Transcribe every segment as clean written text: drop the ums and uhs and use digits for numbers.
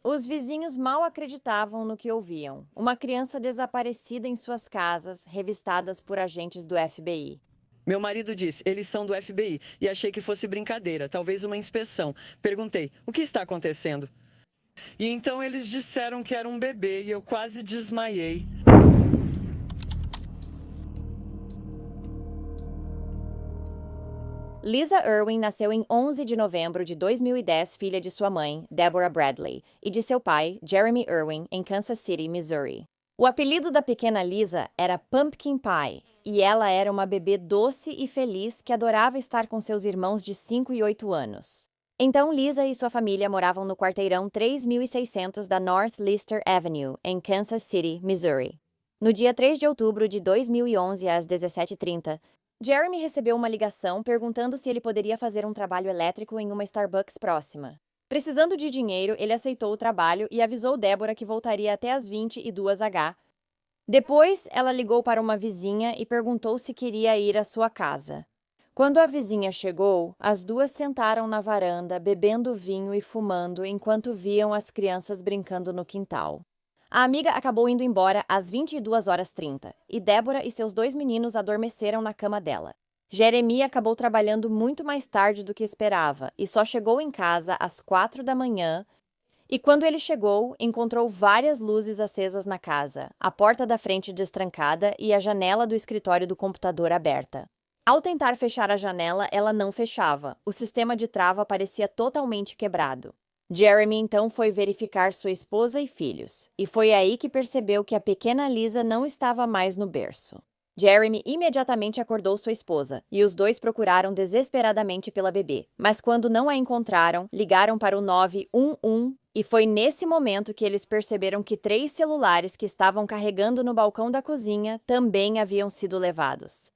Os vizinhos mal acreditavam no que ouviam. Uma criança desaparecida em suas casas, revistadas por agentes do FBI. Meu marido disse: eles são do FBI e achei que fosse brincadeira, talvez uma inspeção. Perguntei: o que está acontecendo? E então eles disseram que era um bebê e eu quase desmaiei. Lisa Irwin nasceu em 11 de novembro de 2010, filha de sua mãe, Deborah Bradley, e de seu pai, Jeremy Irwin, em Kansas City, Missouri. O apelido da pequena Lisa era Pumpkin Pie, e ela era uma bebê doce e feliz que adorava estar com seus irmãos de 5 e 8 anos. Então, Lisa e sua família moravam no quarteirão 3600 da North Lister Avenue, em Kansas City, Missouri. No dia 3 de outubro de 2011, às 17h30, Jeremy recebeu uma ligação perguntando se ele poderia fazer um trabalho elétrico em uma Starbucks próxima. Precisando de dinheiro, ele aceitou o trabalho e avisou Débora que voltaria até as 22h. Depois, ela ligou para uma vizinha e perguntou se queria ir à sua casa. Quando a vizinha chegou, as duas sentaram na varanda, bebendo vinho e fumando enquanto viam as crianças brincando no quintal. A amiga acabou indo embora às 22h30 e Débora e seus dois meninos adormeceram na cama dela. Jeremy acabou trabalhando muito mais tarde do que esperava e só chegou em casa às 4 da manhã. E quando ele chegou, encontrou várias luzes acesas na casa, a porta da frente destrancada e a janela do escritório do computador aberta. Ao tentar fechar a janela, ela não fechava. O sistema de trava parecia totalmente quebrado. Jeremy então foi verificar sua esposa e filhos, e foi aí que percebeu que a pequena Lisa não estava mais no berço. Jeremy imediatamente acordou sua esposa, e os dois procuraram desesperadamente pela bebê, mas quando não a encontraram, ligaram para o 911 e foi nesse momento que eles perceberam que 3 celulares que estavam carregando no balcão da cozinha também haviam sido levados.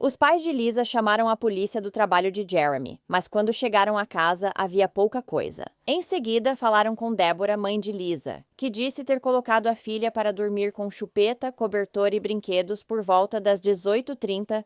Os pais de Lisa chamaram a polícia do trabalho de Jeremy, mas quando chegaram à casa havia pouca coisa. Em seguida, falaram com Deborah, mãe de Lisa, que disse ter colocado a filha para dormir com chupeta, cobertor e brinquedos por volta das 18h30.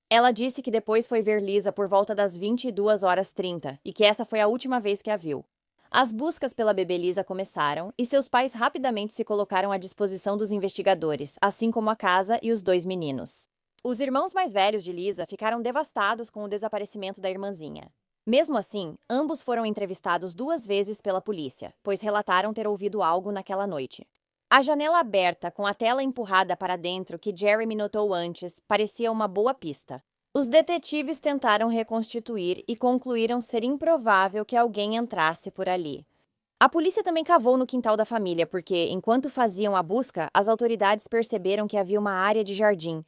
Ela disse que depois foi ver Lisa por volta das 22h30 e que essa foi a última vez que a viu. As buscas pela bebê Lisa começaram e seus pais rapidamente se colocaram à disposição dos investigadores, assim como a casa e os dois meninos. Os irmãos mais velhos de Lisa ficaram devastados com o desaparecimento da irmãzinha. Mesmo assim, ambos foram entrevistados 2 vezes pela polícia, pois relataram ter ouvido algo naquela noite. A janela aberta com a tela empurrada para dentro que Jeremy notou antes parecia uma boa pista. Os detetives tentaram reconstituir e concluíram ser improvável que alguém entrasse por ali. A polícia também cavou no quintal da família porque, enquanto faziam a busca, as autoridades perceberam que havia uma área de jardim,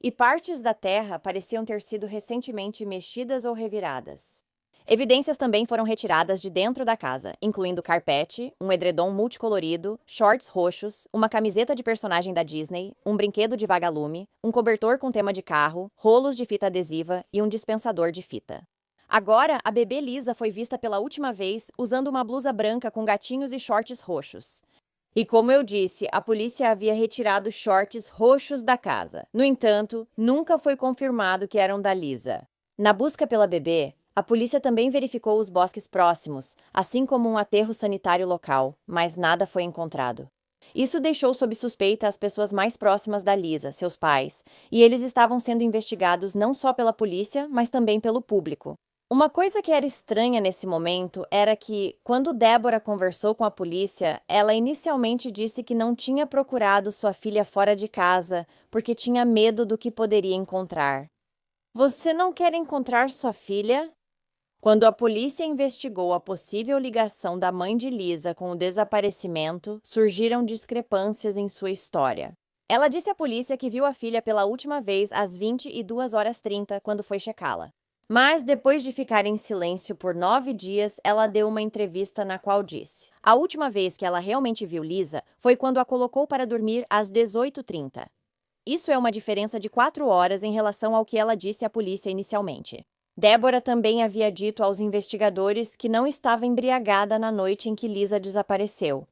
e partes da terra pareciam ter sido recentemente mexidas ou reviradas. Evidências também foram retiradas de dentro da casa, incluindo carpete, um edredom multicolorido, shorts roxos, uma camiseta de personagem da Disney, um brinquedo de vagalume, um cobertor com tema de carro, rolos de fita adesiva e um dispensador de fita. Agora, a bebê Lisa foi vista pela última vez usando uma blusa branca com gatinhos e shorts roxos. E como eu disse, a polícia havia retirado shorts roxos da casa. No entanto, nunca foi confirmado que eram da Lisa. Na busca pela bebê, a polícia também verificou os bosques próximos, assim como um aterro sanitário local, mas nada foi encontrado. Isso deixou sob suspeita as pessoas mais próximas da Lisa, seus pais, e eles estavam sendo investigados não só pela polícia, mas também pelo público. Uma coisa que era estranha nesse momento era que, quando Débora conversou com a polícia, ela inicialmente disse que não tinha procurado sua filha fora de casa porque tinha medo do que poderia encontrar. Você não quer encontrar sua filha? Quando a polícia investigou a possível ligação da mãe de Lisa com o desaparecimento, surgiram discrepâncias em sua história. Ela disse à polícia que viu a filha pela última vez às 22h30, quando foi checá-la. Mas, depois de ficar em silêncio por 9 dias, ela deu uma entrevista na qual disse: a última vez que ela realmente viu Lisa foi quando a colocou para dormir às 18h30. Isso é uma diferença de 4 horas em relação ao que ela disse à polícia inicialmente. Débora também havia dito aos investigadores que não estava embriagada na noite em que Lisa desapareceu.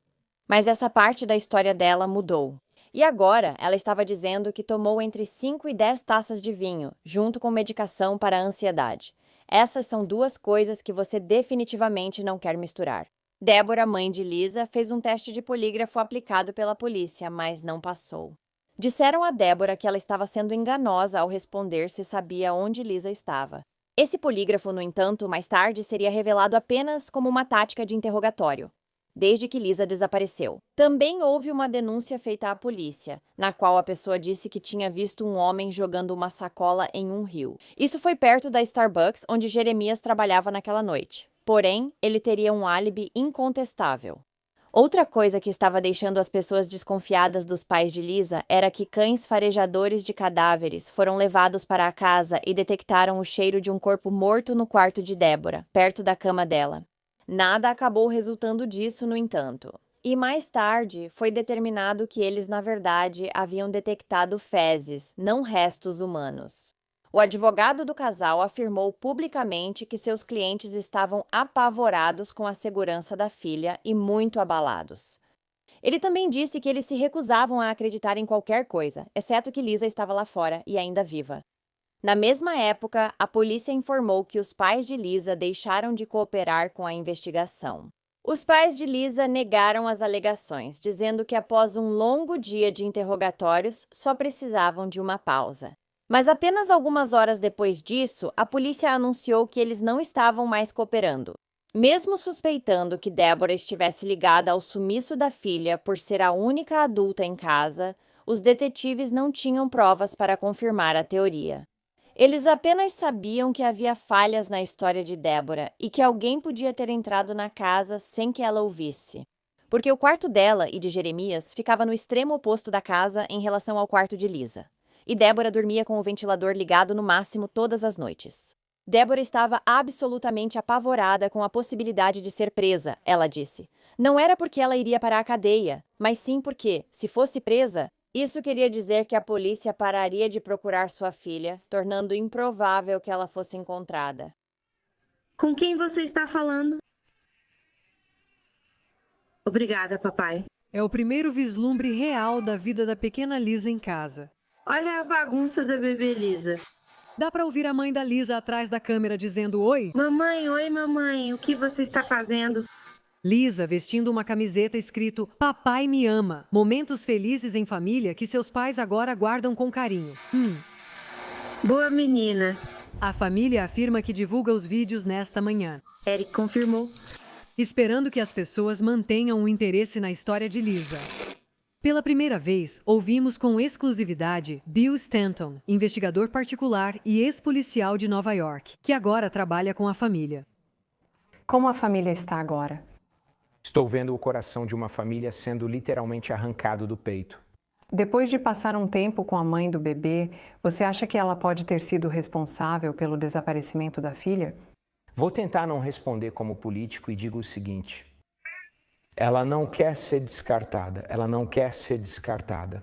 Mas essa parte da história dela mudou. E agora, ela estava dizendo que tomou entre 5 e 10 taças de vinho, junto com medicação para a ansiedade. Essas são duas coisas que você definitivamente não quer misturar. Deborah, mãe de Lisa, fez um teste de polígrafo aplicado pela polícia, mas não passou. Disseram a Deborah que ela estava sendo enganosa ao responder se sabia onde Lisa estava. Esse polígrafo, no entanto, mais tarde seria revelado apenas como uma tática de interrogatório, desde que Lisa desapareceu. Também houve uma denúncia feita à polícia, na qual a pessoa disse que tinha visto um homem jogando uma sacola em um rio. Isso foi perto da Starbucks onde Jeremias trabalhava naquela noite. Porém, ele teria um álibi incontestável. Outra coisa que estava deixando as pessoas desconfiadas dos pais de Lisa era que cães farejadores de cadáveres foram levados para a casa e detectaram o cheiro de um corpo morto no quarto de Deborah, perto da cama dela. Nada acabou resultando disso, no entanto. E mais tarde, foi determinado que eles, na verdade, haviam detectado fezes, não restos humanos. O advogado do casal afirmou publicamente que seus clientes estavam apavorados com a segurança da filha e muito abalados. Ele também disse que eles se recusavam a acreditar em qualquer coisa, exceto que Lisa estava lá fora e ainda viva. Na mesma época, a polícia informou que os pais de Lisa deixaram de cooperar com a investigação. Os pais de Lisa negaram as alegações, dizendo que após um longo dia de interrogatórios, só precisavam de uma pausa. Mas apenas algumas horas depois disso, a polícia anunciou que eles não estavam mais cooperando. Mesmo suspeitando que Deborah estivesse ligada ao sumiço da filha por ser a única adulta em casa, os detetives não tinham provas para confirmar a teoria. Eles apenas sabiam que havia falhas na história de Deborah e que alguém podia ter entrado na casa sem que ela ouvisse. Porque o quarto dela e de Jeremias ficava no extremo oposto da casa em relação ao quarto de Lisa. E Deborah dormia com o ventilador ligado no máximo todas as noites. Deborah estava absolutamente apavorada com a possibilidade de ser presa, ela disse. Não era porque ela iria para a cadeia, mas sim porque, se fosse presa, isso queria dizer que a polícia pararia de procurar sua filha, tornando improvável que ela fosse encontrada. Com quem você está falando? Obrigada, papai. É o primeiro vislumbre real da vida da pequena Lisa em casa. Olha a bagunça da bebê Lisa. Dá pra ouvir a mãe da Lisa atrás da câmera dizendo oi? Mamãe, oi mamãe, o que você está fazendo? Lisa vestindo uma camiseta escrito Papai me ama. Momentos felizes em família que seus pais agora guardam com carinho. Boa menina. A família afirma que divulga os vídeos nesta manhã, Eric confirmou. esperando que as pessoas mantenham o interesse na história de Lisa. Pela primeira vez, ouvimos com exclusividade Bill Stanton, investigador particular e ex-policial de Nova York, que agora trabalha com a família. Como a família está agora? Estou vendo o coração de uma família sendo literalmente arrancado do peito. Depois de passar um tempo com a mãe do bebê, você acha que ela pode ter sido responsável pelo desaparecimento da filha? Vou tentar não responder como político e digo o seguinte: ela não quer ser descartada, ela não quer ser descartada.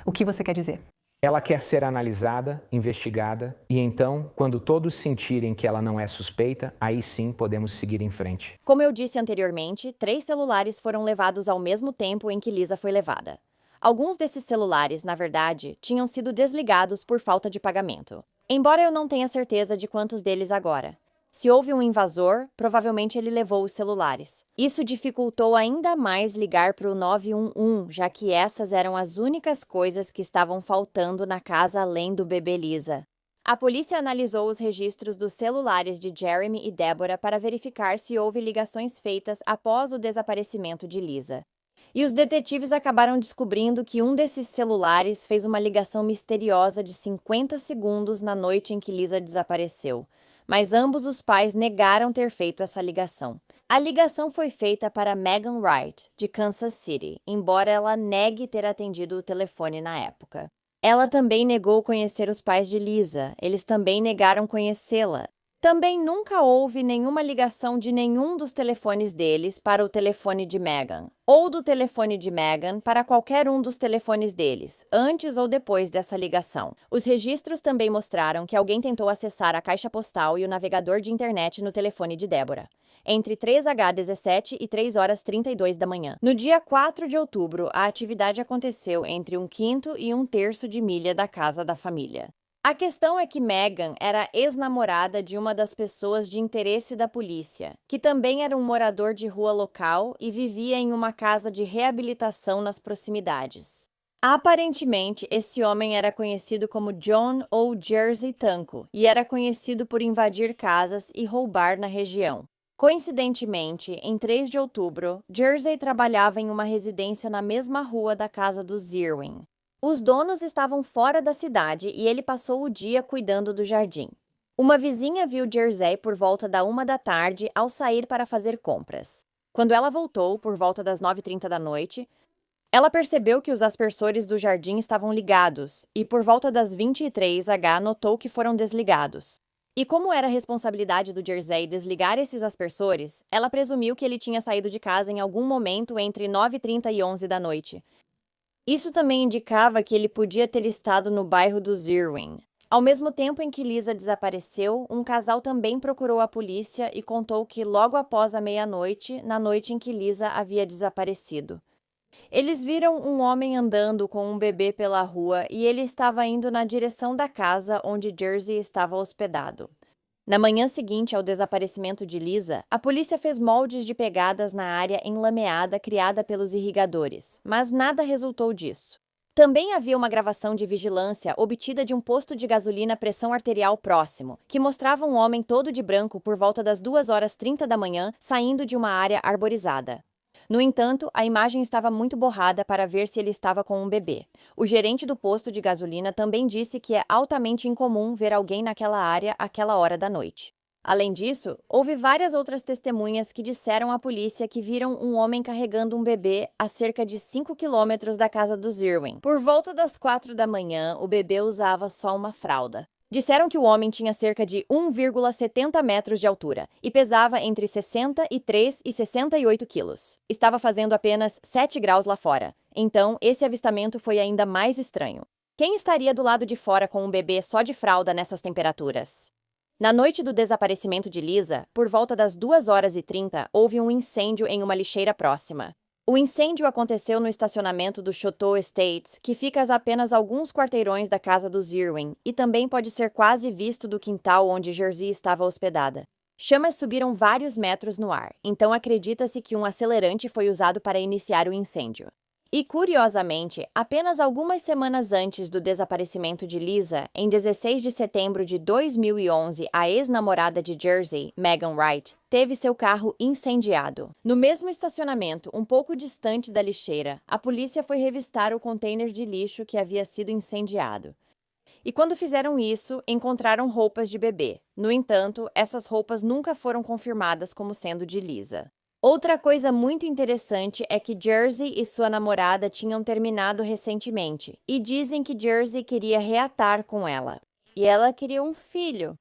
O que você quer dizer? Ela quer ser analisada, investigada, e então, quando todos sentirem que ela não é suspeita, aí sim podemos seguir em frente. Como eu disse anteriormente, 3 celulares foram levados ao mesmo tempo em que Lisa foi levada. Alguns desses celulares, na verdade, tinham sido desligados por falta de pagamento. Embora eu não tenha certeza de quantos deles agora. Se houve um invasor, provavelmente ele levou os celulares. Isso dificultou ainda mais ligar para o 911, já que essas eram as únicas coisas que estavam faltando na casa além do bebê Lisa. A polícia analisou os registros dos celulares de Jeremy e Deborah para verificar se houve ligações feitas após o desaparecimento de Lisa. E os detetives acabaram descobrindo que um desses celulares fez uma ligação misteriosa de 50 segundos na noite em que Lisa desapareceu. Mas ambos os pais negaram ter feito essa ligação. A ligação foi feita para Megan Wright, de Kansas City, embora ela negue ter atendido o telefone na época. Ela também negou conhecer os pais de Lisa, eles também negaram conhecê-la. Também nunca houve nenhuma ligação de nenhum dos telefones deles para o telefone de Megan, ou do telefone de Megan para qualquer um dos telefones deles, antes ou depois dessa ligação. Os registros também mostraram que alguém tentou acessar a caixa postal e o navegador de internet no telefone de Deborah, entre 3h17 e 3h32 da manhã. No dia 4 de outubro, a atividade aconteceu entre 1/5 e 1/3 de milha da casa da família. A questão é que Megan era ex-namorada de uma das pessoas de interesse da polícia, que também era um morador de rua local e vivia em uma casa de reabilitação nas proximidades. Aparentemente, esse homem era conhecido como John ou Jersey Tanco e era conhecido por invadir casas e roubar na região. Coincidentemente, em 3 de outubro, Jersey trabalhava em uma residência na mesma rua da casa dos Irwin. Os donos estavam fora da cidade e ele passou o dia cuidando do jardim. Uma vizinha viu Jersey por volta da 1 da tarde ao sair para fazer compras. Quando ela voltou, por volta das 9h30 da noite, ela percebeu que os aspersores do jardim estavam ligados e, por volta das 23h, notou que foram desligados. E como era responsabilidade do Jersey desligar esses aspersores, ela presumiu que ele tinha saído de casa em algum momento entre 9h30 e 11 da noite. Isso também indicava que ele podia ter estado no bairro dos Irwin. Ao mesmo tempo em que Lisa desapareceu, um casal também procurou a polícia e contou que logo após a meia-noite, na noite em que Lisa havia desaparecido, eles viram um homem andando com um bebê pela rua e ele estava indo na direção da casa onde Jersey estava hospedado. Na manhã seguinte ao desaparecimento de Lisa, a polícia fez moldes de pegadas na área enlameada criada pelos irrigadores, mas nada resultou disso. Também havia uma gravação de vigilância obtida de um posto de gasolina pressão arterial próximo, que mostrava um homem todo de branco por volta das 2h30 da manhã saindo de uma área arborizada. No entanto, a imagem estava muito borrada para ver se ele estava com um bebê. O gerente do posto de gasolina também disse que é altamente incomum ver alguém naquela área àquela hora da noite. Além disso, houve várias outras testemunhas que disseram à polícia que viram um homem carregando um bebê a cerca de 5 quilômetros da casa dos Irwin. Por volta das 4 da manhã, o bebê usava só uma fralda. Disseram que o homem tinha cerca de 1,70 metros de altura e pesava entre 63 e 68 quilos. Estava fazendo apenas 7 graus lá fora, então esse avistamento foi ainda mais estranho. Quem estaria do lado de fora com um bebê só de fralda nessas temperaturas? Na noite do desaparecimento de Lisa, por volta das 2h30, houve um incêndio em uma lixeira próxima. O incêndio aconteceu no estacionamento do Choteau Estates, que fica a apenas alguns quarteirões da casa dos Irwin, e também pode ser quase visto do quintal onde Jersey estava hospedada. Chamas subiram vários metros no ar, então acredita-se que um acelerante foi usado para iniciar o incêndio. E, curiosamente, apenas algumas semanas antes do desaparecimento de Lisa, em 16 de setembro de 2011, a ex-namorada de Jersey, Megan Wright, teve seu carro incendiado. No mesmo estacionamento, um pouco distante da lixeira, a polícia foi revistar o container de lixo que havia sido incendiado. E quando fizeram isso, encontraram roupas de bebê. No entanto, essas roupas nunca foram confirmadas como sendo de Lisa. Outra coisa muito interessante é que Jersey e sua namorada tinham terminado recentemente, e dizem que Jersey queria reatar com ela. E ela queria um filho.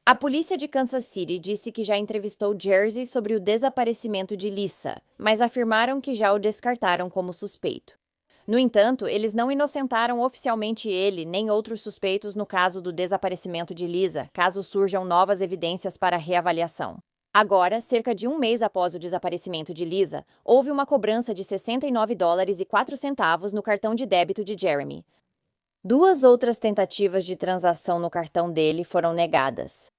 A polícia de Kansas City disse que já entrevistou Jersey sobre o desaparecimento de Lisa, mas afirmaram que já o descartaram como suspeito. No entanto, eles não inocentaram oficialmente ele nem outros suspeitos no caso do desaparecimento de Lisa, caso surjam novas evidências para reavaliação. Agora, cerca de um mês após o desaparecimento de Lisa, houve uma cobrança de $69,04 no cartão de débito de Jeremy. 2 outras tentativas de transação no cartão dele foram negadas.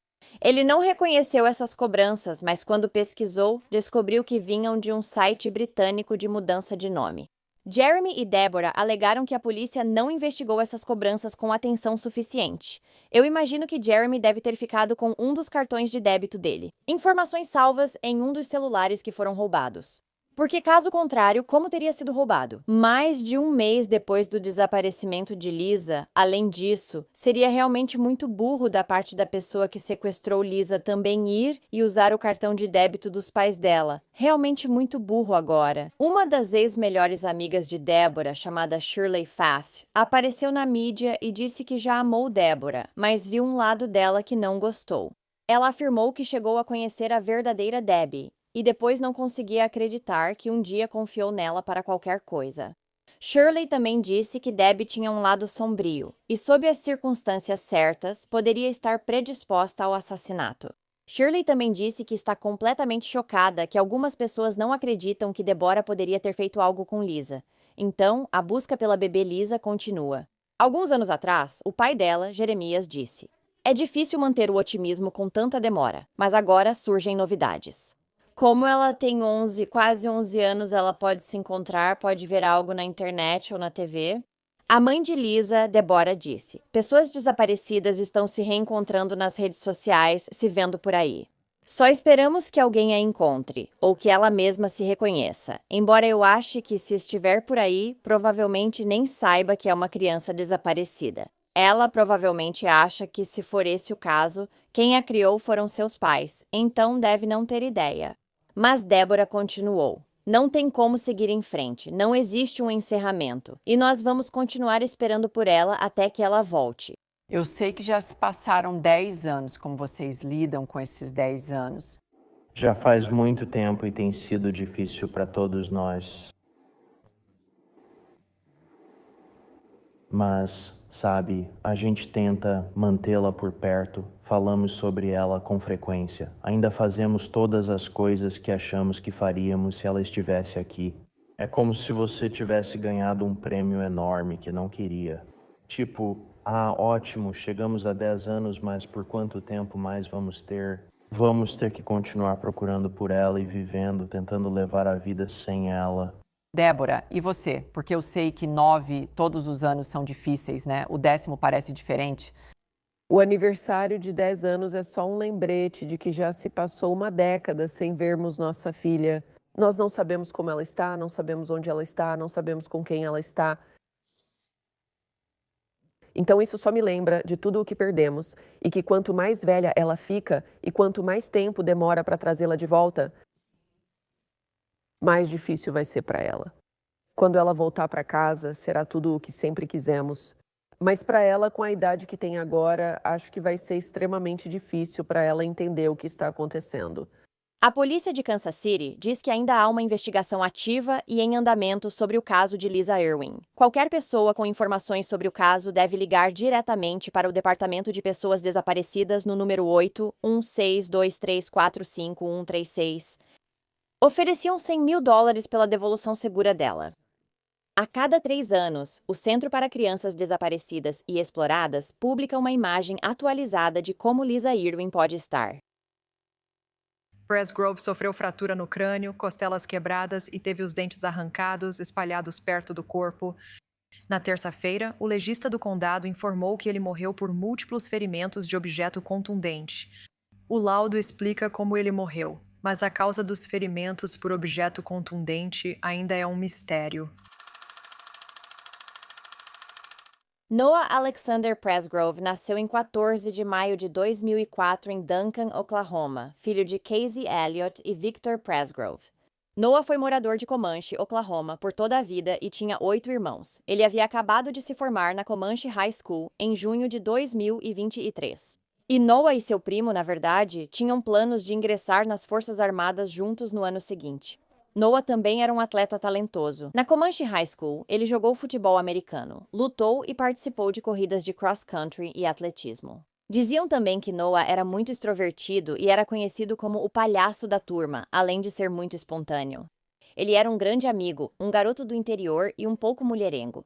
Ele não reconheceu essas cobranças, mas quando pesquisou, descobriu que vinham de um site britânico de mudança de nome. Jeremy e Deborah alegaram que a polícia não investigou essas cobranças com atenção suficiente. Eu imagino que Jeremy deve ter ficado com um dos cartões de débito dele. Informações salvas em um dos celulares que foram roubados. Porque, caso contrário, como teria sido roubado? Mais de um mês depois do desaparecimento de Lisa, além disso, seria realmente muito burro da parte da pessoa que sequestrou Lisa também ir e usar o cartão de débito dos pais dela. Realmente muito burro agora. Uma das ex-melhores amigas de Deborah, chamada Shirley Pfaff, apareceu na mídia e disse que já amou Deborah, mas viu um lado dela que não gostou. Ela afirmou que chegou a conhecer a verdadeira Debbie, e depois não conseguia acreditar que um dia confiou nela para qualquer coisa. Shirley também disse que Debbie tinha um lado sombrio e, sob as circunstâncias certas, poderia estar predisposta ao assassinato. Shirley também disse que está completamente chocada que algumas pessoas não acreditam que Deborah poderia ter feito algo com Lisa. Então, a busca pela bebê Lisa continua. Alguns anos atrás, o pai dela, Jeremias, disse: "É difícil manter o otimismo com tanta demora, mas agora surgem novidades." Como ela tem 11, quase 11 anos, ela pode se encontrar, pode ver algo na internet ou na TV. A mãe de Lisa, Deborah, disse: "Pessoas desaparecidas estão se reencontrando nas redes sociais, se vendo por aí. Só esperamos que alguém a encontre, ou que ela mesma se reconheça. Embora eu ache que, se estiver por aí, provavelmente nem saiba que é uma criança desaparecida. Ela provavelmente acha que, se for esse o caso, quem a criou foram seus pais, então deve não ter ideia." Mas Deborah continuou: "Não tem como seguir em frente, não existe um encerramento, e nós vamos continuar esperando por ela até que ela volte." Eu sei que já se passaram 10 anos. Como vocês lidam com esses 10 anos? Já faz muito tempo e tem sido difícil para todos nós. Mas, sabe, a gente tenta mantê-la por perto, falamos sobre ela com frequência. Ainda fazemos todas as coisas que achamos que faríamos se ela estivesse aqui. É como se você tivesse ganhado um prêmio enorme que não queria. Tipo, ótimo, chegamos a 10 anos, mas por quanto tempo mais vamos ter? Vamos ter que continuar procurando por ela e vivendo, tentando levar a vida sem ela. Débora, e você? Porque eu sei que 9 todos os anos são difíceis, né? O 10º parece diferente. O aniversário de 10 anos é só um lembrete de que já se passou uma década sem vermos nossa filha. Nós não sabemos como ela está, não sabemos onde ela está, não sabemos com quem ela está. Então isso só me lembra de tudo o que perdemos e que quanto mais velha ela fica e quanto mais tempo demora para trazê-la de volta, mais difícil vai ser para ela. Quando ela voltar para casa, será tudo o que sempre quisemos. Mas para ela, com a idade que tem agora, acho que vai ser extremamente difícil para ela entender o que está acontecendo. A polícia de Kansas City diz que ainda há uma investigação ativa e em andamento sobre o caso de Lisa Irwin. Qualquer pessoa com informações sobre o caso deve ligar diretamente para o Departamento de Pessoas Desaparecidas no número 81623455136. Ofereciam $100 mil pela devolução segura dela. A cada 3 anos, o Centro para Crianças Desaparecidas e Exploradas publica uma imagem atualizada de como Lisa Irwin pode estar. Presgrove sofreu fratura no crânio, costelas quebradas e teve os dentes arrancados, espalhados perto do corpo. Na terça-feira, o legista do condado informou que ele morreu por múltiplos ferimentos de objeto contundente. O laudo explica como ele morreu, mas a causa dos ferimentos por objeto contundente ainda é um mistério. Noah Alexander Presgrove nasceu em 14 de maio de 2004 em Duncan, Oklahoma, filho de Casey Elliott e Victor Presgrove. Noah foi morador de Comanche, Oklahoma, por toda a vida e tinha 8 irmãos. Ele havia acabado de se formar na Comanche High School em junho de 2023. E Noah e seu primo, na verdade, tinham planos de ingressar nas Forças Armadas juntos no ano seguinte. Noah também era um atleta talentoso. Na Comanche High School, ele jogou futebol americano, lutou e participou de corridas de cross-country e atletismo. Diziam também que Noah era muito extrovertido e era conhecido como o palhaço da turma, além de ser muito espontâneo. Ele era um grande amigo, um garoto do interior e um pouco mulherengo.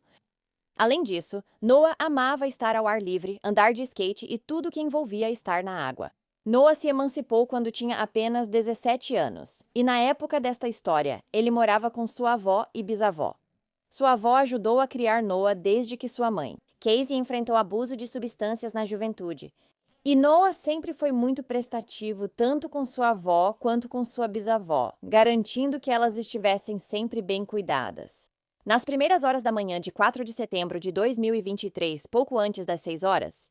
Além disso, Noah amava estar ao ar livre, andar de skate e tudo que envolvia estar na água. Noah se emancipou quando tinha apenas 17 anos, e na época desta história, ele morava com sua avó e bisavó. Sua avó ajudou a criar Noah desde que sua mãe, Casey, enfrentou abuso de substâncias na juventude. E Noah sempre foi muito prestativo, tanto com sua avó quanto com sua bisavó, garantindo que elas estivessem sempre bem cuidadas. Nas primeiras horas da manhã de 4 de setembro de 2023, pouco antes das 6 horas,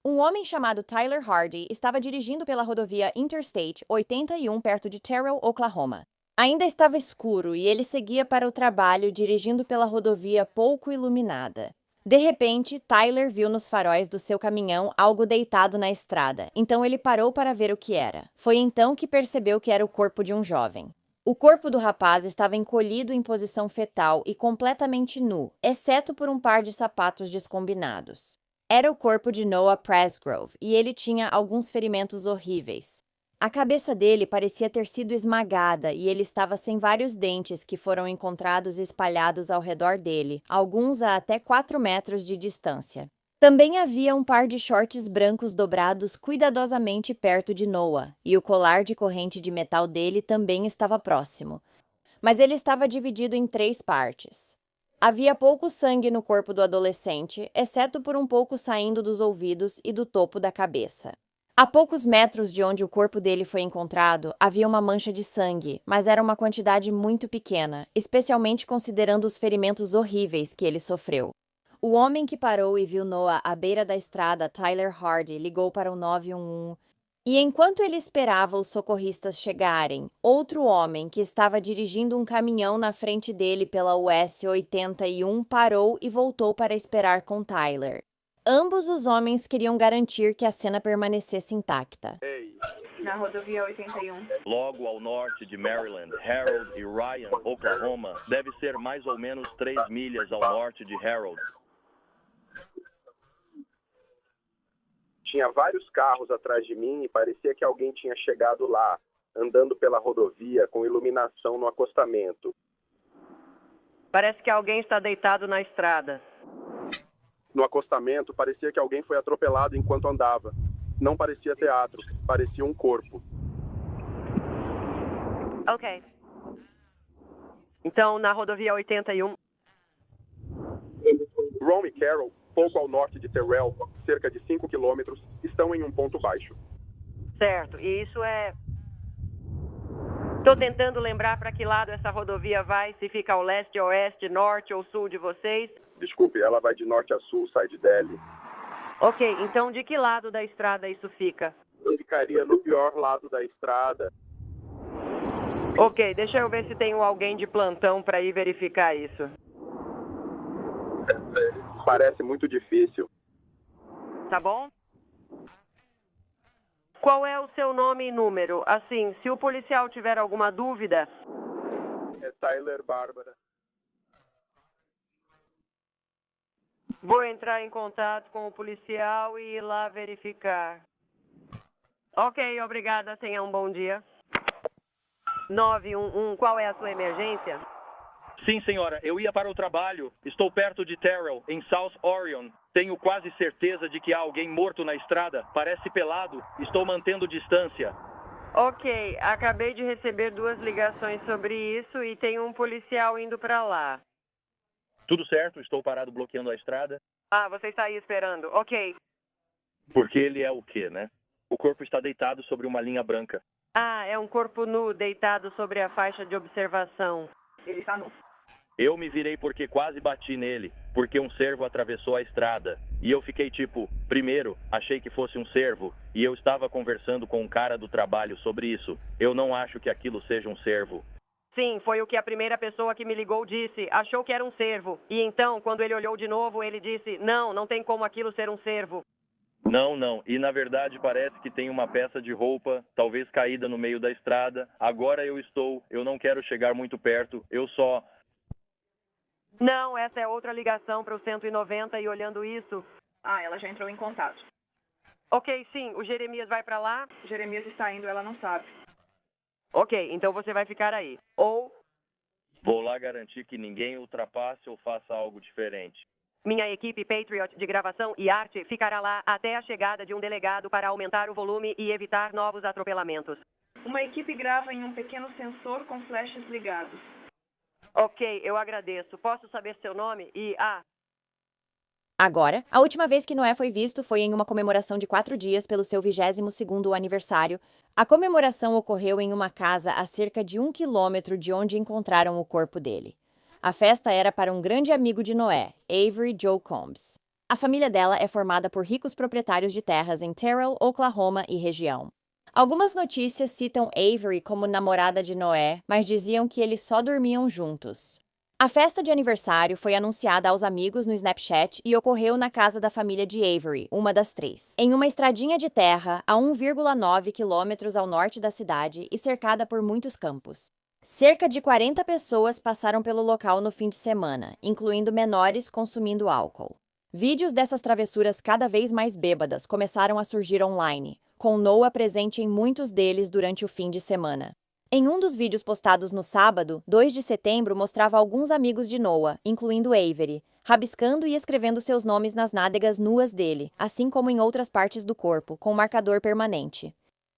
um homem chamado Tyler Hardy estava dirigindo pela rodovia Interstate 81 perto de Terrell, Oklahoma. Ainda estava escuro e ele seguia para o trabalho dirigindo pela rodovia pouco iluminada. De repente, Tyler viu nos faróis do seu caminhão algo deitado na estrada, então ele parou para ver o que era. Foi então que percebeu que era o corpo de um jovem. O corpo do rapaz estava encolhido em posição fetal e completamente nu, exceto por um par de sapatos descombinados. Era o corpo de Noah Presgrove e ele tinha alguns ferimentos horríveis. A cabeça dele parecia ter sido esmagada e ele estava sem vários dentes que foram encontrados espalhados ao redor dele, alguns a até 4 metros de distância. Também havia um par de shorts brancos dobrados cuidadosamente perto de Noah, e o colar de corrente de metal dele também estava próximo. Mas ele estava dividido em 3 partes. Havia pouco sangue no corpo do adolescente, exceto por um pouco saindo dos ouvidos e do topo da cabeça. A poucos metros de onde o corpo dele foi encontrado, havia uma mancha de sangue, mas era uma quantidade muito pequena, especialmente considerando os ferimentos horríveis que ele sofreu. O homem que parou e viu Noah à beira da estrada, Tyler Hardy, ligou para o 911. E enquanto ele esperava os socorristas chegarem, outro homem que estava dirigindo um caminhão na frente dele pela US 81 parou e voltou para esperar com Tyler. Ambos os homens queriam garantir que a cena permanecesse intacta. Na rodovia 81. Logo ao norte de Maryland, Harold e Ryan, Oklahoma, deve ser mais ou menos 3 milhas ao norte de Harold. Tinha vários carros atrás de mim e parecia que alguém tinha chegado lá, andando pela rodovia com iluminação no acostamento. Parece que alguém está deitado na estrada. No acostamento, parecia que alguém foi atropelado enquanto andava. Não parecia teatro, parecia um corpo. Ok. Então, na rodovia 81... Ron e Carol, pouco ao norte de Terrell, cerca de 5 quilômetros, estão em um ponto baixo. Certo, e isso é... Estou tentando lembrar para que lado essa rodovia vai, se fica ao leste, oeste, norte ou sul de vocês. Desculpe, ela vai de norte a sul, sai de Delhi. Ok, então de que lado da estrada isso fica? Eu ficaria no pior lado da estrada. Ok, deixa eu ver se tenho alguém de plantão para ir verificar isso. Parece muito difícil. Tá bom? Qual é o seu nome e número? Assim, se o policial tiver alguma dúvida... É Tyler Bárbara. Vou entrar em contato com o policial e ir lá verificar. Ok, obrigada. Tenha um bom dia. 911, qual é a sua emergência? Sim, senhora, eu ia para o trabalho. Estou perto de Terrell, em South Orion. Tenho quase certeza de que há alguém morto na estrada. Parece pelado. Estou mantendo distância. Ok, acabei de receber 2 ligações sobre isso e tem um policial indo para lá. Tudo certo, estou parado bloqueando a estrada. Ah, você está aí esperando. Ok. Porque ele é o quê, né? O corpo está deitado sobre uma linha branca. Ah, é um corpo nu deitado sobre a faixa de observação. Ele está nu. Eu me virei porque quase bati nele, porque um cervo atravessou a estrada. E eu fiquei tipo, primeiro, achei que fosse um cervo, e eu estava conversando com um cara do trabalho sobre isso. Eu não acho que aquilo seja um cervo. Sim, foi o que a primeira pessoa que me ligou disse. Achou que era um cervo. E então, quando ele olhou de novo, ele disse, não tem como aquilo ser um cervo. Não. E na verdade parece que tem uma peça de roupa, talvez caída no meio da estrada. Agora eu não quero chegar muito perto, eu só... Não, essa é outra ligação para o 190 e olhando isso... Ah, ela já entrou em contato. Ok, sim, o Jeremias vai para lá? O Jeremias está indo, ela não sabe. Ok, então você vai ficar aí. Ou... Vou lá garantir que ninguém ultrapasse ou faça algo diferente. Minha equipe Patriot de gravação e arte ficará lá até a chegada de um delegado para aumentar o volume e evitar novos atropelamentos. Uma equipe grava em um pequeno sensor com flashes ligados. Ok, eu agradeço. Posso saber seu nome e... Agora, a última vez que Noé foi visto foi em uma comemoração de 4 dias pelo seu 22º aniversário. A comemoração ocorreu em uma casa a cerca de 1 quilômetro de onde encontraram o corpo dele. A festa era para um grande amigo de Noé, Avery Joe Combs. A família dela é formada por ricos proprietários de terras em Terrell, Oklahoma e região. Algumas notícias citam Avery como namorada de Noé, mas diziam que eles só dormiam juntos. A festa de aniversário foi anunciada aos amigos no Snapchat e ocorreu na casa da família de Avery, uma das 3, em uma estradinha de terra a 1,9 quilômetros ao norte da cidade e cercada por muitos campos. Cerca de 40 pessoas passaram pelo local no fim de semana, incluindo menores consumindo álcool. Vídeos dessas travessuras cada vez mais bêbadas começaram a surgir online. com Noah presente em muitos deles durante o fim de semana. Em um dos vídeos postados no sábado, 2 de setembro, mostrava alguns amigos de Noah, incluindo Avery, rabiscando e escrevendo seus nomes nas nádegas nuas dele, assim como em outras partes do corpo, com marcador permanente.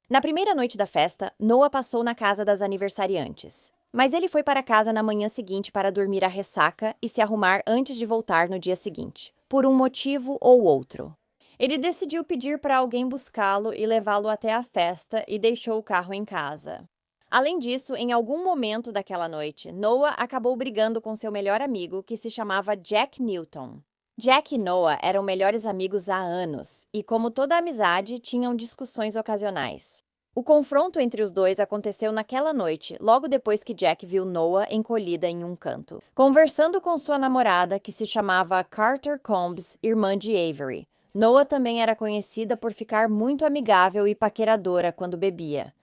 Na primeira noite da festa, Noah passou na casa das aniversariantes. Mas ele foi para casa na manhã seguinte para dormir a ressaca e se arrumar antes de voltar no dia seguinte, por um motivo ou outro. Ele decidiu pedir para alguém buscá-lo e levá-lo até a festa e deixou o carro em casa. Além disso, em algum momento daquela noite, Noah acabou brigando com seu melhor amigo, que se chamava Jack Newton. Jack e Noah eram melhores amigos há anos e, como toda amizade, tinham discussões ocasionais. O confronto entre os dois aconteceu naquela noite, logo depois que Jack viu Noah encolhida em um canto, conversando com sua namorada, que se chamava Carter Combs, irmã de Avery. Noah também era conhecida por ficar muito amigável e paqueradora quando bebia.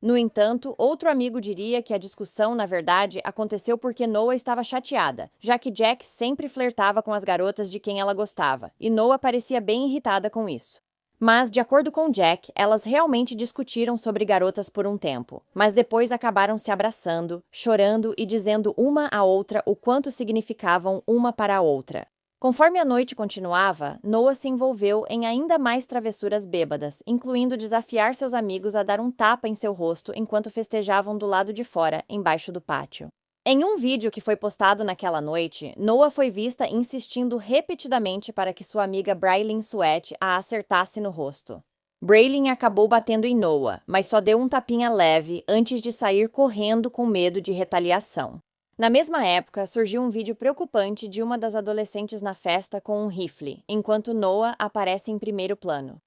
No entanto, outro amigo diria que a discussão, na verdade, aconteceu porque Noah estava chateada, já que Jack sempre flertava com as garotas de quem ela gostava, e Noah parecia bem irritada com isso. Mas, de acordo com Jack, elas realmente discutiram sobre garotas por um tempo, mas depois acabaram se abraçando, chorando e dizendo uma à outra o quanto significavam uma para a outra. Conforme a noite continuava, Noah se envolveu em ainda mais travessuras bêbadas, incluindo desafiar seus amigos a dar um tapa em seu rosto enquanto festejavam do lado de fora, embaixo do pátio. Em um vídeo que foi postado naquela noite, Noah foi vista insistindo repetidamente para que sua amiga Braylin Sweat a acertasse no rosto. Braylin acabou batendo em Noah, mas só deu um tapinha leve antes de sair correndo com medo de retaliação. Na mesma época, surgiu um vídeo preocupante de uma das adolescentes na festa com um rifle, enquanto Noah aparece em primeiro plano.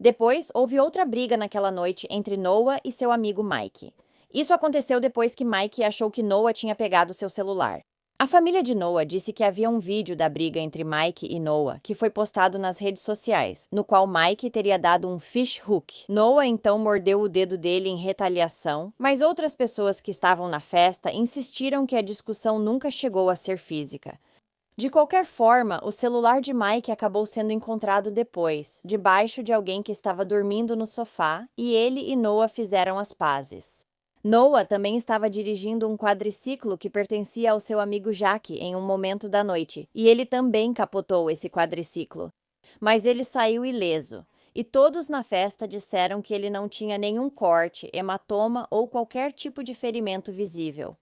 Depois, houve outra briga naquela noite entre Noah e seu amigo Mike. Isso aconteceu depois que Mike achou que Noah tinha pegado seu celular. A família de Noah disse que havia um vídeo da briga entre Mike e Noah que foi postado nas redes sociais, no qual Mike teria dado um fish hook. Noah então mordeu o dedo dele em retaliação, mas outras pessoas que estavam na festa insistiram que a discussão nunca chegou a ser física. De qualquer forma, o celular de Mike acabou sendo encontrado depois, debaixo de alguém que estava dormindo no sofá, e ele e Noah fizeram as pazes. Noah também estava dirigindo um quadriciclo que pertencia ao seu amigo Jack em um momento da noite, e ele também capotou esse quadriciclo. Mas ele saiu ileso, e todos na festa disseram que ele não tinha nenhum corte, hematoma ou qualquer tipo de ferimento visível.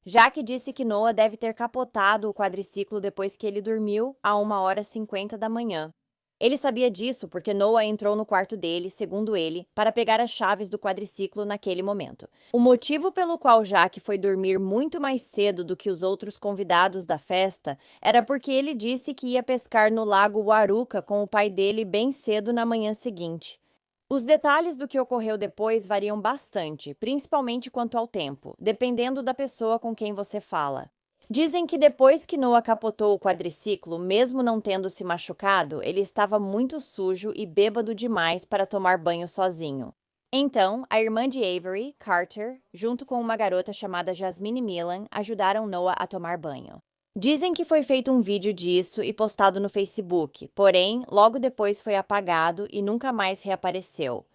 Jack disse que Noah deve ter capotado o quadriciclo depois que ele dormiu a 1h50 da manhã. Ele sabia disso porque Noah entrou no quarto dele, segundo ele, para pegar as chaves do quadriciclo naquele momento. O motivo pelo qual Jack foi dormir muito mais cedo do que os outros convidados da festa era porque ele disse que ia pescar no lago Waruka com o pai dele bem cedo na manhã seguinte. Os detalhes do que ocorreu depois variam bastante, principalmente quanto ao tempo, dependendo da pessoa com quem você fala. Dizem que depois que Noah capotou o quadriciclo, mesmo não tendo se machucado, ele estava muito sujo e bêbado demais para tomar banho sozinho. Então, a irmã de Avery, Carter, junto com uma garota chamada Jasmine Millan, ajudaram Noah a tomar banho. Dizem que foi feito um vídeo disso e postado no Facebook, porém, logo depois foi apagado e nunca mais reapareceu.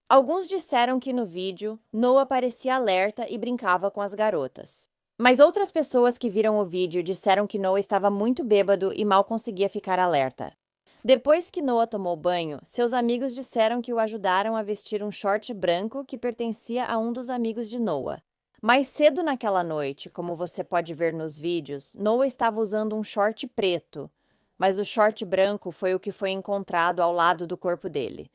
Alguns disseram que no vídeo, Noah parecia alerta e brincava com as garotas. Mas outras pessoas que viram o vídeo disseram que Noah estava muito bêbado e mal conseguia ficar alerta. Depois que Noah tomou banho, seus amigos disseram que o ajudaram a vestir um short branco que pertencia a um dos amigos de Noah. Mais cedo naquela noite, como você pode ver nos vídeos, Noah estava usando um short preto, mas o short branco foi o que foi encontrado ao lado do corpo dele.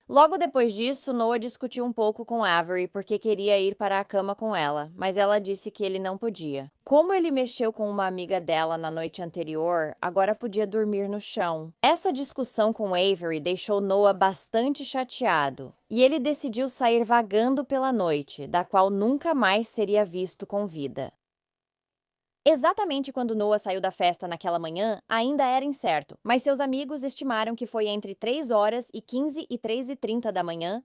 Logo depois disso, Noah discutiu um pouco com Avery porque queria ir para a cama com ela, mas ela disse que ele não podia. Como ele mexeu com uma amiga dela na noite anterior, agora podia dormir no chão. Essa discussão com Avery deixou Noah bastante chateado, e ele decidiu sair vagando pela noite, da qual nunca mais seria visto com vida. Exatamente quando Noah saiu da festa naquela manhã, ainda era incerto, mas seus amigos estimaram que foi entre 3h15 e 3h30 da manhã,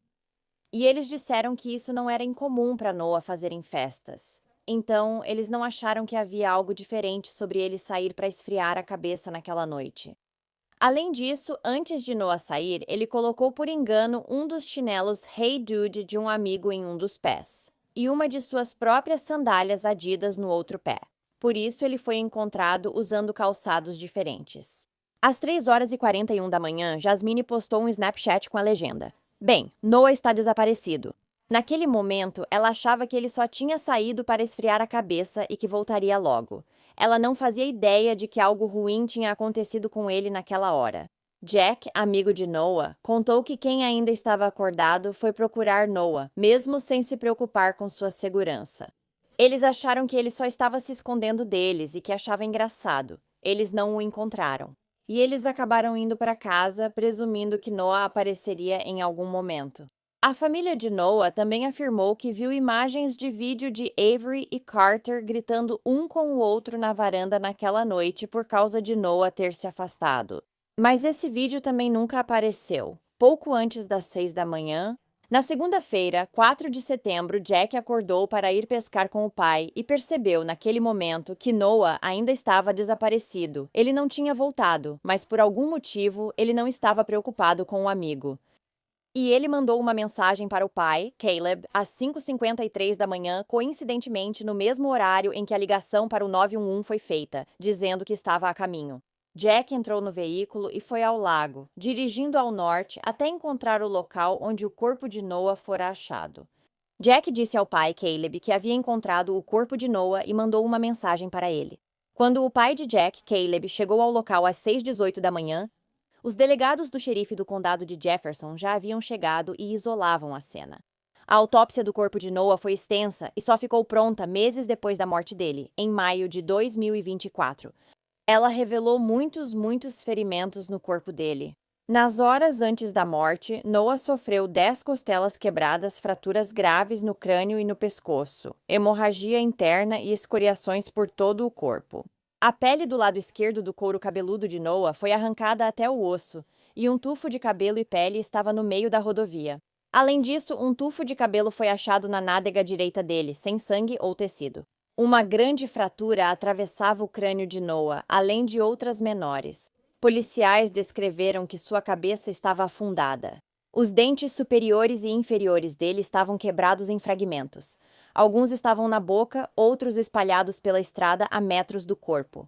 e eles disseram que isso não era incomum para Noah fazer em festas. Então, eles não acharam que havia algo diferente sobre ele sair para esfriar a cabeça naquela noite. Além disso, antes de Noah sair, ele colocou por engano um dos chinelos Hey Dude de um amigo em um dos pés e uma de suas próprias sandálias Adidas no outro pé. Por isso, ele foi encontrado usando calçados diferentes. Às 3h41 da manhã, Jasmine postou um Snapchat com a legenda: "Bem, Noah está desaparecido." Naquele momento, ela achava que ele só tinha saído para esfriar a cabeça e que voltaria logo. Ela não fazia ideia de que algo ruim tinha acontecido com ele naquela hora. Jack, amigo de Noah, contou que quem ainda estava acordado foi procurar Noah, mesmo sem se preocupar com sua segurança. Eles acharam que ele só estava se escondendo deles e que achava engraçado. Eles não o encontraram. E eles acabaram indo para casa, presumindo que Noah apareceria em algum momento. A família de Noah também afirmou que viu imagens de vídeo de Avery e Carter gritando um com o outro na varanda naquela noite por causa de Noah ter se afastado. Mas esse vídeo também nunca apareceu. Pouco antes das 6 da manhã, na segunda-feira, 4 de setembro, Jack acordou para ir pescar com o pai e percebeu naquele momento que Noah ainda estava desaparecido. Ele não tinha voltado, mas por algum motivo ele não estava preocupado com o amigo. E ele mandou uma mensagem para o pai, Caleb, às 5h53 da manhã, coincidentemente no mesmo horário em que a ligação para o 911 foi feita, dizendo que estava a caminho. Jack entrou no veículo e foi ao lago, dirigindo ao norte até encontrar o local onde o corpo de Noah fora achado. Jack disse ao pai, Caleb, que havia encontrado o corpo de Noah e mandou uma mensagem para ele. Quando o pai de Jack, Caleb, chegou ao local às 6h18 da manhã, os delegados do xerife do condado de Jefferson já haviam chegado e isolavam a cena. A autópsia do corpo de Noah foi extensa e só ficou pronta meses depois da morte dele, em maio de 2024. Ela revelou muitos ferimentos no corpo dele. Nas horas antes da morte, Noah sofreu 10 costelas quebradas, fraturas graves no crânio e no pescoço, hemorragia interna e escoriações por todo o corpo. A pele do lado esquerdo do couro cabeludo de Noah foi arrancada até o osso, e um tufo de cabelo e pele estava no meio da rodovia. Além disso, um tufo de cabelo foi achado na nádega direita dele, sem sangue ou tecido. Uma grande fratura atravessava o crânio de Noah, além de outras menores. Policiais descreveram que sua cabeça estava afundada. Os dentes superiores e inferiores dele estavam quebrados em fragmentos. Alguns estavam na boca, outros espalhados pela estrada a metros do corpo.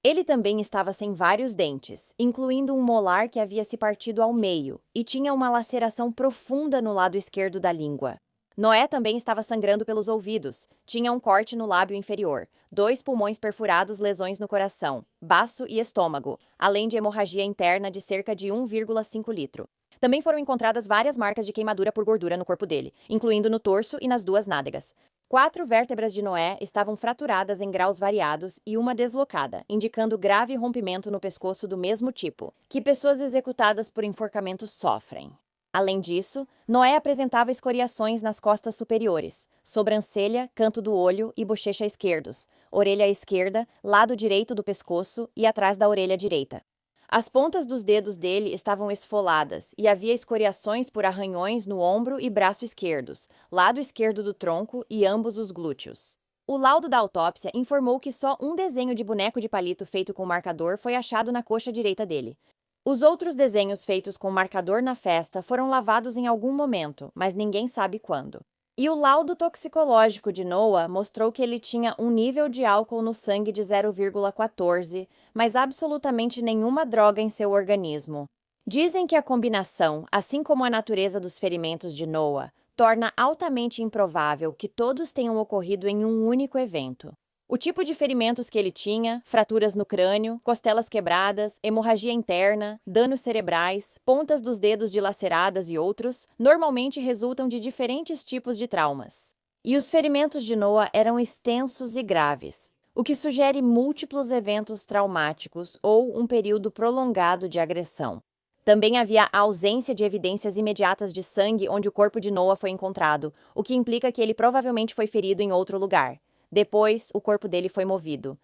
Ele também estava sem vários dentes, incluindo um molar que havia se partido ao meio, e tinha uma laceração profunda no lado esquerdo da língua. Noé também estava sangrando pelos ouvidos, tinha um corte no lábio inferior, 2 pulmões perfurados, lesões no coração, baço e estômago, além de hemorragia interna de cerca de 1,5 litro. Também foram encontradas várias marcas de queimadura por gordura no corpo dele, incluindo no torso e nas 2 nádegas. 4 vértebras de Noé estavam fraturadas em graus variados e uma deslocada, indicando grave rompimento no pescoço do mesmo tipo, que pessoas executadas por enforcamento sofrem. Além disso, Noé apresentava escoriações nas costas superiores, sobrancelha, canto do olho e bochecha esquerdos, orelha esquerda, lado direito do pescoço e atrás da orelha direita. As pontas dos dedos dele estavam esfoladas e havia escoriações por arranhões no ombro e braço esquerdos, lado esquerdo do tronco e ambos os glúteos. O laudo da autópsia informou que só um desenho de boneco de palito feito com marcador foi achado na coxa direita dele. Os outros desenhos feitos com marcador na festa foram lavados em algum momento, mas ninguém sabe quando. E o laudo toxicológico de Noah mostrou que ele tinha um nível de álcool no sangue de 0,14, mas absolutamente nenhuma droga em seu organismo. Dizem que a combinação, assim como a natureza dos ferimentos de Noah, torna altamente improvável que todos tenham ocorrido em um único evento. O tipo de ferimentos que ele tinha, fraturas no crânio, costelas quebradas, hemorragia interna, danos cerebrais, pontas dos dedos dilaceradas e outros, normalmente resultam de diferentes tipos de traumas. E os ferimentos de Noah eram extensos e graves, o que sugere múltiplos eventos traumáticos ou um período prolongado de agressão. Também havia a ausência de evidências imediatas de sangue onde o corpo de Noah foi encontrado, o que implica que ele provavelmente foi ferido em outro lugar. Depois, o corpo dele foi movido.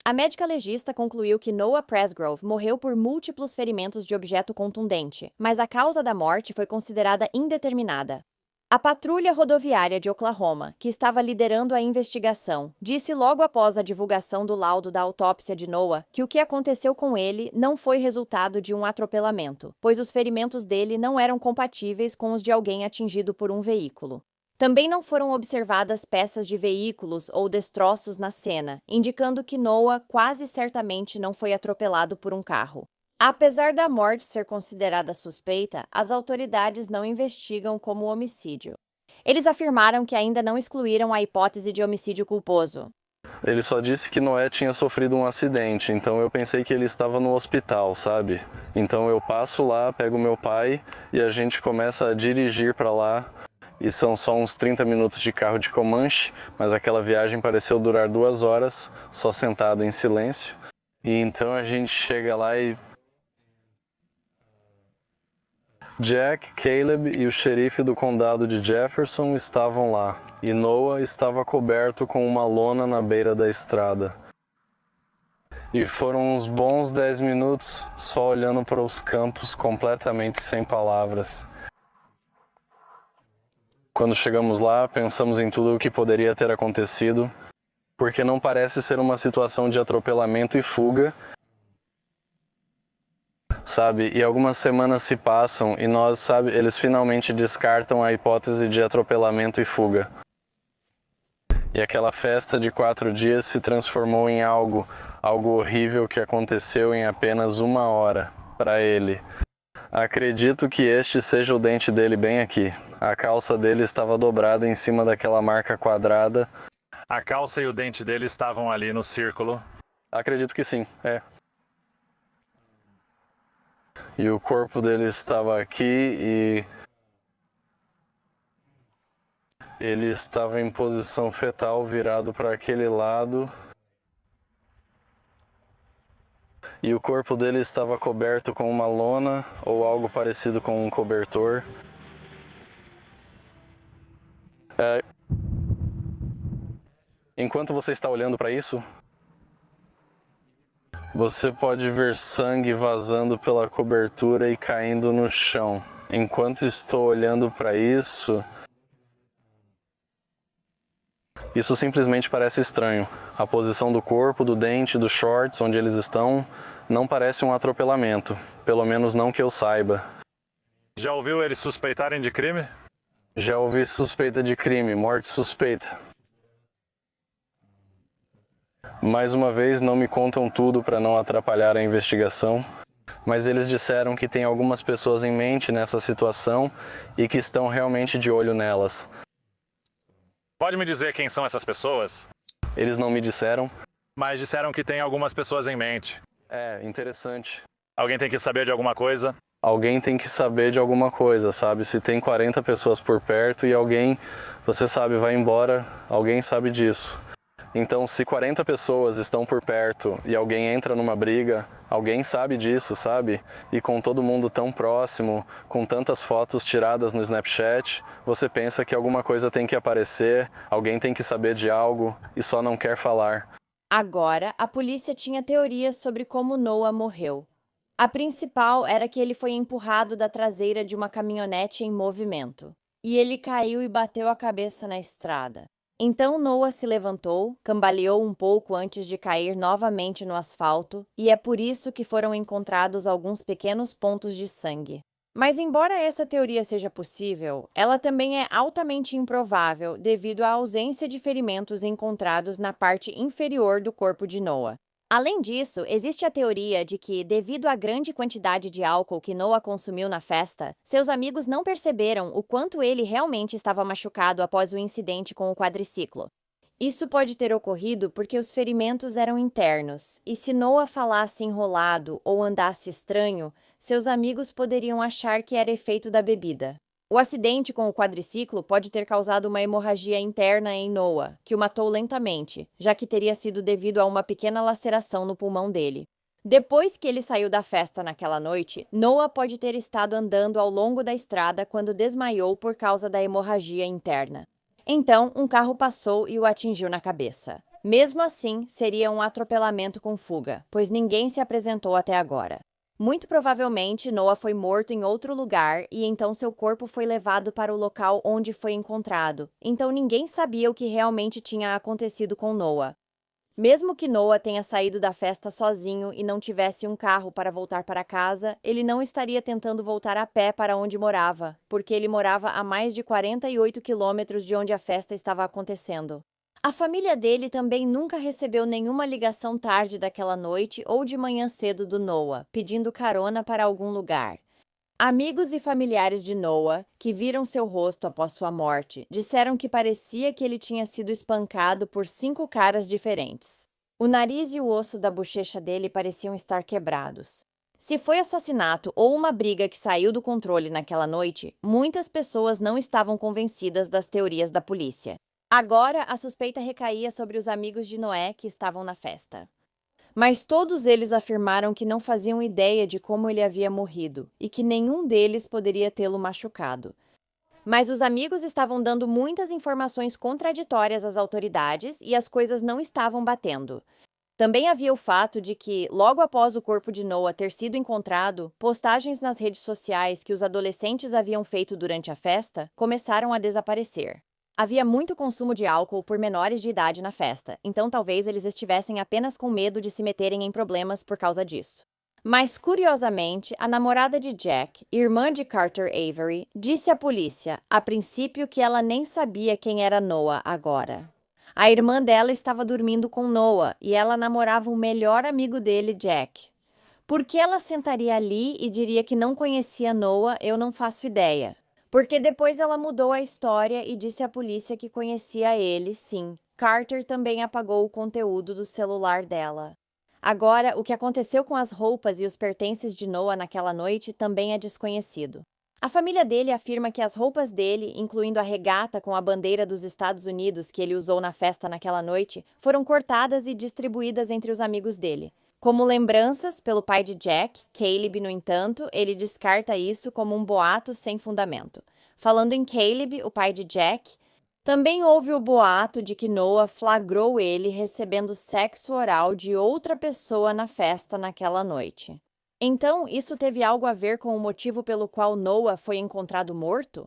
A médica legista concluiu que Noah Presgrove morreu por múltiplos ferimentos de objeto contundente, mas a causa da morte foi considerada indeterminada. A patrulha rodoviária de Oklahoma, que estava liderando a investigação, disse logo após a divulgação do laudo da autópsia de Noah que o que aconteceu com ele não foi resultado de um atropelamento, pois os ferimentos dele não eram compatíveis com os de alguém atingido por um veículo. Também não foram observadas peças de veículos ou destroços na cena, indicando que Noah quase certamente não foi atropelado por um carro. Apesar da morte ser considerada suspeita, as autoridades não investigam como homicídio. Eles afirmaram que ainda não excluíram a hipótese de homicídio culposo. Ele só disse que Noé tinha sofrido um acidente, então eu pensei que ele estava no hospital, sabe? Então eu passo lá, pego meu pai e a gente começa a dirigir para lá. E são só uns 30 minutos de carro de Comanche, mas aquela viagem pareceu durar 2 horas, só sentado em silêncio. E então a gente chega lá e Jack, Caleb e o xerife do condado de Jefferson estavam lá, e Noah estava coberto com uma lona na beira da estrada. E foram uns bons 10 minutos só olhando para os campos completamente sem palavras. Quando chegamos lá, pensamos em tudo o que poderia ter acontecido, porque não parece ser uma situação de atropelamento e fuga, sabe? E algumas semanas se passam e eles finalmente descartam a hipótese de atropelamento e fuga. E aquela festa de 4 dias se transformou em algo horrível que aconteceu em apenas 1 hora para ele. Acredito que este seja o dente dele bem aqui. A calça dele estava dobrada em cima daquela marca quadrada. A calça e o dente dele estavam ali no círculo? Acredito que sim, é. E o corpo dele estava aqui e ele estava em posição fetal, virado para aquele lado. E o corpo dele estava coberto com uma lona ou algo parecido com um cobertor. Enquanto você está olhando para isso, você pode ver sangue vazando pela cobertura e caindo no chão. Enquanto estou olhando para isso simplesmente parece estranho. A posição do corpo, do dente, dos shorts, onde eles estão, não parece um atropelamento. Pelo menos não que eu saiba. Já ouviu eles suspeitarem de crime? Já ouvi suspeita de crime, morte suspeita. Mais uma vez, não me contam tudo para não atrapalhar a investigação, mas eles disseram que tem algumas pessoas em mente nessa situação e que estão realmente de olho nelas. Pode me dizer quem são essas pessoas? Eles não me disseram. Mas disseram que tem algumas pessoas em mente. É, interessante. Alguém tem que saber de alguma coisa? Alguém tem que saber de alguma coisa, sabe? Se tem 40 pessoas por perto e alguém, você sabe, vai embora, alguém sabe disso. Então, se 40 pessoas estão por perto e alguém entra numa briga, alguém sabe disso, sabe? E com todo mundo tão próximo, com tantas fotos tiradas no Snapchat, você pensa que alguma coisa tem que aparecer, alguém tem que saber de algo e só não quer falar. Agora, a polícia tinha teorias sobre como Noah morreu. A principal era que ele foi empurrado da traseira de uma caminhonete em movimento. E ele caiu e bateu a cabeça na estrada. Então Noah se levantou, cambaleou um pouco antes de cair novamente no asfalto, e é por isso que foram encontrados alguns pequenos pontos de sangue. Mas embora essa teoria seja possível, ela também é altamente improvável devido à ausência de ferimentos encontrados na parte inferior do corpo de Noah. Além disso, existe a teoria de que, devido à grande quantidade de álcool que Noah consumiu na festa, seus amigos não perceberam o quanto ele realmente estava machucado após o incidente com o quadriciclo. Isso pode ter ocorrido porque os ferimentos eram internos, e se Noah falasse enrolado ou andasse estranho, seus amigos poderiam achar que era efeito da bebida. O acidente com o quadriciclo pode ter causado uma hemorragia interna em Noah, que o matou lentamente, já que teria sido devido a uma pequena laceração no pulmão dele. Depois que ele saiu da festa naquela noite, Noah pode ter estado andando ao longo da estrada quando desmaiou por causa da hemorragia interna. Então, um carro passou e o atingiu na cabeça. Mesmo assim, seria um atropelamento com fuga, pois ninguém se apresentou até agora. Muito provavelmente, Noah foi morto em outro lugar e então seu corpo foi levado para o local onde foi encontrado. Então ninguém sabia o que realmente tinha acontecido com Noah. Mesmo que Noah tenha saído da festa sozinho e não tivesse um carro para voltar para casa, ele não estaria tentando voltar a pé para onde morava, porque ele morava a mais de 48 quilômetros de onde a festa estava acontecendo. A família dele também nunca recebeu nenhuma ligação tarde daquela noite ou de manhã cedo do Noah, pedindo carona para algum lugar. Amigos e familiares de Noah, que viram seu rosto após sua morte, disseram que parecia que ele tinha sido espancado por 5 caras diferentes. O nariz e o osso da bochecha dele pareciam estar quebrados. Se foi assassinato ou uma briga que saiu do controle naquela noite, muitas pessoas não estavam convencidas das teorias da polícia. Agora, a suspeita recaía sobre os amigos de Noé que estavam na festa. Mas todos eles afirmaram que não faziam ideia de como ele havia morrido e que nenhum deles poderia tê-lo machucado. Mas os amigos estavam dando muitas informações contraditórias às autoridades e as coisas não estavam batendo. Também havia o fato de que, logo após o corpo de Noah ter sido encontrado, postagens nas redes sociais que os adolescentes haviam feito durante a festa começaram a desaparecer. Havia muito consumo de álcool por menores de idade na festa, então talvez eles estivessem apenas com medo de se meterem em problemas por causa disso. Mas, curiosamente, a namorada de Jack, irmã de Carter Avery, disse à polícia, a princípio, que ela nem sabia quem era Noah agora. A irmã dela estava dormindo com Noah e ela namorava o melhor amigo dele, Jack. Por que ela sentaria ali e diria que não conhecia Noah, eu não faço ideia. Porque depois ela mudou a história e disse à polícia que conhecia ele, sim. Carter também apagou o conteúdo do celular dela. Agora, o que aconteceu com as roupas e os pertences de Noah naquela noite também é desconhecido. A família dele afirma que as roupas dele, incluindo a regata com a bandeira dos Estados Unidos que ele usou na festa naquela noite, foram cortadas e distribuídas entre os amigos dele. Como lembranças pelo pai de Jack, Caleb, no entanto, ele descarta isso como um boato sem fundamento. Falando em Caleb, o pai de Jack, também houve o boato de que Noah flagrou ele recebendo sexo oral de outra pessoa na festa naquela noite. Então, isso teve algo a ver com o motivo pelo qual Noah foi encontrado morto?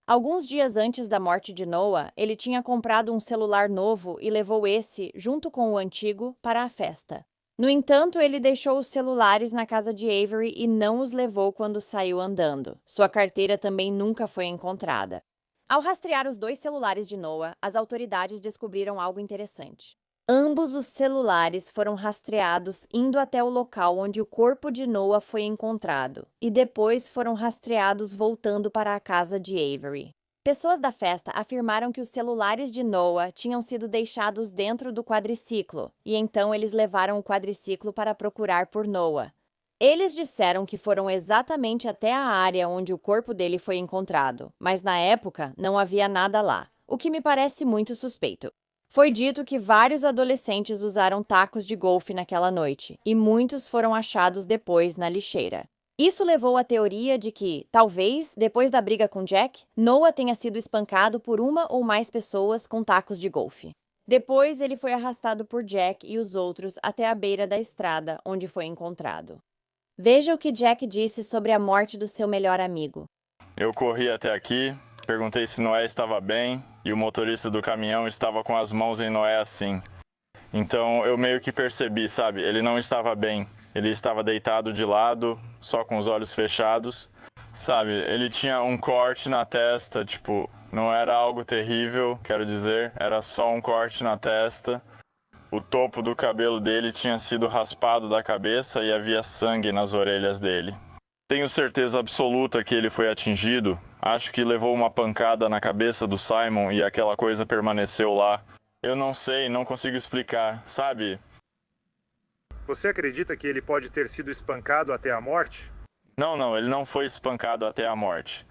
Alguns dias antes da morte de Noah, ele tinha comprado um celular novo e levou esse, junto com o antigo, para a festa. No entanto, ele deixou os celulares na casa de Avery e não os levou quando saiu andando. Sua carteira também nunca foi encontrada. Ao rastrear os 2 celulares de Noah, as autoridades descobriram algo interessante. Ambos os celulares foram rastreados indo até o local onde o corpo de Noah foi encontrado, e depois foram rastreados voltando para a casa de Avery. Pessoas da festa afirmaram que os celulares de Noah tinham sido deixados dentro do quadriciclo, e então eles levaram o quadriciclo para procurar por Noah. Eles disseram que foram exatamente até a área onde o corpo dele foi encontrado, mas na época não havia nada lá, o que me parece muito suspeito. Foi dito que vários adolescentes usaram tacos de golfe naquela noite, e muitos foram achados depois na lixeira. Isso levou à teoria de que, talvez, depois da briga com Jack, Noah tenha sido espancado por uma ou mais pessoas com tacos de golfe. Depois, ele foi arrastado por Jack e os outros até a beira da estrada, onde foi encontrado. Veja o que Jack disse sobre a morte do seu melhor amigo. Eu corri até aqui, perguntei se Noé estava bem e o motorista do caminhão estava com as mãos em Noé assim. Então, eu meio que percebi, sabe? Ele não estava bem. Ele estava deitado de lado, só com os olhos fechados. Sabe, ele tinha um corte na testa, tipo, não era algo terrível, quero dizer, era só um corte na testa. O topo do cabelo dele tinha sido raspado da cabeça e havia sangue nas orelhas dele. Tenho certeza absoluta que ele foi atingido. Acho que levou uma pancada na cabeça do Simon e aquela coisa permaneceu lá. Eu não sei, não consigo explicar, sabe? Você acredita que ele pode ter sido espancado até a morte? Não, ele não foi espancado até a morte.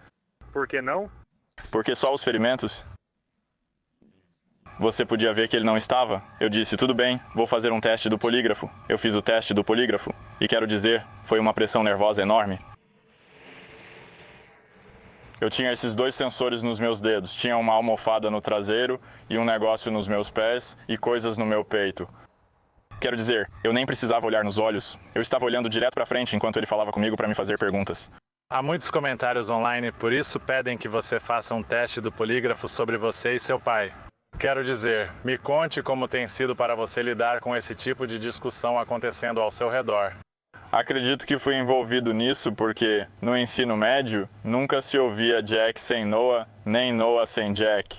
Por que não? Porque só os ferimentos? Você podia ver que ele não estava? Eu disse, tudo bem, vou fazer um teste do polígrafo. Eu fiz o teste do polígrafo. E quero dizer, foi uma pressão nervosa enorme. Eu tinha esses 2 sensores nos meus dedos. Tinha uma almofada no traseiro e um negócio nos meus pés e coisas no meu peito. Quero dizer, eu nem precisava olhar nos olhos. Eu estava olhando direto para frente enquanto ele falava comigo para me fazer perguntas. Há muitos comentários online, por isso pedem que você faça um teste do polígrafo sobre você e seu pai. Quero dizer, me conte como tem sido para você lidar com esse tipo de discussão acontecendo ao seu redor. Acredito que fui envolvido nisso porque, no ensino médio, nunca se ouvia Jack sem Noah, nem Noah sem Jack.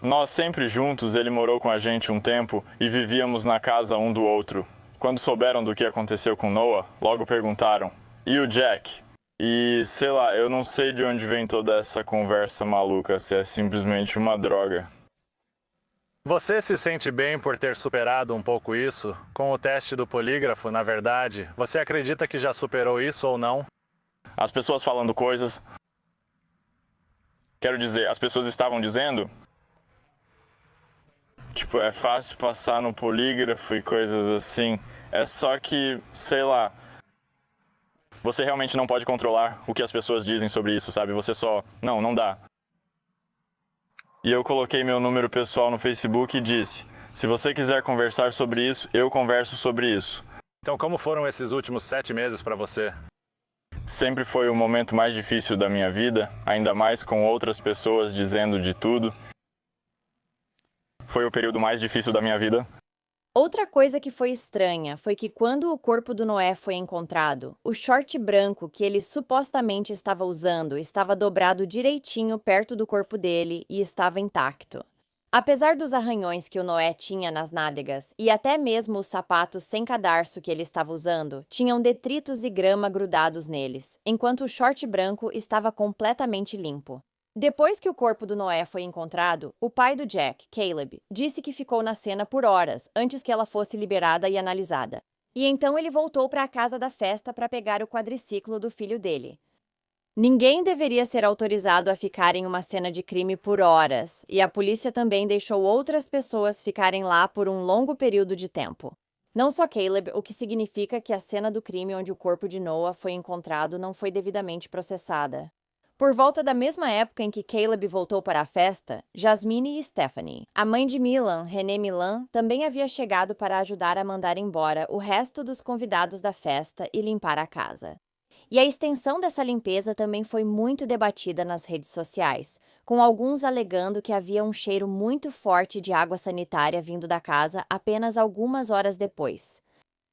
Nós sempre juntos, ele morou com a gente um tempo e vivíamos na casa um do outro. Quando souberam do que aconteceu com Noah, logo perguntaram, e o Jack? E, sei lá, eu não sei de onde vem toda essa conversa maluca, se é simplesmente uma droga. Você se sente bem por ter superado um pouco isso? Com o teste do polígrafo, na verdade, você acredita que já superou isso ou não? As pessoas falando coisas... Quero dizer, as pessoas estavam dizendo... Tipo, é fácil passar no polígrafo e coisas assim. É só que, sei lá... Você realmente não pode controlar o que as pessoas dizem sobre isso, sabe? Você só... Não dá. E eu coloquei meu número pessoal no Facebook e disse, se você quiser conversar sobre isso, eu converso sobre isso. Então como foram esses últimos 7 meses para você? Sempre foi o momento mais difícil da minha vida, ainda mais com outras pessoas dizendo de tudo. Foi o período mais difícil da minha vida. Outra coisa que foi estranha foi que quando o corpo do Noé foi encontrado, o short branco que ele supostamente estava usando estava dobrado direitinho perto do corpo dele e estava intacto. Apesar dos arranhões que o Noé tinha nas nádegas e até mesmo os sapatos sem cadarço que ele estava usando, tinham detritos e grama grudados neles, enquanto o short branco estava completamente limpo. Depois que o corpo do Noé foi encontrado, o pai do Jack, Caleb, disse que ficou na cena por horas antes que ela fosse liberada e analisada. E então ele voltou para a casa da festa para pegar o quadriciclo do filho dele. Ninguém deveria ser autorizado a ficar em uma cena de crime por horas, e a polícia também deixou outras pessoas ficarem lá por um longo período de tempo. Não só Caleb, o que significa que a cena do crime onde o corpo de Noah foi encontrado não foi devidamente processada. Por volta da mesma época em que Caleb voltou para a festa, Jasmine e Stephanie, a mãe de Milan, René Milan, também havia chegado para ajudar a mandar embora o resto dos convidados da festa e limpar a casa. E a extensão dessa limpeza também foi muito debatida nas redes sociais, com alguns alegando que havia um cheiro muito forte de água sanitária vindo da casa apenas algumas horas depois.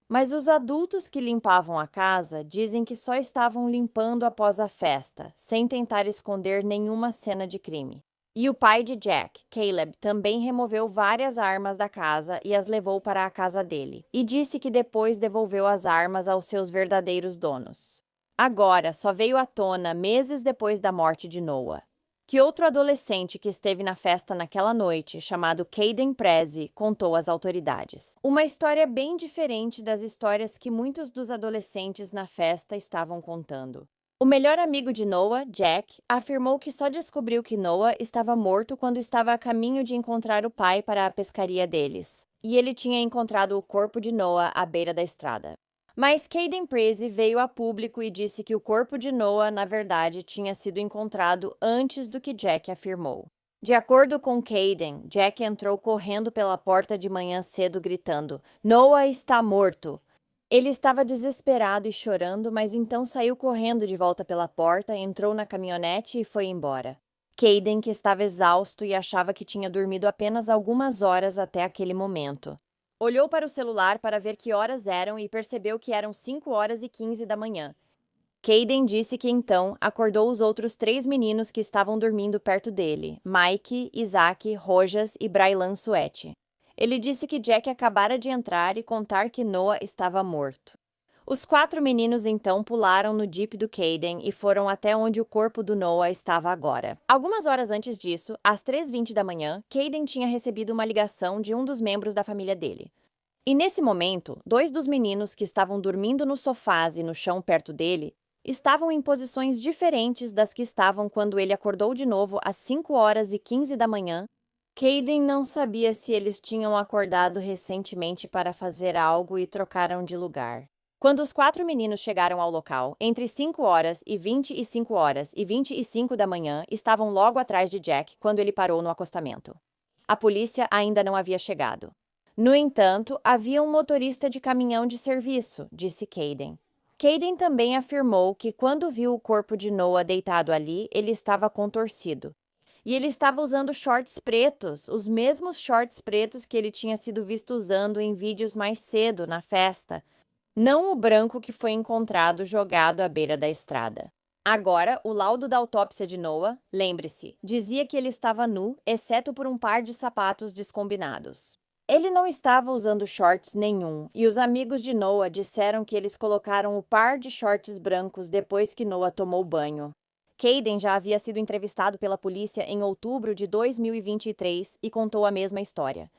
Mas os adultos que limpavam a casa dizem que só estavam limpando após a festa, sem tentar esconder nenhuma cena de crime. E o pai de Jack, Caleb, também removeu várias armas da casa e as levou para a casa dele, e disse que depois devolveu as armas aos seus verdadeiros donos. Agora, só veio à tona meses depois da morte de Noah, que outro adolescente que esteve na festa naquela noite, chamado Caden Prezi, contou às autoridades. Uma história bem diferente das histórias que muitos dos adolescentes na festa estavam contando. O melhor amigo de Noah, Jack, afirmou que só descobriu que Noah estava morto quando estava a caminho de encontrar o pai para a pescaria deles, e ele tinha encontrado o corpo de Noah à beira da estrada. Mas Caden Prezi veio a público e disse que o corpo de Noah, na verdade, tinha sido encontrado antes do que Jack afirmou. De acordo com Caden, Jack entrou correndo pela porta de manhã cedo gritando, "Noah está morto!" Ele estava desesperado e chorando, mas então saiu correndo de volta pela porta, entrou na caminhonete e foi embora. Caden, que estava exausto e achava que tinha dormido apenas algumas horas até aquele momento. Olhou para o celular para ver que horas eram e percebeu que eram 5h15 da manhã. Caden disse que então acordou os outros 3 meninos que estavam dormindo perto dele, Mike, Isaac, Rojas e Braylan Suete. Ele disse que Jack acabara de entrar e contar que Noah estava morto. Os 4 meninos então pularam no Jeep do Caden e foram até onde o corpo do Noah estava agora. Algumas horas antes disso, às 3h20 da manhã, Caden tinha recebido uma ligação de um dos membros da família dele. E nesse momento, 2 dos meninos que estavam dormindo nos sofás e no chão perto dele estavam em posições diferentes das que estavam quando ele acordou de novo às 5h15 da manhã. Caden não sabia se eles tinham acordado recentemente para fazer algo e trocaram de lugar. Quando os 4 meninos chegaram ao local, entre 5h20 e 5h25 da manhã, estavam logo atrás de Jack quando ele parou no acostamento. A polícia ainda não havia chegado. No entanto, havia um motorista de caminhão de serviço, disse Caden. Caden também afirmou que quando viu o corpo de Noah deitado ali, ele estava contorcido. E ele estava usando shorts pretos, os mesmos shorts pretos que ele tinha sido visto usando em vídeos mais cedo na festa, não o branco que foi encontrado jogado à beira da estrada. Agora, o laudo da autópsia de Noah, lembre-se, dizia que ele estava nu, exceto por um par de sapatos descombinados. Ele não estava usando shorts nenhum, e os amigos de Noah disseram que eles colocaram o par de shorts brancos depois que Noah tomou banho. Caden já havia sido entrevistado pela polícia em outubro de 2023 e contou a mesma história.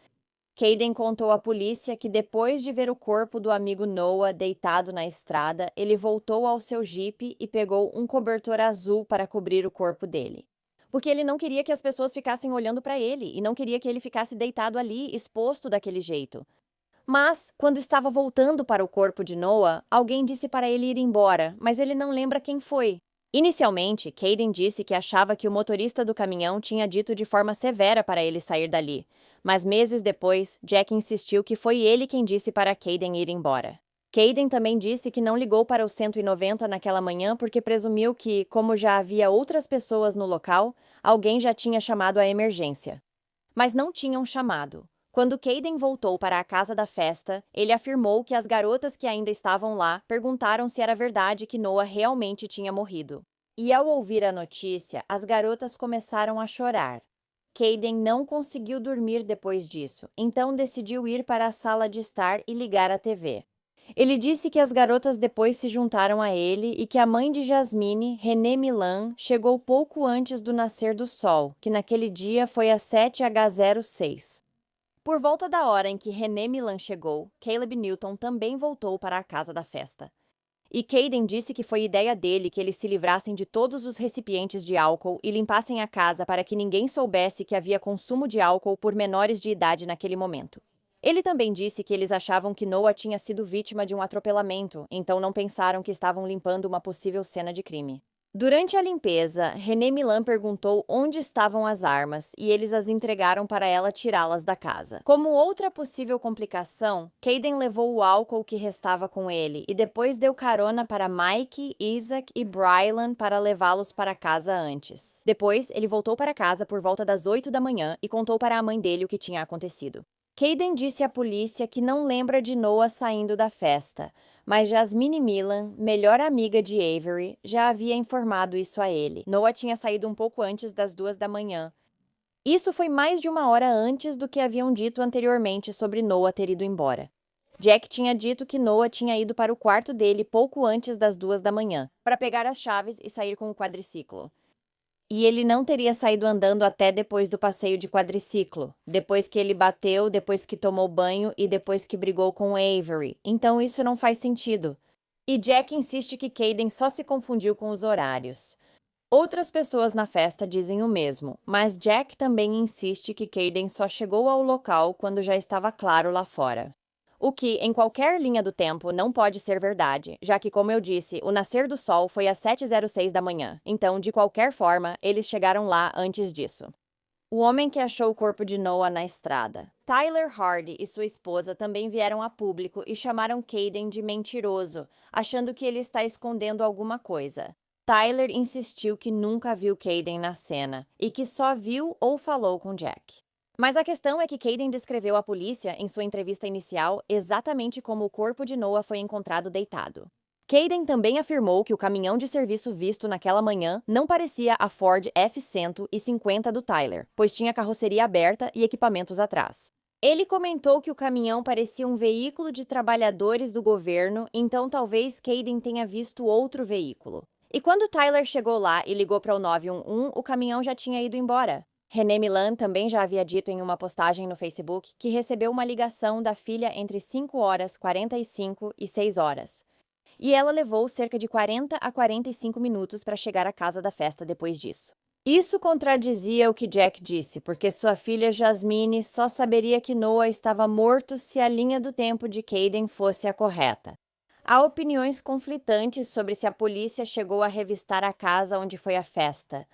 Caden contou à polícia que depois de ver o corpo do amigo Noah deitado na estrada, ele voltou ao seu jipe e pegou um cobertor azul para cobrir o corpo dele. Porque ele não queria que as pessoas ficassem olhando para ele e não queria que ele ficasse deitado ali, exposto daquele jeito. Mas, quando estava voltando para o corpo de Noah, alguém disse para ele ir embora, mas ele não lembra quem foi. Inicialmente, Caden disse que achava que o motorista do caminhão tinha dito de forma severa para ele sair dali. Mas meses depois, Jack insistiu que foi ele quem disse para Caden ir embora. Caden também disse que não ligou para o 190 naquela manhã porque presumiu que, como já havia outras pessoas no local, alguém já tinha chamado a emergência. Mas não tinham chamado. Quando Caden voltou para a casa da festa, ele afirmou que as garotas que ainda estavam lá perguntaram se era verdade que Noah realmente tinha morrido. E ao ouvir a notícia, as garotas começaram a chorar. Caden não conseguiu dormir depois disso, então decidiu ir para a sala de estar e ligar a TV. Ele disse que as garotas depois se juntaram a ele e que a mãe de Jasmine, Renee Milan, chegou pouco antes do nascer do sol, que naquele dia foi às 7h06. Por volta da hora em que Renee Milan chegou, Caleb Newton também voltou para a casa da festa. E Caden disse que foi ideia dele que eles se livrassem de todos os recipientes de álcool e limpassem a casa para que ninguém soubesse que havia consumo de álcool por menores de idade naquele momento. Ele também disse que eles achavam que Noah tinha sido vítima de um atropelamento, então não pensaram que estavam limpando uma possível cena de crime. Durante a limpeza, Renee Milan perguntou onde estavam as armas e eles as entregaram para ela tirá-las da casa. Como outra possível complicação, Caden levou o álcool que restava com ele e depois deu carona para Mike, Isaac e Brylan para levá-los para casa antes. Depois, ele voltou para casa por volta das 8 da manhã e contou para a mãe dele o que tinha acontecido. Caden disse à polícia que não lembra de Noah saindo da festa, mas Jasmine Milan, melhor amiga de Avery, já havia informado isso a ele. Noah tinha saído um pouco antes das 2 da manhã. Isso foi mais de uma hora antes do que haviam dito anteriormente sobre Noah ter ido embora. Jack tinha dito que Noah tinha ido para o quarto dele pouco antes das 2 da manhã, para pegar as chaves e sair com o quadriciclo. E ele não teria saído andando até depois do passeio de quadriciclo, depois que ele bateu, depois que tomou banho e depois que brigou com Avery. Então isso não faz sentido. E Jack insiste que Caden só se confundiu com os horários. Outras pessoas na festa dizem o mesmo, mas Jack também insiste que Caden só chegou ao local quando já estava claro lá fora. O que, em qualquer linha do tempo, não pode ser verdade, já que, como eu disse, o nascer do sol foi às 7h06 da manhã, então, de qualquer forma, eles chegaram lá antes disso. O homem que achou o corpo de Noah na estrada. Tyler Hardy e sua esposa também vieram a público e chamaram Caden de mentiroso, achando que ele está escondendo alguma coisa. Tyler insistiu que nunca viu Caden na cena e que só viu ou falou com Jack. Mas a questão é que Caden descreveu à polícia, em sua entrevista inicial, exatamente como o corpo de Noah foi encontrado deitado. Caden também afirmou que o caminhão de serviço visto naquela manhã não parecia a Ford F-150 do Tyler, pois tinha carroceria aberta e equipamentos atrás. Ele comentou que o caminhão parecia um veículo de trabalhadores do governo, então talvez Caden tenha visto outro veículo. E quando Tyler chegou lá e ligou para o 911, o caminhão já tinha ido embora. Renee Milan também já havia dito em uma postagem no Facebook que recebeu uma ligação da filha entre 5h45 e 6h. E ela levou cerca de 40 a 45 minutos para chegar à casa da festa depois disso. Isso contradizia o que Jack disse, porque sua filha Jasmine só saberia que Noah estava morto se a linha do tempo de Caden fosse a correta. Há opiniões conflitantes sobre se a polícia chegou a revistar a casa onde foi a festa.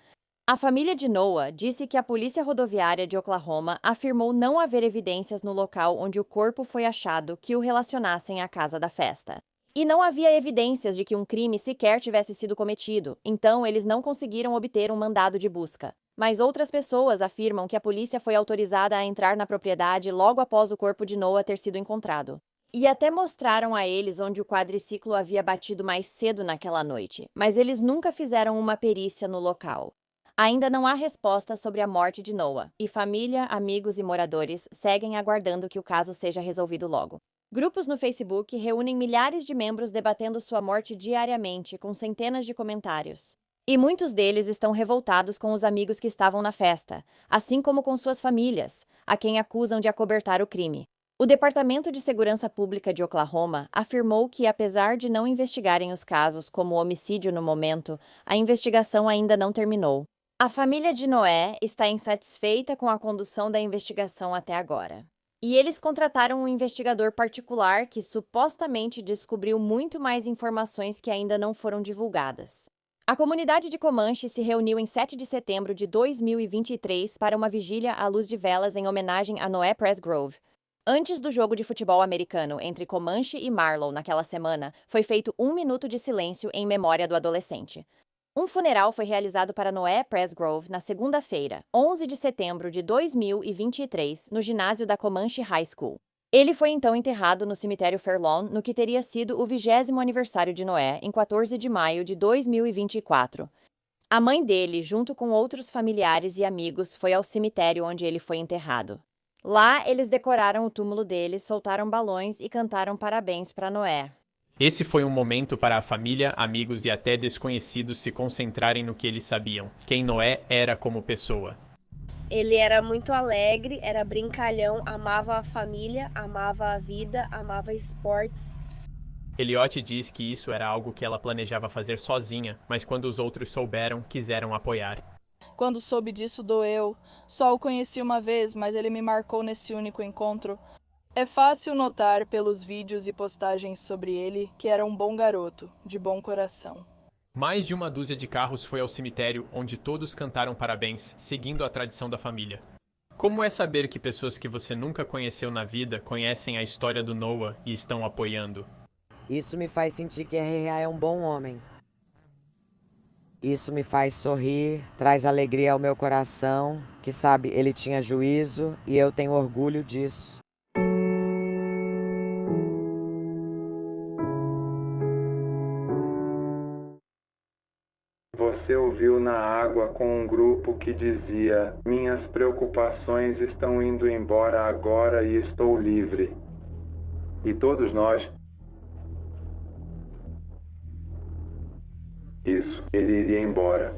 A família de Noah disse que a Polícia Rodoviária de Oklahoma afirmou não haver evidências no local onde o corpo foi achado que o relacionassem à casa da festa. E não havia evidências de que um crime sequer tivesse sido cometido, então eles não conseguiram obter um mandado de busca. Mas outras pessoas afirmam que a polícia foi autorizada a entrar na propriedade logo após o corpo de Noah ter sido encontrado. E até mostraram a eles onde o quadriciclo havia batido mais cedo naquela noite, mas eles nunca fizeram uma perícia no local. Ainda não há resposta sobre a morte de Noah, e família, amigos e moradores seguem aguardando que o caso seja resolvido logo. Grupos no Facebook reúnem milhares de membros debatendo sua morte diariamente, com centenas de comentários. E muitos deles estão revoltados com os amigos que estavam na festa, assim como com suas famílias, a quem acusam de acobertar o crime. O Departamento de Segurança Pública de Oklahoma afirmou que, apesar de não investigarem os casos como homicídio no momento, a investigação ainda não terminou. A família de Noé está insatisfeita com a condução da investigação até agora. E eles contrataram um investigador particular que supostamente descobriu muito mais informações que ainda não foram divulgadas. A comunidade de Comanche se reuniu em 7 de setembro de 2023 para uma vigília à luz de velas em homenagem a Noé Presgrove. Antes do jogo de futebol americano entre Comanche e Marlow naquela semana, foi feito 1 minuto de silêncio em memória do adolescente. Um funeral foi realizado para Noé Presgrove na segunda-feira, 11 de setembro de 2023, no ginásio da Comanche High School. Ele foi então enterrado no cemitério Fairlawn, no que teria sido o 20º aniversário de Noé, em 14 de maio de 2024. A mãe dele, junto com outros familiares e amigos, foi ao cemitério onde ele foi enterrado. Lá, eles decoraram o túmulo dele, soltaram balões e cantaram parabéns para Noé. Esse foi um momento para a família, amigos e até desconhecidos se concentrarem no que eles sabiam, quem Noé era como pessoa. Ele era muito alegre, era brincalhão, amava a família, amava a vida, amava esportes. Elliot diz que isso era algo que ela planejava fazer sozinha, mas quando os outros souberam, quiseram apoiar. Quando soube disso, doeu. Só o conheci uma vez, mas ele me marcou nesse único encontro. É fácil notar pelos vídeos e postagens sobre ele que era um bom garoto, de bom coração. Mais de uma dúzia de carros foi ao cemitério, onde todos cantaram parabéns, seguindo a tradição da família. Como é saber que pessoas que você nunca conheceu na vida conhecem a história do Noah e estão apoiando? Isso me faz sentir que R.A. é um bom homem. Isso me faz sorrir, traz alegria ao meu coração, que sabe, ele tinha juízo e eu tenho orgulho disso. Você ouviu na água com um grupo que dizia: minhas preocupações estão indo embora agora e estou livre. E todos nós... Isso, ele iria embora.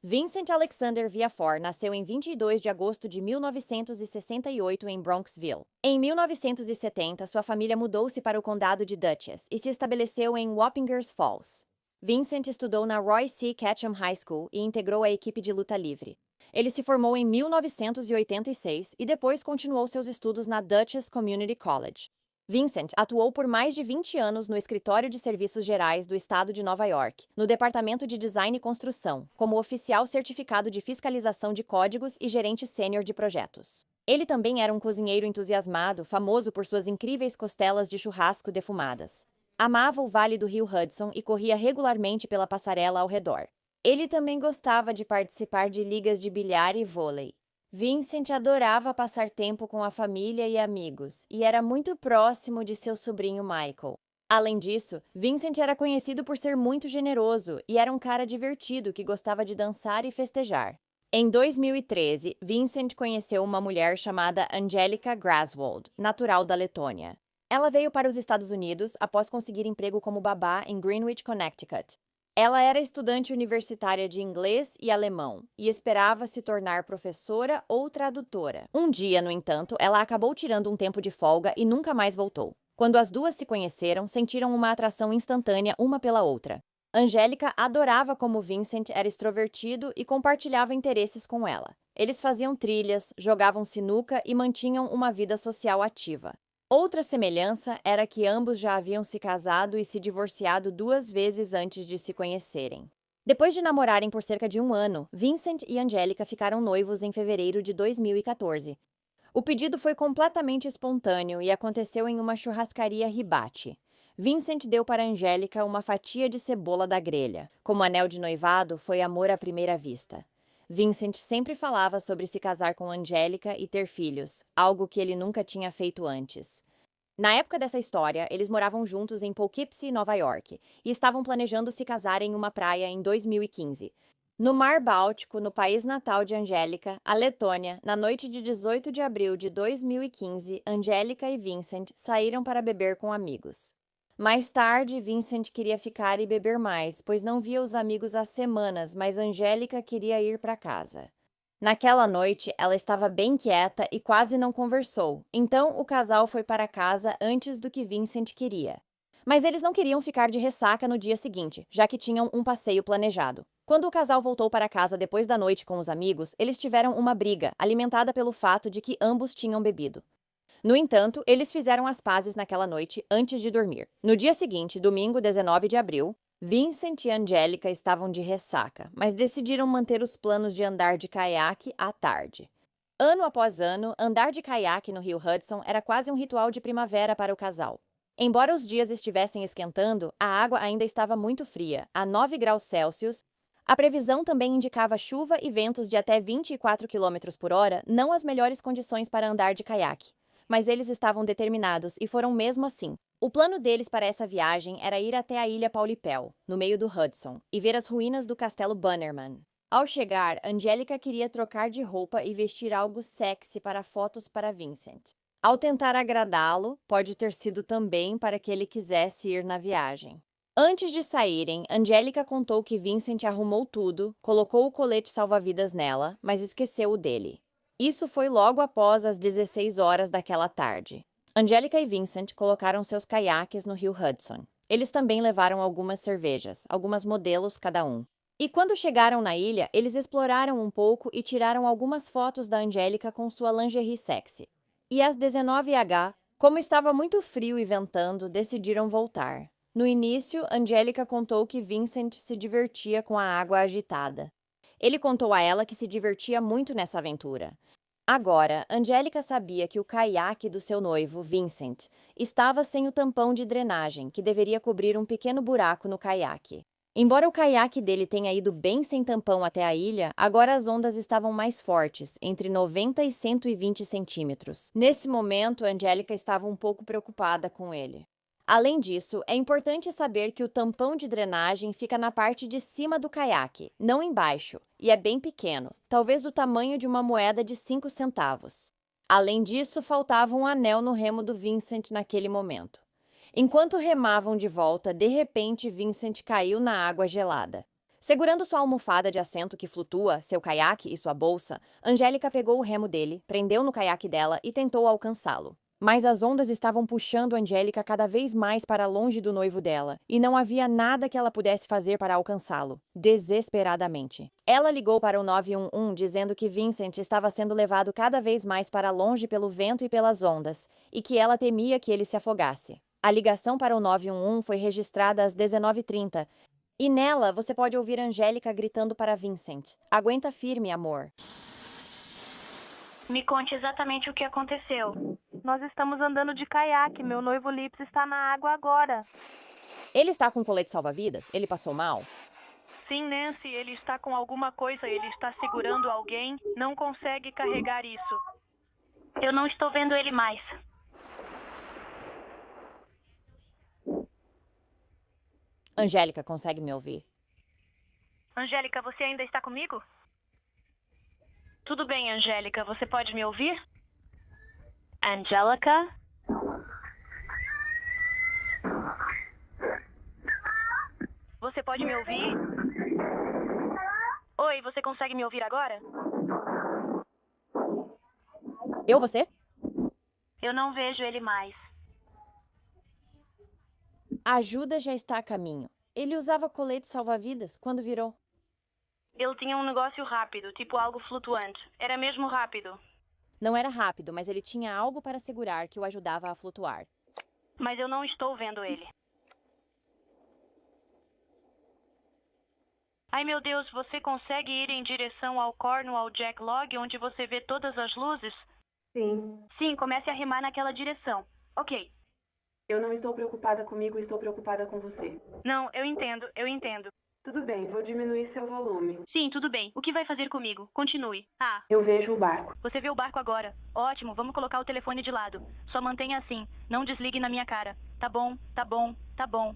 Vincent Alexander Viafor nasceu em 22 de agosto de 1968 em Bronxville. Em 1970, sua família mudou-se para o condado de Dutchess e se estabeleceu em Wappingers Falls. Vincent estudou na Roy C. Ketchum High School e integrou a equipe de luta livre. Ele se formou em 1986 e depois continuou seus estudos na Dutchess Community College. Vincent atuou por mais de 20 anos no Escritório de Serviços Gerais do Estado de Nova York, no Departamento de Design e Construção, como oficial certificado de fiscalização de códigos e gerente sênior de projetos. Ele também era um cozinheiro entusiasmado, famoso por suas incríveis costelas de churrasco defumadas. Amava o Vale do Rio Hudson e corria regularmente pela passarela ao redor. Ele também gostava de participar de ligas de bilhar e vôlei. Vincent adorava passar tempo com a família e amigos, e era muito próximo de seu sobrinho Michael. Além disso, Vincent era conhecido por ser muito generoso e era um cara divertido que gostava de dançar e festejar. Em 2013, Vincent conheceu uma mulher chamada Angelica Graswald, natural da Letônia. Ela veio para os Estados Unidos após conseguir emprego como babá em Greenwich, Connecticut. Ela era estudante universitária de inglês e alemão e esperava se tornar professora ou tradutora. Um dia, no entanto, ela acabou tirando um tempo de folga e nunca mais voltou. Quando as duas se conheceram, sentiram uma atração instantânea uma pela outra. Angélica adorava como Vincent era extrovertido e compartilhava interesses com ela. Eles faziam trilhas, jogavam sinuca e mantinham uma vida social ativa. Outra semelhança era que ambos já haviam se casado e se divorciado 2 vezes antes de se conhecerem. Depois de namorarem por cerca de 1 ano, Vincent e Angélica ficaram noivos em fevereiro de 2014. O pedido foi completamente espontâneo e aconteceu em uma churrascaria Hibachi. Vincent deu para Angélica uma fatia de cebola da grelha. Como anel de noivado, foi amor à primeira vista. Vincent sempre falava sobre se casar com Angélica e ter filhos, algo que ele nunca tinha feito antes. Na época dessa história, eles moravam juntos em Poughkeepsie, Nova York, e estavam planejando se casar em uma praia em 2015. No Mar Báltico, no país natal de Angélica, a Letônia, na noite de 18 de abril de 2015, Angélica e Vincent saíram para beber com amigos. Mais tarde, Vincent queria ficar e beber mais, pois não via os amigos há semanas, mas Angélica queria ir para casa. Naquela noite, ela estava bem quieta e quase não conversou, então o casal foi para casa antes do que Vincent queria. Mas eles não queriam ficar de ressaca no dia seguinte, já que tinham um passeio planejado. Quando o casal voltou para casa depois da noite com os amigos, eles tiveram uma briga, alimentada pelo fato de que ambos tinham bebido. No entanto, eles fizeram as pazes naquela noite antes de dormir. No dia seguinte, domingo 19 de abril, Vincent e Angélica estavam de ressaca, mas decidiram manter os planos de andar de caiaque à tarde. Ano após ano, andar de caiaque no rio Hudson era quase um ritual de primavera para o casal. Embora os dias estivessem esquentando, a água ainda estava muito fria, a 9 graus Celsius. A previsão também indicava chuva e ventos de até 24 km por hora, não as melhores condições para andar de caiaque. Mas eles estavam determinados e foram mesmo assim. O plano deles para essa viagem era ir até a ilha Paulipel, no meio do Hudson, e ver as ruínas do castelo Bannerman. Ao chegar, Angélica queria trocar de roupa e vestir algo sexy para fotos para Vincent. Ao tentar agradá-lo, pode ter sido também para que ele quisesse ir na viagem. Antes de saírem, Angélica contou que Vincent arrumou tudo, colocou o colete salva-vidas nela, mas esqueceu o dele. Isso foi logo após as 16 horas daquela tarde. Angélica e Vincent colocaram seus caiaques no rio Hudson. Eles também levaram algumas cervejas, algumas modelos cada um. E quando chegaram na ilha, eles exploraram um pouco e tiraram algumas fotos da Angélica com sua lingerie sexy. E às 19h, como estava muito frio e ventando, decidiram voltar. No início, Angélica contou que Vincent se divertia com a água agitada. Ele contou a ela que se divertia muito nessa aventura. Agora, Angélica sabia que o caiaque do seu noivo, Vincent, estava sem o tampão de drenagem, que deveria cobrir um pequeno buraco no caiaque. Embora o caiaque dele tenha ido bem sem tampão até a ilha, agora as ondas estavam mais fortes, entre 90 e 120 centímetros. Nesse momento, Angélica estava um pouco preocupada com ele. Além disso, é importante saber que o tampão de drenagem fica na parte de cima do caiaque, não embaixo, e é bem pequeno, talvez do tamanho de uma moeda de 5 centavos. Além disso, faltava um anel no remo do Vincent naquele momento. Enquanto remavam de volta, de repente Vincent caiu na água gelada. Segurando sua almofada de assento que flutua, seu caiaque e sua bolsa, Angélica pegou o remo dele, prendeu no caiaque dela e tentou alcançá-lo. Mas as ondas estavam puxando Angélica cada vez mais para longe do noivo dela, e não havia nada que ela pudesse fazer para alcançá-lo, desesperadamente. Ela ligou para o 911 dizendo que Vincent estava sendo levado cada vez mais para longe pelo vento e pelas ondas, e que ela temia que ele se afogasse. A ligação para o 911 foi registrada às 19h30, e nela você pode ouvir Angélica gritando para Vincent: "Aguenta firme, amor." Me conte exatamente o que aconteceu. Nós estamos andando de caiaque. Meu noivo Lips está na água agora. Ele está com colete salva-vidas? Ele passou mal? Sim, Nancy, ele está com alguma coisa. Ele está segurando alguém. Não consegue carregar isso. Eu não estou vendo ele mais. Angélica, consegue me ouvir? Angélica, você ainda está comigo? Tudo bem, Angélica. Você pode me ouvir? Angélica? Você pode me ouvir? Oi, você consegue me ouvir agora? Você? Eu não vejo ele mais. A ajuda já está a caminho. Ele usava colete salva-vidas quando virou. Ele tinha um negócio rápido, tipo algo flutuante. Era mesmo rápido. Não era rápido, mas ele tinha algo para segurar que o ajudava a flutuar. Mas eu não estou vendo ele. Ai meu Deus, você consegue ir em direção ao Cornwall Jack Log, onde você vê todas as luzes? Sim. Sim, comece a remar naquela direção. Ok. Eu não estou preocupada comigo, estou preocupada com você. Não, eu entendo. Tudo bem, vou diminuir seu volume. Sim, tudo bem. O que vai fazer comigo? Continue. Ah. Eu vejo o barco. Você vê o barco agora. Ótimo, vamos colocar o telefone de lado. Só mantenha assim. Não desligue na minha cara. Tá bom, tá bom, tá bom.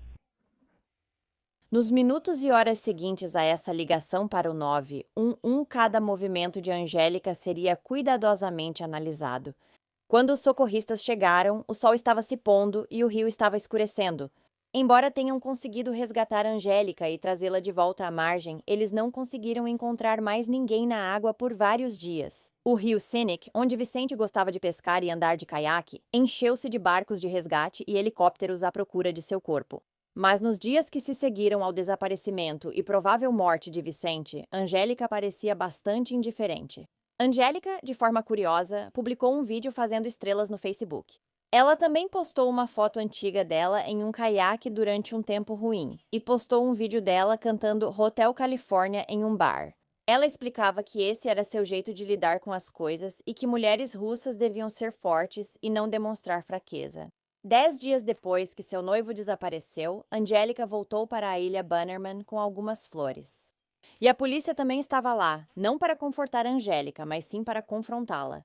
Nos minutos e horas seguintes a essa ligação para o 911, cada movimento de Angélica seria cuidadosamente analisado. Quando os socorristas chegaram, o sol estava se pondo e o rio estava escurecendo. Embora tenham conseguido resgatar Angélica e trazê-la de volta à margem, eles não conseguiram encontrar mais ninguém na água por vários dias. O rio Scenic, onde Vicente gostava de pescar e andar de caiaque, encheu-se de barcos de resgate e helicópteros à procura de seu corpo. Mas nos dias que se seguiram ao desaparecimento e provável morte de Vicente, Angélica parecia bastante indiferente. Angélica, de forma curiosa, publicou um vídeo fazendo estrelas no Facebook. Ela também postou uma foto antiga dela em um caiaque durante um tempo ruim e postou um vídeo dela cantando Hotel California em um bar. Ela explicava que esse era seu jeito de lidar com as coisas e que mulheres russas deviam ser fortes e não demonstrar fraqueza. 10 dias depois que seu noivo desapareceu, Angélica voltou para a ilha Bannerman com algumas flores. E a polícia também estava lá, não para confortar Angélica, mas sim para confrontá-la.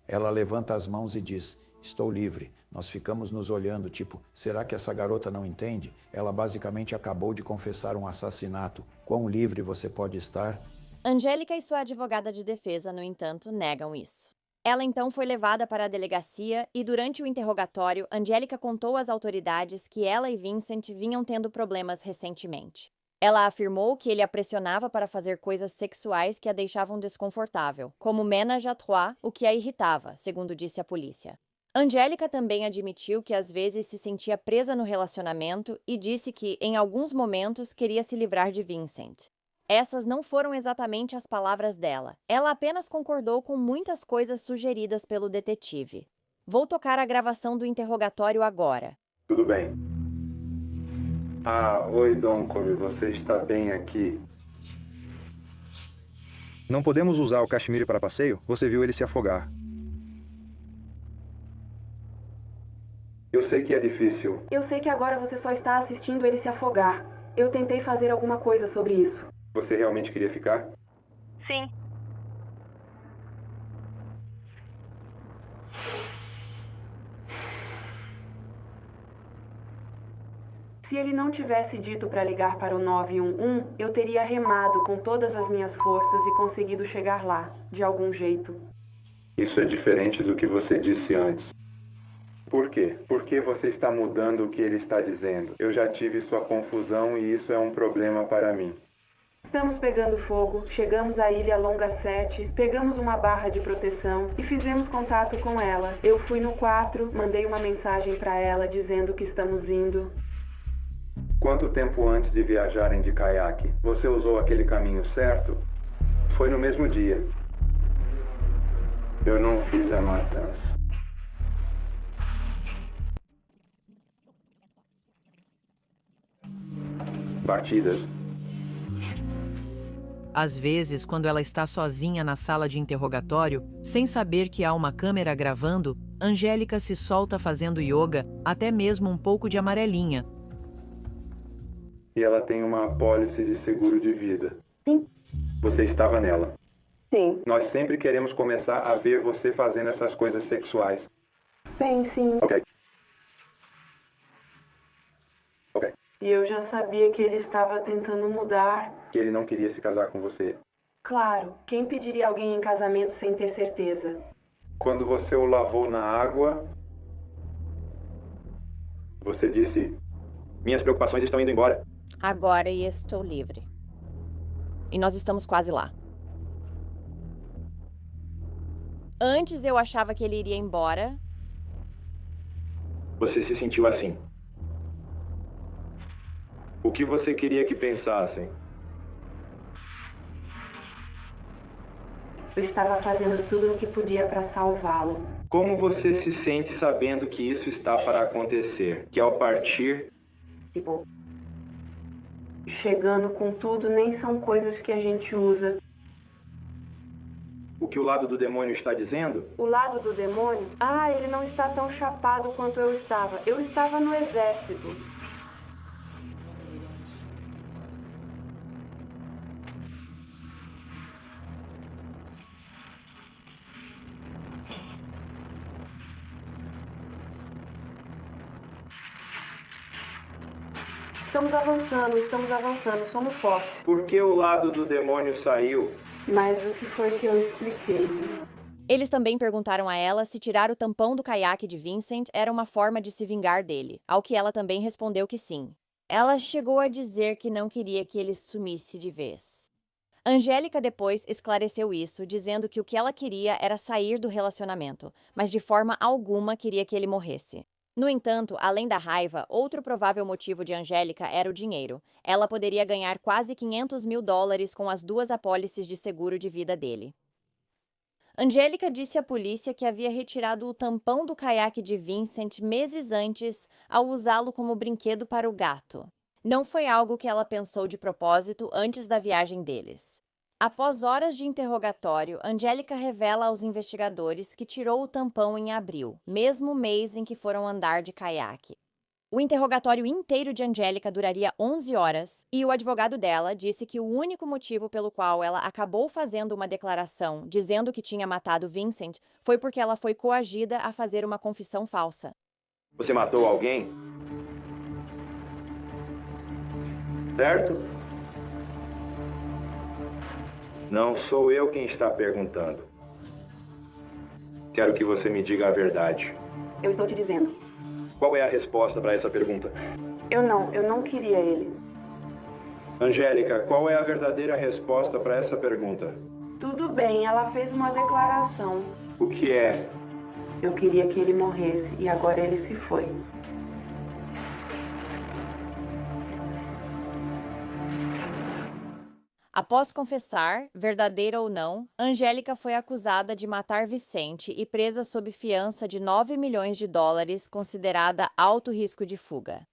Ela levanta as mãos e diz: estou livre. Nós ficamos nos olhando, tipo, será que essa garota não entende? Ela basicamente acabou de confessar um assassinato. Quão livre você pode estar? Angélica e sua advogada de defesa, no entanto, negam isso. Ela então foi levada para a delegacia e, durante o interrogatório, Angélica contou às autoridades que ela e Vincent vinham tendo problemas recentemente. Ela afirmou que ele a pressionava para fazer coisas sexuais que a deixavam desconfortável, como ménage à trois, o que a irritava, segundo disse a polícia. Angélica também admitiu que às vezes se sentia presa no relacionamento e disse que, em alguns momentos, queria se livrar de Vincent. Essas não foram exatamente as palavras dela. Ela apenas concordou com muitas coisas sugeridas pelo detetive. Vou tocar a gravação do interrogatório agora. Tudo bem. Ah, oi, Doncor, você está bem aqui? Não podemos usar o Kashmir para passeio? Você viu ele se afogar. Eu sei que é difícil. Eu sei que agora você só está assistindo ele se afogar. Eu tentei fazer alguma coisa sobre isso. Você realmente queria ficar? Sim. Se ele não tivesse dito para ligar para o 911, eu teria remado com todas as minhas forças e conseguido chegar lá, de algum jeito. Isso é diferente do que você disse antes. Por quê? Por que você está mudando o que ele está dizendo? Eu já tive sua confusão e isso é um problema para mim. Estamos pegando fogo, chegamos à ilha Longa 7, pegamos uma barra de proteção e fizemos contato com ela. Eu fui no 4, mandei uma mensagem para ela dizendo que estamos indo. Quanto tempo antes de viajarem de caiaque, você usou aquele caminho certo? Foi no mesmo dia. Eu não fiz a matança. Batidas. Às vezes, quando ela está sozinha na sala de interrogatório, sem saber que há uma câmera gravando, Angélica se solta fazendo yoga, até mesmo um pouco de amarelinha. E ela tem uma apólice de seguro de vida. Sim. Você estava nela. Sim. Nós sempre queremos começar a ver você fazendo essas coisas sexuais. Bem, sim. Ok. Ok. E eu já sabia que ele estava tentando mudar. Que ele não queria se casar com você. Claro, quem pediria alguém em casamento sem ter certeza? Quando você o lavou na água, você disse: minhas preocupações estão indo embora. Agora estou livre. E nós estamos quase lá. Antes eu achava que ele iria embora. Você se sentiu assim. O que você queria que pensassem? Eu estava fazendo tudo o que podia para salvá-lo. Como você se sente sabendo que isso está para acontecer? Que ao partir... Tipo, chegando com tudo, nem são coisas que a gente usa. O que o lado do demônio está dizendo? O lado do demônio? Ah, ele não está tão chapado quanto eu estava. Eu estava no exército. Estamos avançando, somos fortes. Por que o lado do demônio saiu? Mas o que foi que eu expliquei? Eles também perguntaram a ela se tirar o tampão do caiaque de Vincent era uma forma de se vingar dele, ao que ela também respondeu que sim. Ela chegou a dizer que não queria que ele sumisse de vez. Angélica depois esclareceu isso, dizendo que o que ela queria era sair do relacionamento, mas de forma alguma queria que ele morresse. No entanto, além da raiva, outro provável motivo de Angélica era o dinheiro. Ela poderia ganhar quase $500.000 com as 2 apólices de seguro de vida dele. Angélica disse à polícia que havia retirado o tampão do caiaque de Vincent meses antes ao usá-lo como brinquedo para o gato. Não foi algo que ela pensou de propósito antes da viagem deles. Após horas de interrogatório, Angélica revela aos investigadores que tirou o tampão em abril, mesmo mês em que foram andar de caiaque. O interrogatório inteiro de Angélica duraria 11 horas e o advogado dela disse que o único motivo pelo qual ela acabou fazendo uma declaração dizendo que tinha matado Vincent foi porque ela foi coagida a fazer uma confissão falsa. Você matou alguém? Certo? Não sou eu quem está perguntando. Quero que você me diga a verdade. Eu estou te dizendo. Qual é a resposta para essa pergunta? Eu não queria ele. Angélica, qual é a verdadeira resposta para essa pergunta? Tudo bem, ela fez uma declaração. O que é? Eu queria que ele morresse e agora ele se foi. Após confessar, verdadeira ou não, Angélica foi acusada de matar Vicente e presa sob fiança de $9 milhões, considerada alto risco de fuga.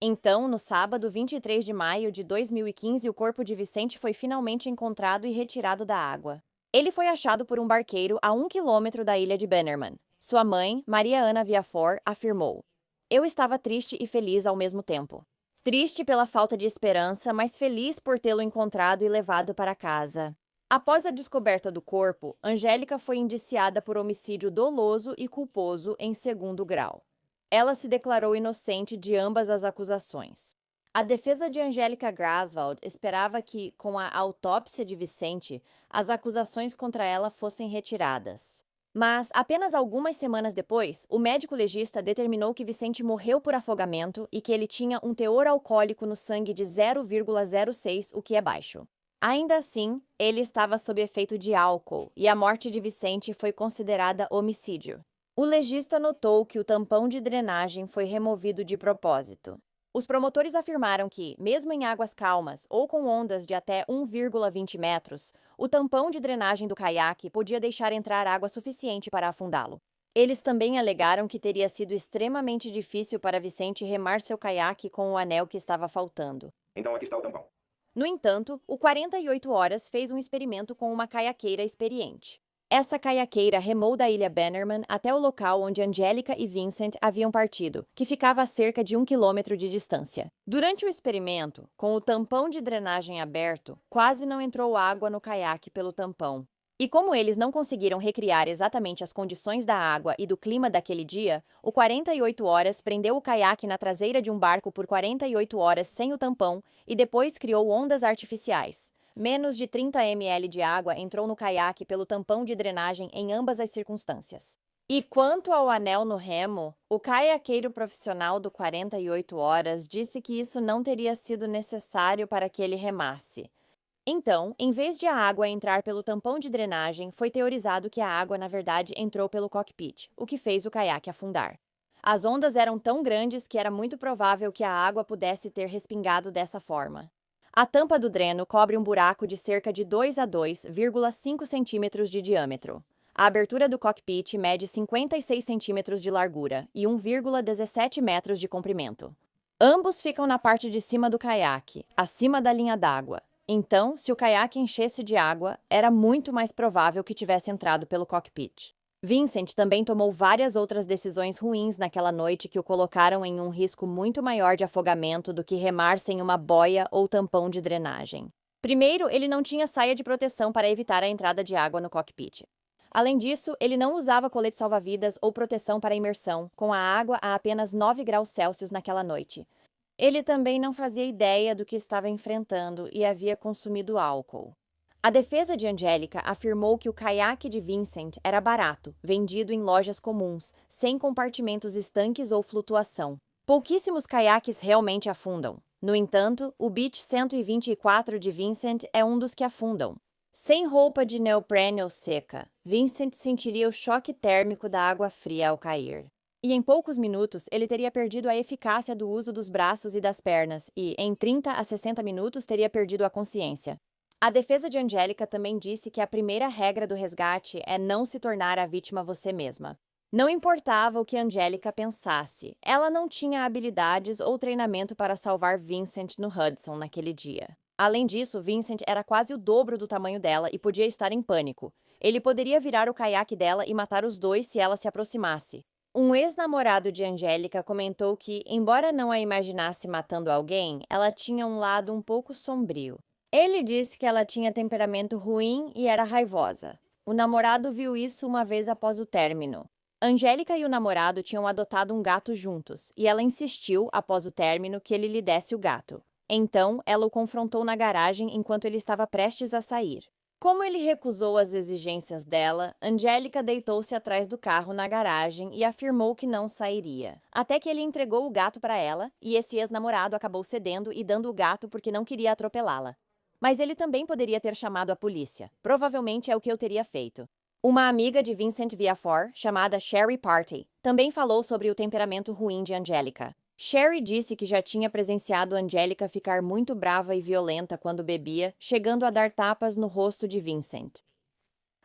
Então, no sábado, 23 de maio de 2015, o corpo de Vicente foi finalmente encontrado e retirado da água. Ele foi achado por um barqueiro a 1 quilômetro da ilha de Bannerman. Sua mãe, Maria Ana Viafor, afirmou: "Eu estava triste e feliz ao mesmo tempo. Triste pela falta de esperança, mas feliz por tê-lo encontrado e levado para casa." Após a descoberta do corpo, Angélica foi indiciada por homicídio doloso e culposo em 2º grau. Ela se declarou inocente de ambas as acusações. A defesa de Angélica Graswald esperava que, com a autópsia de Vicente, as acusações contra ela fossem retiradas. Mas, apenas algumas semanas depois, o médico legista determinou que Vicente morreu por afogamento e que ele tinha um teor alcoólico no sangue de 0,06, o que é baixo. Ainda assim, ele estava sob efeito de álcool e a morte de Vicente foi considerada homicídio. O legista notou que o tampão de drenagem foi removido de propósito. Os promotores afirmaram que, mesmo em águas calmas ou com ondas de até 1,20 metros, o tampão de drenagem do caiaque podia deixar entrar água suficiente para afundá-lo. Eles também alegaram que teria sido extremamente difícil para Vicente remar seu caiaque com o anel que estava faltando. Então aqui está o tampão. No entanto, o 48 Horas fez um experimento com uma caiaqueira experiente. Essa caiaqueira remou da ilha Bannerman até o local onde Angélica e Vincent haviam partido, que ficava a cerca de 1 quilômetro de distância. Durante o experimento, com o tampão de drenagem aberto, quase não entrou água no caiaque pelo tampão. E como eles não conseguiram recriar exatamente as condições da água e do clima daquele dia, o 48 Horas prendeu o caiaque na traseira de um barco por 48 horas sem o tampão e depois criou ondas artificiais. Menos de 30 ml de água entrou no caiaque pelo tampão de drenagem em ambas as circunstâncias. E quanto ao anel no remo, o caiaqueiro profissional do 48 Horas disse que isso não teria sido necessário para que ele remasse. Então, em vez de a água entrar pelo tampão de drenagem, foi teorizado que a água, na verdade, entrou pelo cockpit, o que fez o caiaque afundar. As ondas eram tão grandes que era muito provável que a água pudesse ter respingado dessa forma. A tampa do dreno cobre um buraco de cerca de 2 a 2,5 centímetros de diâmetro. A abertura do cockpit mede 56 centímetros de largura e 1,17 metros de comprimento. Ambos ficam na parte de cima do caiaque, acima da linha d'água. Então, se o caiaque enchesse de água, era muito mais provável que tivesse entrado pelo cockpit. Vincent também tomou várias outras decisões ruins naquela noite que o colocaram em um risco muito maior de afogamento do que remar sem uma boia ou tampão de drenagem. Primeiro, ele não tinha saia de proteção para evitar a entrada de água no cockpit. Além disso, ele não usava colete salva-vidas ou proteção para imersão, com a água a apenas 9 graus Celsius naquela noite. Ele também não fazia ideia do que estava enfrentando e havia consumido álcool. A defesa de Angélica afirmou que o caiaque de Vincent era barato, vendido em lojas comuns, sem compartimentos estanques ou flutuação. Pouquíssimos caiaques realmente afundam. No entanto, o Beach 124 de Vincent é um dos que afundam. Sem roupa de neoprene ou seca, Vincent sentiria o choque térmico da água fria ao cair. E em poucos minutos, ele teria perdido a eficácia do uso dos braços e das pernas e, em 30 a 60 minutos, teria perdido a consciência. A defesa de Angélica também disse que a primeira regra do resgate é não se tornar a vítima você mesma. Não importava o que Angélica pensasse, ela não tinha habilidades ou treinamento para salvar Vincent no Hudson naquele dia. Além disso, Vincent era quase o dobro do tamanho dela e podia estar em pânico. Ele poderia virar o caiaque dela e matar os dois se ela se aproximasse. Um ex-namorado de Angélica comentou que, embora não a imaginasse matando alguém, ela tinha um lado um pouco sombrio. Ele disse que ela tinha temperamento ruim e era raivosa. O namorado viu isso uma vez após o término. Angélica e o namorado tinham adotado um gato juntos, e ela insistiu, após o término, que ele lhe desse o gato. Então, ela o confrontou na garagem enquanto ele estava prestes a sair. Como ele recusou as exigências dela, Angélica deitou-se atrás do carro na garagem e afirmou que não sairia. Até que ele entregou o gato para ela, e esse ex-namorado acabou cedendo e dando o gato porque não queria atropelá-la. Mas ele também poderia ter chamado a polícia. Provavelmente é o que eu teria feito. Uma amiga de Vincent Viafor, chamada Sherry Party, também falou sobre o temperamento ruim de Angélica. Sherry disse que já tinha presenciado Angélica ficar muito brava e violenta quando bebia, chegando a dar tapas no rosto de Vincent.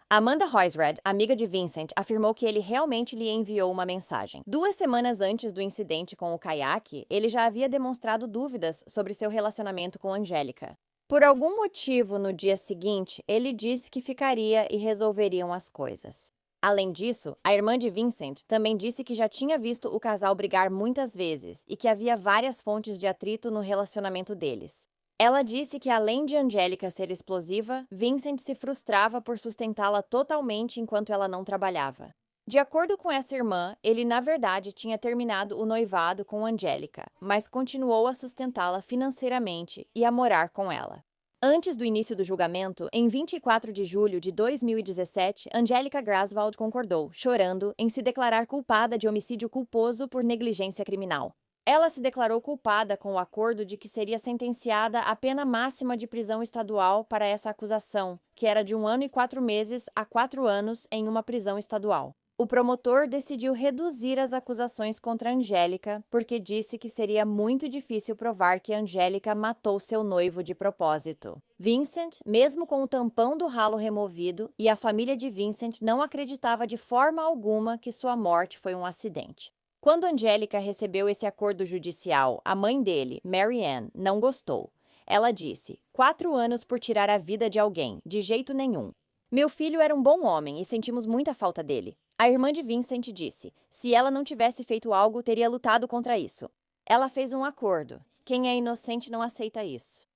Amanda Hoisred, amiga de Vincent, afirmou que ele realmente lhe enviou uma mensagem. 2 semanas antes do incidente com o caiaque, ele já havia demonstrado dúvidas sobre seu relacionamento com Angélica. Por algum motivo, no dia seguinte, ele disse que ficaria e resolveriam as coisas. Além disso, a irmã de Vincent também disse que já tinha visto o casal brigar muitas vezes e que havia várias fontes de atrito no relacionamento deles. Ela disse que, além de Angélica ser explosiva, Vincent se frustrava por sustentá-la totalmente enquanto ela não trabalhava. De acordo com essa irmã, ele na verdade tinha terminado o noivado com Angélica, mas continuou a sustentá-la financeiramente e a morar com ela. Antes do início do julgamento, em 24 de julho de 2017, Angélica Graswald concordou, chorando, em se declarar culpada de homicídio culposo por negligência criminal. Ela se declarou culpada com o acordo de que seria sentenciada à pena máxima de prisão estadual para essa acusação, que era de 1 ano e 4 meses a 4 anos em uma prisão estadual. O promotor decidiu reduzir as acusações contra Angélica porque disse que seria muito difícil provar que Angélica matou seu noivo de propósito. Vincent, mesmo com o tampão do ralo removido, e a família de Vincent não acreditava de forma alguma que sua morte foi um acidente. Quando Angélica recebeu esse acordo judicial, a mãe dele, Mary Ann, não gostou. Ela disse: 4 anos por tirar a vida de alguém, de jeito nenhum. Meu filho era um bom homem e sentimos muita falta dele. A irmã de Vincent disse: se ela não tivesse feito algo, teria lutado contra isso. Ela fez um acordo. Quem é inocente não aceita isso.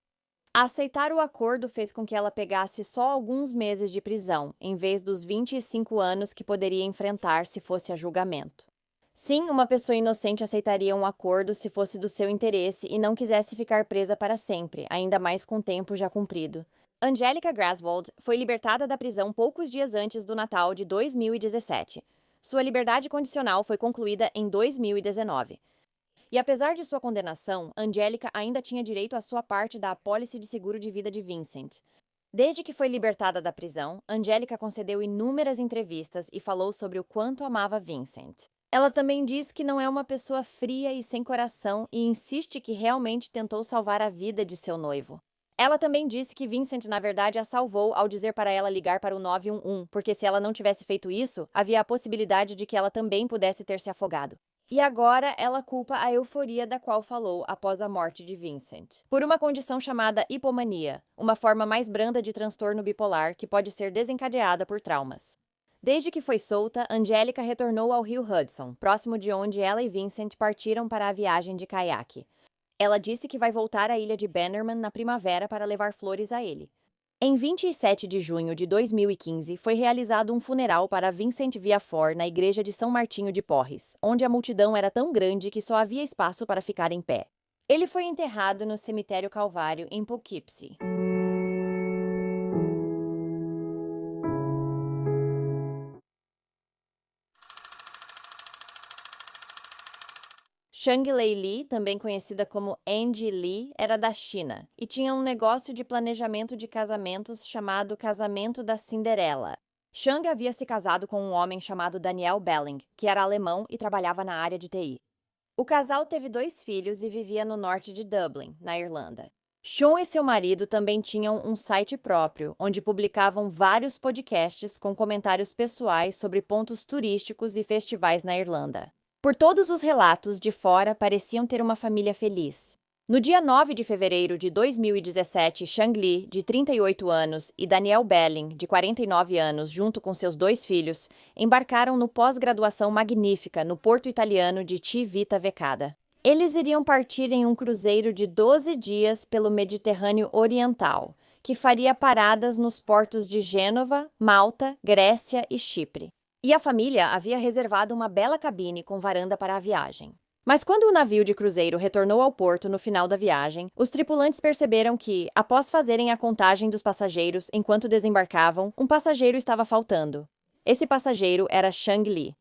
Aceitar o acordo fez com que ela pegasse só alguns meses de prisão, em vez dos 25 anos que poderia enfrentar se fosse a julgamento. Sim, uma pessoa inocente aceitaria um acordo se fosse do seu interesse e não quisesse ficar presa para sempre, ainda mais com o tempo já cumprido. Angélica Graswald foi libertada da prisão poucos dias antes do Natal de 2017. Sua liberdade condicional foi concluída em 2019. E apesar de sua condenação, Angélica ainda tinha direito à sua parte da apólice de seguro de vida de Vincent. Desde que foi libertada da prisão, Angélica concedeu inúmeras entrevistas e falou sobre o quanto amava Vincent. Ela também diz que não é uma pessoa fria e sem coração e insiste que realmente tentou salvar a vida de seu noivo. Ela também disse que Vincent, na verdade, a salvou ao dizer para ela ligar para o 911, porque se ela não tivesse feito isso, havia a possibilidade de que ela também pudesse ter se afogado. E agora ela culpa a euforia da qual falou após a morte de Vincent, por uma condição chamada hipomania, uma forma mais branda de transtorno bipolar que pode ser desencadeada por traumas. Desde que foi solta, Angélica retornou ao rio Hudson, próximo de onde ela e Vincent partiram para a viagem de caiaque. Ela disse que vai voltar à ilha de Bannerman na primavera para levar flores a ele. Em 27 de junho de 2015, foi realizado um funeral para Vincent Viafor na igreja de São Martinho de Porres, onde a multidão era tão grande que só havia espaço para ficar em pé. Ele foi enterrado no cemitério Calvário, em Poughkeepsie. Shang Lei Li, também conhecida como Angie Li, era da China e tinha um negócio de planejamento de casamentos chamado Casamento da Cinderela. Shang havia se casado com um homem chamado Daniel Belling, que era alemão e trabalhava na área de TI. O casal teve 2 filhos e vivia no norte de Dublin, na Irlanda. Sean e seu marido também tinham um site próprio, onde publicavam vários podcasts com comentários pessoais sobre pontos turísticos e festivais na Irlanda. Por todos os relatos de fora, pareciam ter uma família feliz. No dia 9 de fevereiro de 2017, Shang Li, de 38 anos, e Daniel Belling, de 49 anos, junto com seus 2 filhos, embarcaram no pós-graduação magnífica no porto italiano de Civitavecchia. Eles iriam partir em um cruzeiro de 12 dias pelo Mediterrâneo Oriental, que faria paradas nos portos de Gênova, Malta, Grécia e Chipre. E a família havia reservado uma bela cabine com varanda para a viagem. Mas quando o navio de cruzeiro retornou ao porto no final da viagem, os tripulantes perceberam que, após fazerem a contagem dos passageiros enquanto desembarcavam, um passageiro estava faltando. Esse passageiro era Shang Li.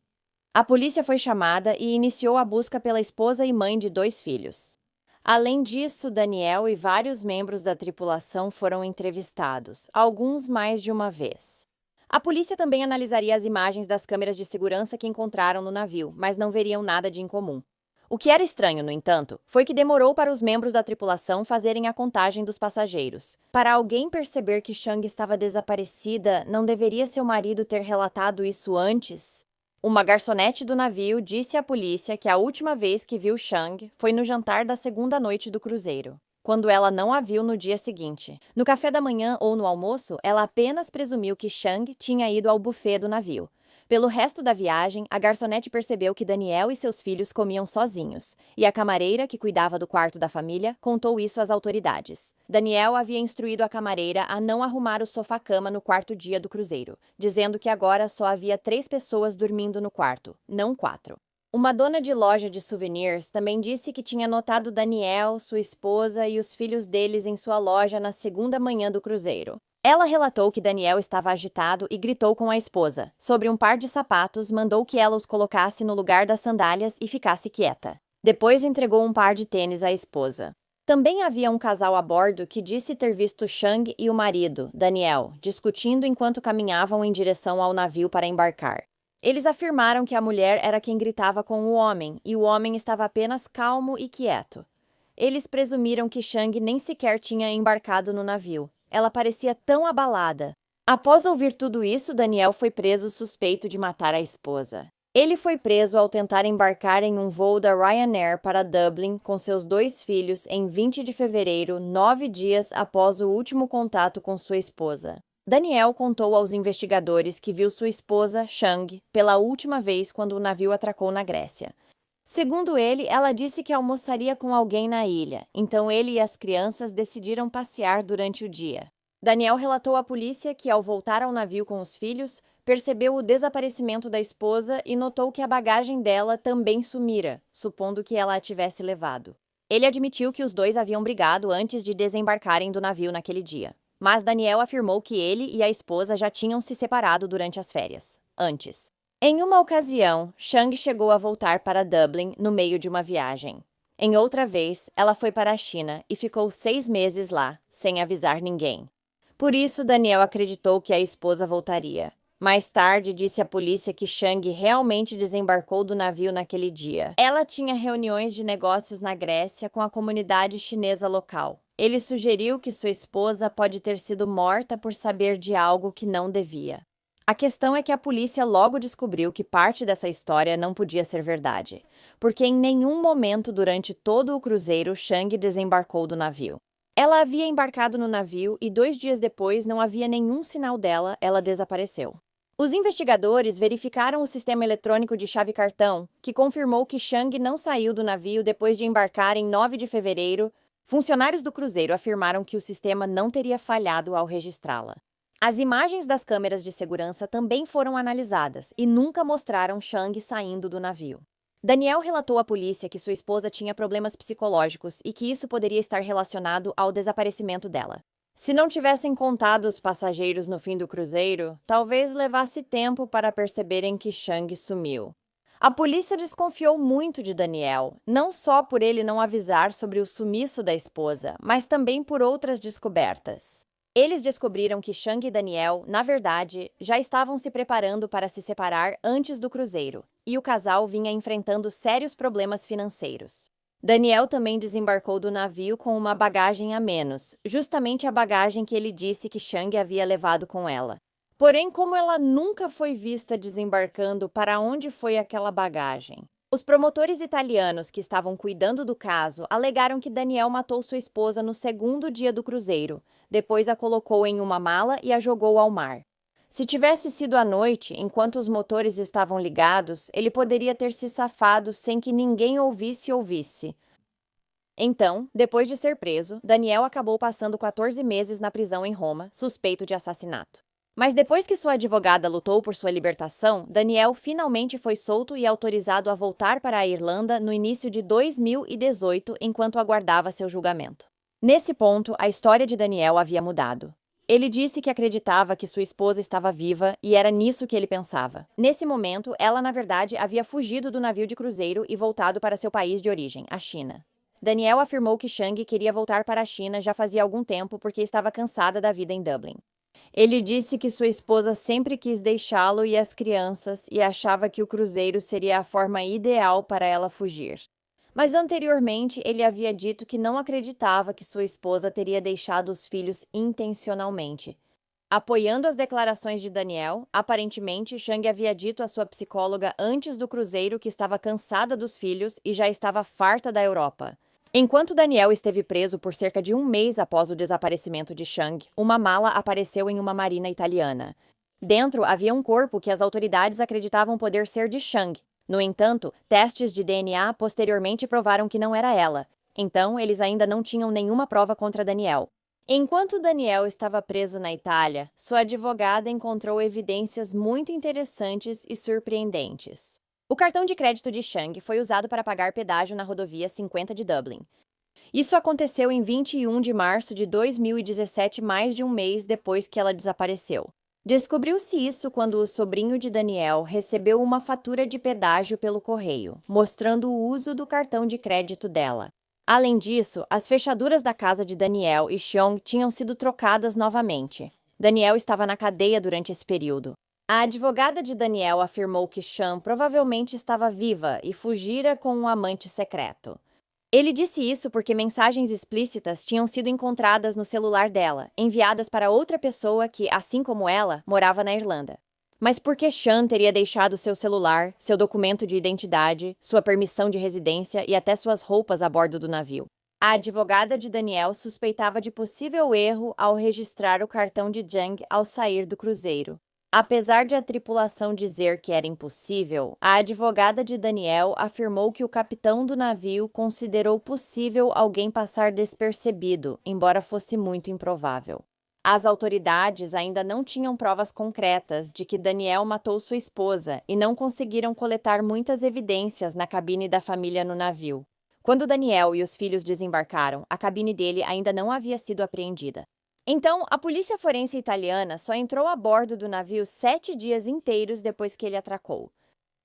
A polícia foi chamada e iniciou a busca pela esposa e mãe de 2 filhos. Além disso, Daniel e vários membros da tripulação foram entrevistados, alguns mais de uma vez. A polícia também analisaria as imagens das câmeras de segurança que encontraram no navio, mas não veriam nada de incomum. O que era estranho, no entanto, foi que demorou para os membros da tripulação fazerem a contagem dos passageiros. Para alguém perceber que Shang estava desaparecida, não deveria seu marido ter relatado isso antes? Uma garçonete do navio disse à polícia que a última vez que viu Shang foi no jantar da segunda noite do cruzeiro, quando ela não a viu no dia seguinte. No café da manhã ou no almoço, ela apenas presumiu que Shang tinha ido ao buffet do navio. Pelo resto da viagem, a garçonete percebeu que Daniel e seus filhos comiam sozinhos, e a camareira, que cuidava do quarto da família, contou isso às autoridades. Daniel havia instruído a camareira a não arrumar o sofá-cama no quarto dia do cruzeiro, dizendo que agora só havia 3 pessoas dormindo no quarto, não 4. Uma dona de loja de souvenirs também disse que tinha notado Daniel, sua esposa e os filhos deles em sua loja na segunda manhã do cruzeiro. Ela relatou que Daniel estava agitado e gritou com a esposa. Sobre um par de sapatos, mandou que ela os colocasse no lugar das sandálias e ficasse quieta. Depois entregou um par de tênis à esposa. Também havia um casal a bordo que disse ter visto Shang e o marido, Daniel, discutindo enquanto caminhavam em direção ao navio para embarcar. Eles afirmaram que a mulher era quem gritava com o homem e o homem estava apenas calmo e quieto. Eles presumiram que Shang nem sequer tinha embarcado no navio. Ela parecia tão abalada. Após ouvir tudo isso, Daniel foi preso suspeito de matar a esposa. Ele foi preso ao tentar embarcar em um voo da Ryanair para Dublin com seus 2 filhos em 20 de fevereiro, 9 dias após o último contato com sua esposa. Daniel contou aos investigadores que viu sua esposa, Shang, pela última vez quando o navio atracou na Grécia. Segundo ele, ela disse que almoçaria com alguém na ilha, então ele e as crianças decidiram passear durante o dia. Daniel relatou à polícia que, ao voltar ao navio com os filhos, percebeu o desaparecimento da esposa e notou que a bagagem dela também sumira, supondo que ela a tivesse levado. Ele admitiu que os 2 haviam brigado antes de desembarcarem do navio naquele dia, mas Daniel afirmou que ele e a esposa já tinham se separado durante as férias, antes. Em uma ocasião, Shang chegou a voltar para Dublin no meio de uma viagem. Em outra vez, ela foi para a China e ficou 6 meses lá, sem avisar ninguém. Por isso, Daniel acreditou que a esposa voltaria. Mais tarde, disse à polícia que Shang realmente desembarcou do navio naquele dia. Ela tinha reuniões de negócios na Grécia com a comunidade chinesa local. ele sugeriu que sua esposa pode ter sido morta por saber de algo que não devia. A questão é que a polícia logo descobriu que parte dessa história não podia ser verdade, porque em nenhum momento durante todo o cruzeiro Chang desembarcou do navio. Ela havia embarcado no navio e 2 dias depois não havia nenhum sinal dela, ela desapareceu. Os investigadores verificaram o sistema eletrônico de chave-cartão, que confirmou que Chang não saiu do navio depois de embarcar em 9 de fevereiro. Funcionários do cruzeiro afirmaram que o sistema não teria falhado ao registrá-la. As imagens das câmeras de segurança também foram analisadas e nunca mostraram Chang saindo do navio. Daniel relatou à polícia que sua esposa tinha problemas psicológicos e que isso poderia estar relacionado ao desaparecimento dela. Se não tivessem contado os passageiros no fim do cruzeiro, talvez levasse tempo para perceberem que Chang sumiu. A polícia desconfiou muito de Daniel, não só por ele não avisar sobre o sumiço da esposa, mas também por outras descobertas. Eles descobriram que Chang e Daniel, na verdade, já estavam se preparando para se separar antes do cruzeiro, e o casal vinha enfrentando sérios problemas financeiros. Daniel também desembarcou do navio com uma bagagem a menos, justamente a bagagem que ele disse que Chang havia levado com ela. Porém, como ela nunca foi vista desembarcando, para onde foi aquela bagagem? Os promotores italianos que estavam cuidando do caso alegaram que Daniel matou sua esposa no 2º dia do cruzeiro, depois a colocou em uma mala e a jogou ao mar. Se tivesse sido à noite, enquanto os motores estavam ligados, ele poderia ter se safado sem que ninguém ouvisse. Então, depois de ser preso, Daniel acabou passando 14 meses na prisão em Roma, suspeito de assassinato. Mas depois que sua advogada lutou por sua libertação, Daniel finalmente foi solto e autorizado a voltar para a Irlanda no início de 2018, enquanto aguardava seu julgamento. Nesse ponto, a história de Daniel havia mudado. Ele disse que acreditava que sua esposa estava viva e era nisso que ele pensava. Nesse momento, ela, na verdade, havia fugido do navio de cruzeiro e voltado para seu país de origem, a China. Daniel afirmou que Chang queria voltar para a China já fazia algum tempo porque estava cansada da vida em Dublin. Ele disse que sua esposa sempre quis deixá-lo e as crianças e achava que o cruzeiro seria a forma ideal para ela fugir. Mas anteriormente ele havia dito que não acreditava que sua esposa teria deixado os filhos intencionalmente. Apoiando as declarações de Daniel, aparentemente Chang havia dito à sua psicóloga antes do cruzeiro que estava cansada dos filhos e já estava farta da Europa. Enquanto Daniel esteve preso por cerca de 1 mês após o desaparecimento de Chang, uma mala apareceu em uma marina italiana. Dentro havia um corpo que as autoridades acreditavam poder ser de Chang. No entanto, testes de DNA posteriormente provaram que não era ela. Então, eles ainda não tinham nenhuma prova contra Daniel. Enquanto Daniel estava preso na Itália, sua advogada encontrou evidências muito interessantes e surpreendentes. O cartão de crédito de Chang foi usado para pagar pedágio na rodovia 50 de Dublin. Isso aconteceu em 21 de março de 2017, mais de um mês depois que ela desapareceu. Descobriu-se isso quando o sobrinho de Daniel recebeu uma fatura de pedágio pelo correio, mostrando o uso do cartão de crédito dela. Além disso, as fechaduras da casa de Daniel e Xiong tinham sido trocadas novamente. Daniel estava na cadeia durante esse período. A advogada de Daniel afirmou que Sean provavelmente estava viva e fugira com um amante secreto. Ele disse isso porque mensagens explícitas tinham sido encontradas no celular dela, enviadas para outra pessoa que, assim como ela, morava na Irlanda. Mas por que Sean teria deixado seu celular, seu documento de identidade, sua permissão de residência e até suas roupas a bordo do navio? A advogada de Daniel suspeitava de possível erro ao registrar o cartão de Zhang ao sair do cruzeiro. Apesar de a tripulação dizer que era impossível, a advogada de Daniel afirmou que o capitão do navio considerou possível alguém passar despercebido, embora fosse muito improvável. As autoridades ainda não tinham provas concretas de que Daniel matou sua esposa e não conseguiram coletar muitas evidências na cabine da família no navio. Quando Daniel e os filhos desembarcaram, a cabine dele ainda não havia sido apreendida. Então, a polícia forense italiana só entrou a bordo do navio 7 dias inteiros depois que ele atracou.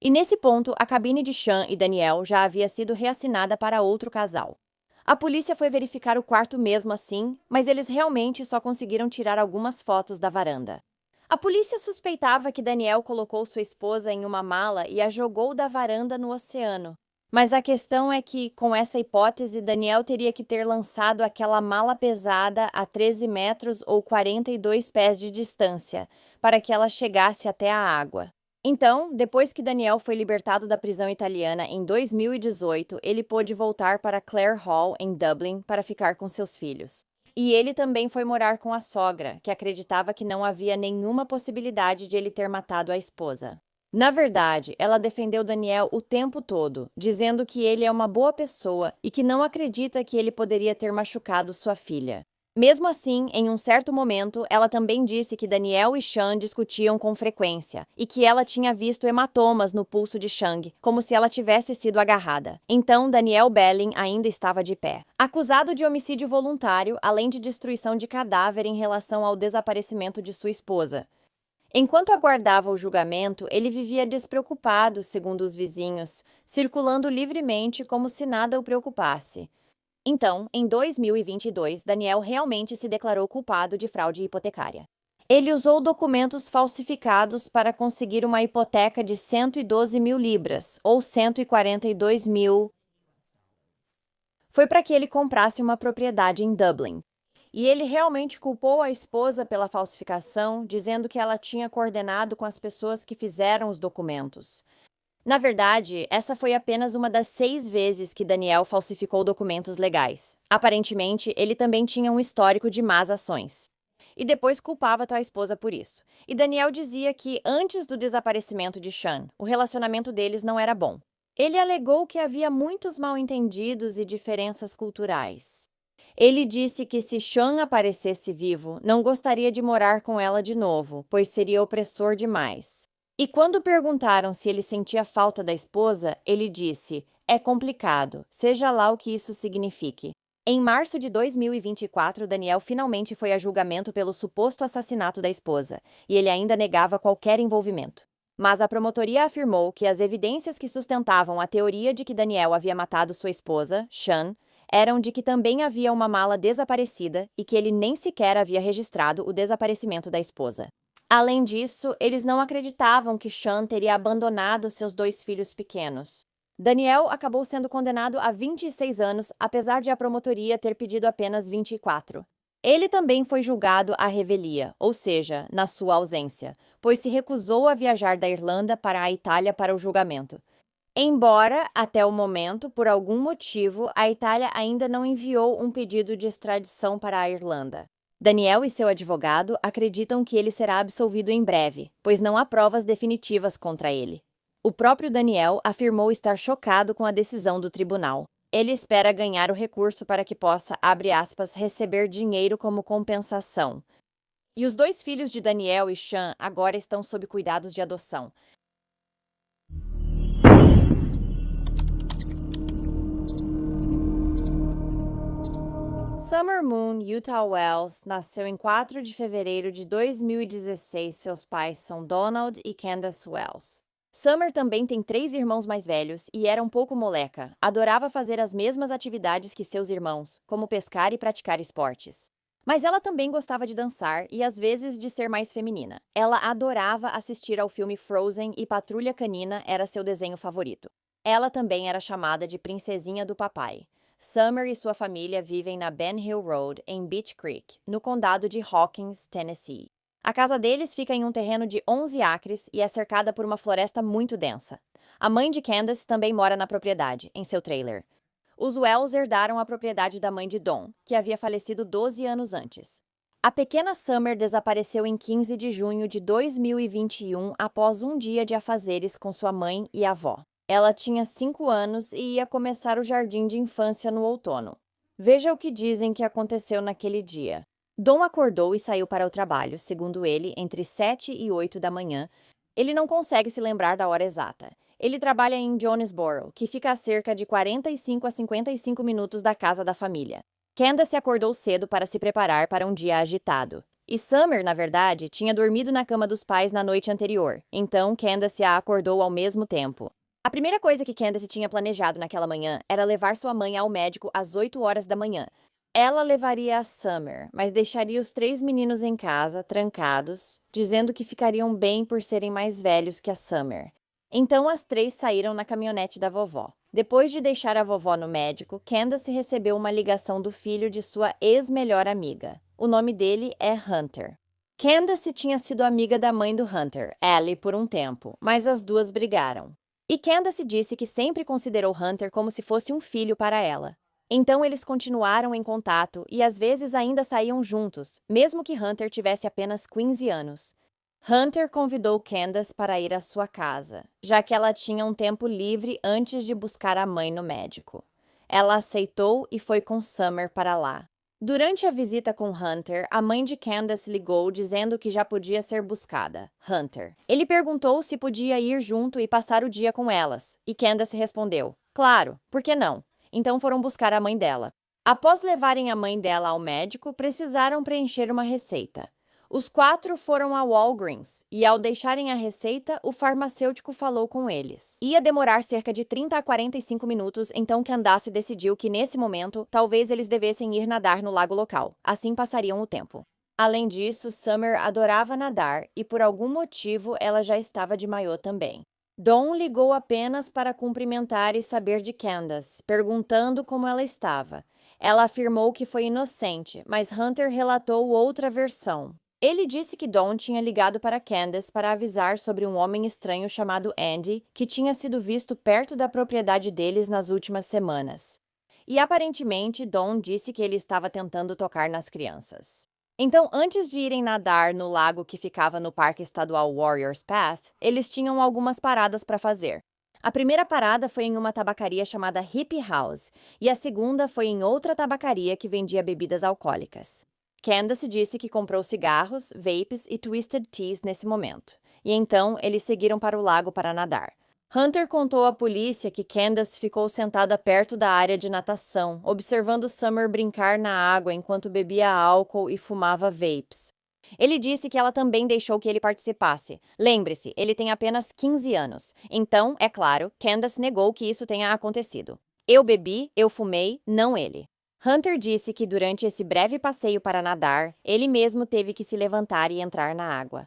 E nesse ponto, a cabine de Sean e Daniel já havia sido reassinada para outro casal. A polícia foi verificar o quarto mesmo assim, mas eles realmente só conseguiram tirar algumas fotos da varanda. A polícia suspeitava que Daniel colocou sua esposa em uma mala e a jogou da varanda no oceano. Mas a questão é que, com essa hipótese, Daniel teria que ter lançado aquela mala pesada a 13 metros ou 42 pés de distância, para que ela chegasse até a água. Então, depois que Daniel foi libertado da prisão italiana em 2018, ele pôde voltar para Clare Hall, em Dublin, para ficar com seus filhos. E ele também foi morar com a sogra, que acreditava que não havia nenhuma possibilidade de ele ter matado a esposa. Na verdade, ela defendeu Daniel o tempo todo, dizendo que ele é uma boa pessoa e que não acredita que ele poderia ter machucado sua filha. Mesmo assim, em um certo momento, ela também disse que Daniel e Sean discutiam com frequência e que ela tinha visto hematomas no pulso de Chang, como se ela tivesse sido agarrada. Então, Daniel Belling ainda estava de pé. Acusado de homicídio voluntário, além de destruição de cadáver em relação ao desaparecimento de sua esposa. Enquanto aguardava o julgamento, ele vivia despreocupado, segundo os vizinhos, circulando livremente como se nada o preocupasse. Então, em 2022, Daniel realmente se declarou culpado de fraude hipotecária. Ele usou documentos falsificados para conseguir uma hipoteca de 112 mil libras, ou 142 mil. Foi para que ele comprasse uma propriedade em Dublin. E ele realmente culpou a esposa pela falsificação, dizendo que ela tinha coordenado com as pessoas que fizeram os documentos. Na verdade, essa foi apenas uma das 6 vezes que Daniel falsificou documentos legais. Aparentemente, ele também tinha um histórico de más ações. E depois culpava tua esposa por isso. E Daniel dizia que, antes do desaparecimento de Sean, o relacionamento deles não era bom. Ele alegou que havia muitos mal-entendidos e diferenças culturais. Ele disse que se Sean aparecesse vivo, não gostaria de morar com ela de novo, pois seria opressor demais. E quando perguntaram se ele sentia falta da esposa, ele disse: "É complicado, seja lá o que isso signifique." Em março de 2024, Daniel finalmente foi a julgamento pelo suposto assassinato da esposa, e ele ainda negava qualquer envolvimento. Mas a promotoria afirmou que as evidências que sustentavam a teoria de que Daniel havia matado sua esposa, Sean, eram de que também havia uma mala desaparecida e que ele nem sequer havia registrado o desaparecimento da esposa. Além disso, eles não acreditavam que Sean teria abandonado seus 2 filhos pequenos. Daniel acabou sendo condenado a 26 anos, apesar de a promotoria ter pedido apenas 24. Ele também foi julgado à revelia, ou seja, na sua ausência, pois se recusou a viajar da Irlanda para a Itália para o julgamento. Embora, até o momento, por algum motivo, a Itália ainda não enviou um pedido de extradição para a Irlanda. Daniel e seu advogado acreditam que ele será absolvido em breve, pois não há provas definitivas contra ele. O próprio Daniel afirmou estar chocado com a decisão do tribunal. Ele espera ganhar o recurso para que possa, abre aspas, receber dinheiro como compensação. E os 2 filhos de Daniel e Sean agora estão sob cuidados de adoção. Summer Moon Utah Wells nasceu em 4 de fevereiro de 2016. Seus pais são Donald e Candace Wells. Summer também tem 3 irmãos mais velhos e era um pouco moleca. Adorava fazer as mesmas atividades que seus irmãos, como pescar e praticar esportes. Mas ela também gostava de dançar e às vezes de ser mais feminina. Ela adorava assistir ao filme Frozen e Patrulha Canina era seu desenho favorito. Ela também era chamada de Princesinha do Papai. Summer e sua família vivem na Ben Hill Road, em Beach Creek, no condado de Hawkins, Tennessee. A casa deles fica em um terreno de 11 acres e é cercada por uma floresta muito densa. A mãe de Candace também mora na propriedade, em seu trailer. Os Wells herdaram a propriedade da mãe de Don, que havia falecido 12 anos antes. A pequena Summer desapareceu em 15 de junho de 2021 após um dia de afazeres com sua mãe e avó. Ela tinha 5 anos e ia começar o jardim de infância no outono. Veja o que dizem que aconteceu naquele dia. Don acordou e saiu para o trabalho, segundo ele, entre 7 e 8 da manhã. Ele não consegue se lembrar da hora exata. Ele trabalha em Jonesboro, que fica a cerca de 45 a 55 minutos da casa da família. Candace acordou cedo para se preparar para um dia agitado. E Summer, na verdade, tinha dormido na cama dos pais na noite anterior, então Candace a acordou ao mesmo tempo. A primeira coisa que Candace tinha planejado naquela manhã era levar sua mãe ao médico às 8 horas da manhã. Ela levaria a Summer, mas deixaria os 3 meninos em casa, trancados, dizendo que ficariam bem por serem mais velhos que a Summer. Então as três saíram na caminhonete da vovó. Depois de deixar a vovó no médico, Candace recebeu uma ligação do filho de sua ex-melhor amiga. O nome dele é Hunter. Candace tinha sido amiga da mãe do Hunter, Allie, por um tempo, mas as duas brigaram. E Candace disse que sempre considerou Hunter como se fosse um filho para ela. Então eles continuaram em contato e às vezes ainda saíam juntos, mesmo que Hunter tivesse apenas 15 anos. Hunter convidou Candace para ir à sua casa, já que ela tinha um tempo livre antes de buscar a mãe no médico. Ela aceitou e foi com Summer para lá. Durante a visita com Hunter, a mãe de Candace ligou dizendo que já podia ser buscada, Hunter. Ele perguntou se podia ir junto e passar o dia com elas, e Candace respondeu, claro, por que não? Então foram buscar a mãe dela. Após levarem a mãe dela ao médico, precisaram preencher uma receita. Os 4 foram ao Walgreens e, ao deixarem a receita, o farmacêutico falou com eles. Ia demorar cerca de 30 a 45 minutos, então Candace decidiu que, nesse momento, talvez eles devessem ir nadar no lago local. Assim passariam o tempo. Além disso, Summer adorava nadar e, por algum motivo, ela já estava de maiô também. Dawn ligou apenas para cumprimentar e saber de Candace, perguntando como ela estava. Ela afirmou que foi inocente, mas Hunter relatou outra versão. Ele disse que Dawn tinha ligado para Candace para avisar sobre um homem estranho chamado Andy, que tinha sido visto perto da propriedade deles nas últimas semanas. E aparentemente, Dawn disse que ele estava tentando tocar nas crianças. Então, antes de irem nadar no lago que ficava no Parque Estadual Warriors Path, eles tinham algumas paradas para fazer. A primeira parada foi em uma tabacaria chamada Hippie House, e a segunda foi em outra tabacaria que vendia bebidas alcoólicas. Candace disse que comprou cigarros, vapes e Twisted Teas nesse momento. E então, eles seguiram para o lago para nadar. Hunter contou à polícia que Candace ficou sentada perto da área de natação, observando Summer brincar na água enquanto bebia álcool e fumava vapes. Ele disse que ela também deixou que ele participasse. Lembre-se, ele tem apenas 15 anos. Então, é claro, Candace negou que isso tenha acontecido. Eu bebi, eu fumei, não ele. Hunter disse que durante esse breve passeio para nadar, ele mesmo teve que se levantar e entrar na água.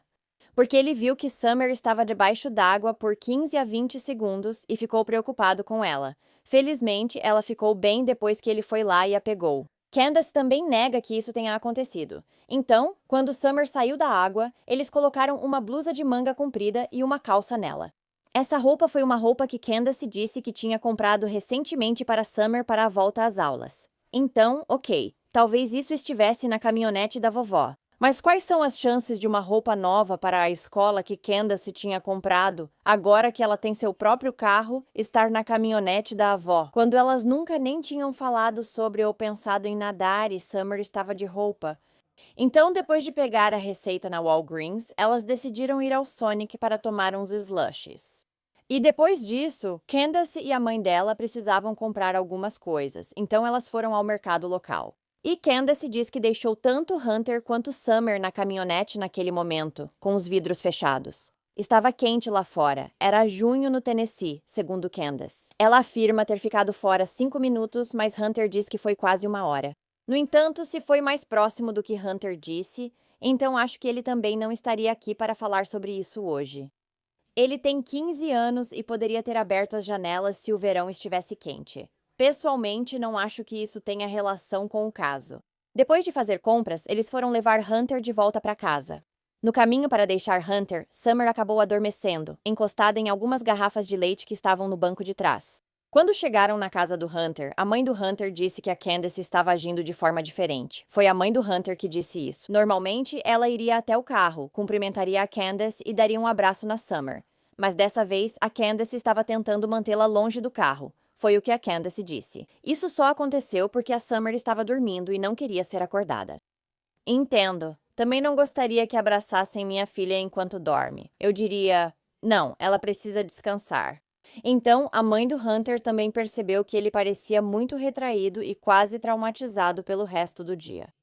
Porque ele viu que Summer estava debaixo d'água por 15 a 20 segundos e ficou preocupado com ela. Felizmente, ela ficou bem depois que ele foi lá e a pegou. Candace também nega que isso tenha acontecido. Então, quando Summer saiu da água, eles colocaram uma blusa de manga comprida e uma calça nela. Essa roupa foi uma roupa que Candace disse que tinha comprado recentemente para Summer para a volta às aulas. Então, ok, talvez isso estivesse na caminhonete da vovó. Mas quais são as chances de uma roupa nova para a escola que Candace tinha comprado, agora que ela tem seu próprio carro, estar na caminhonete da avó, quando elas nunca nem tinham falado sobre ou pensado em nadar e Summer estava de roupa? Então, depois de pegar a receita na Walgreens, elas decidiram ir ao Sonic para tomar uns slushies. E depois disso, Candace e a mãe dela precisavam comprar algumas coisas, então elas foram ao mercado local. E Candace diz que deixou tanto Hunter quanto Summer na caminhonete naquele momento, com os vidros fechados. Estava quente lá fora, era junho no Tennessee, segundo Candace. Ela afirma ter ficado fora 5 minutos, mas Hunter diz que foi quase 1 hora. No entanto, se foi mais próximo do que Hunter disse, então acho que ele também não estaria aqui para falar sobre isso hoje. Ele tem 15 anos e poderia ter aberto as janelas se o verão estivesse quente. Pessoalmente, não acho que isso tenha relação com o caso. Depois de fazer compras, eles foram levar Hunter de volta para casa. No caminho para deixar Hunter, Summer acabou adormecendo, encostada em algumas garrafas de leite que estavam no banco de trás. Quando chegaram na casa do Hunter, a mãe do Hunter disse que a Candace estava agindo de forma diferente. Foi a mãe do Hunter que disse isso. Normalmente, ela iria até o carro, cumprimentaria a Candace e daria um abraço na Summer. Mas dessa vez, a Candace estava tentando mantê-la longe do carro. Foi o que a Candace disse. Isso só aconteceu porque a Summer estava dormindo e não queria ser acordada. Entendo. Também não gostaria que abraçassem minha filha enquanto dorme. Eu diria, não, ela precisa descansar. Então, a mãe do Hunter também percebeu que ele parecia muito retraído e quase traumatizado pelo resto do dia.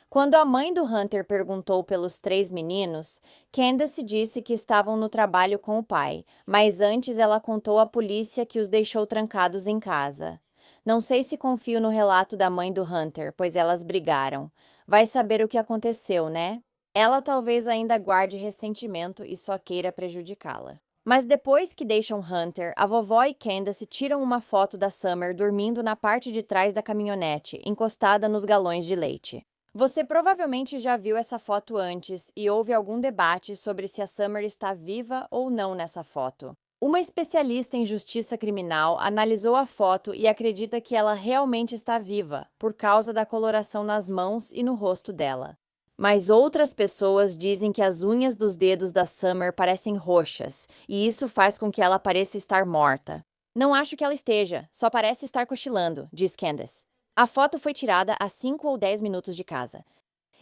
Quando a mãe do Hunter perguntou pelos 3 meninos, Candace disse que estavam no trabalho com o pai, mas antes ela contou à polícia que os deixou trancados em casa. Não sei se confio no relato da mãe do Hunter, pois elas brigaram. Vai saber o que aconteceu, né? Ela talvez ainda guarde ressentimento e só queira prejudicá-la. Mas depois que deixam Hunter, a vovó e Candace tiram uma foto da Summer dormindo na parte de trás da caminhonete, encostada nos galões de leite. Você provavelmente já viu essa foto antes e houve algum debate sobre se a Summer está viva ou não nessa foto. Uma especialista em justiça criminal analisou a foto e acredita que ela realmente está viva, por causa da coloração nas mãos e no rosto dela. Mas outras pessoas dizem que as unhas dos dedos da Summer parecem roxas, e isso faz com que ela pareça estar morta. Não acho que ela esteja, só parece estar cochilando, diz Candace. A foto foi tirada a 5 ou 10 minutos de casa.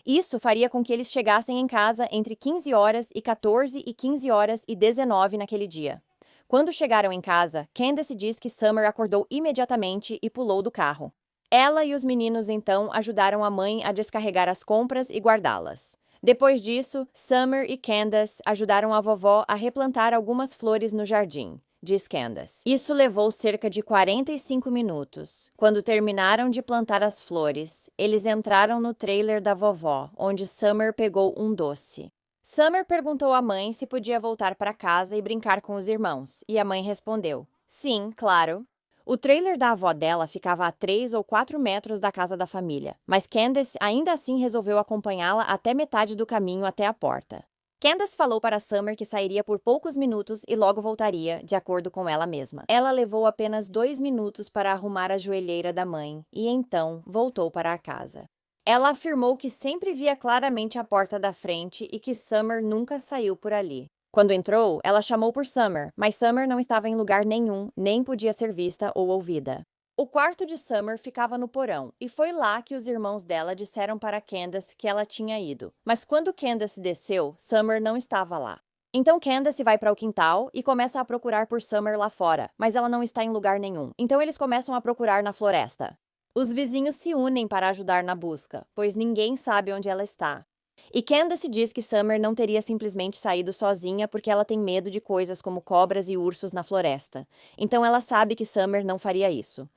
Isso faria com que eles chegassem em casa entre 15 horas e 14 e 15 horas e 19 naquele dia. Quando chegaram em casa, Candace diz que Summer acordou imediatamente e pulou do carro. Ela e os meninos então ajudaram a mãe a descarregar as compras e guardá-las. Depois disso, Summer e Candace ajudaram a vovó a replantar algumas flores no jardim, diz Candace. Isso levou cerca de 45 minutos. Quando terminaram de plantar as flores, eles entraram no trailer da vovó, onde Summer pegou um doce. Summer perguntou à mãe se podia voltar para casa e brincar com os irmãos, e a mãe respondeu: sim, claro. O trailer da avó dela ficava a 3 ou 4 metros da casa da família, mas Candace ainda assim resolveu acompanhá-la até metade do caminho até a porta. Candace falou para Summer que sairia por poucos minutos e logo voltaria, de acordo com ela mesma. Ela levou apenas 2 minutos para arrumar a joelheira da mãe e então voltou para a casa. Ela afirmou que sempre via claramente a porta da frente e que Summer nunca saiu por ali. Quando entrou, ela chamou por Summer, mas Summer não estava em lugar nenhum, nem podia ser vista ou ouvida. O quarto de Summer ficava no porão, e foi lá que os irmãos dela disseram para Candace que ela tinha ido. Mas quando Candace desceu, Summer não estava lá. Então Candace vai para o quintal e começa a procurar por Summer lá fora, mas ela não está em lugar nenhum. Então eles começam a procurar na floresta. Os vizinhos se unem para ajudar na busca, pois ninguém sabe onde ela está. E Candace diz que Summer não teria simplesmente saído sozinha porque ela tem medo de coisas como cobras e ursos na floresta. Então ela sabe que Summer não faria isso.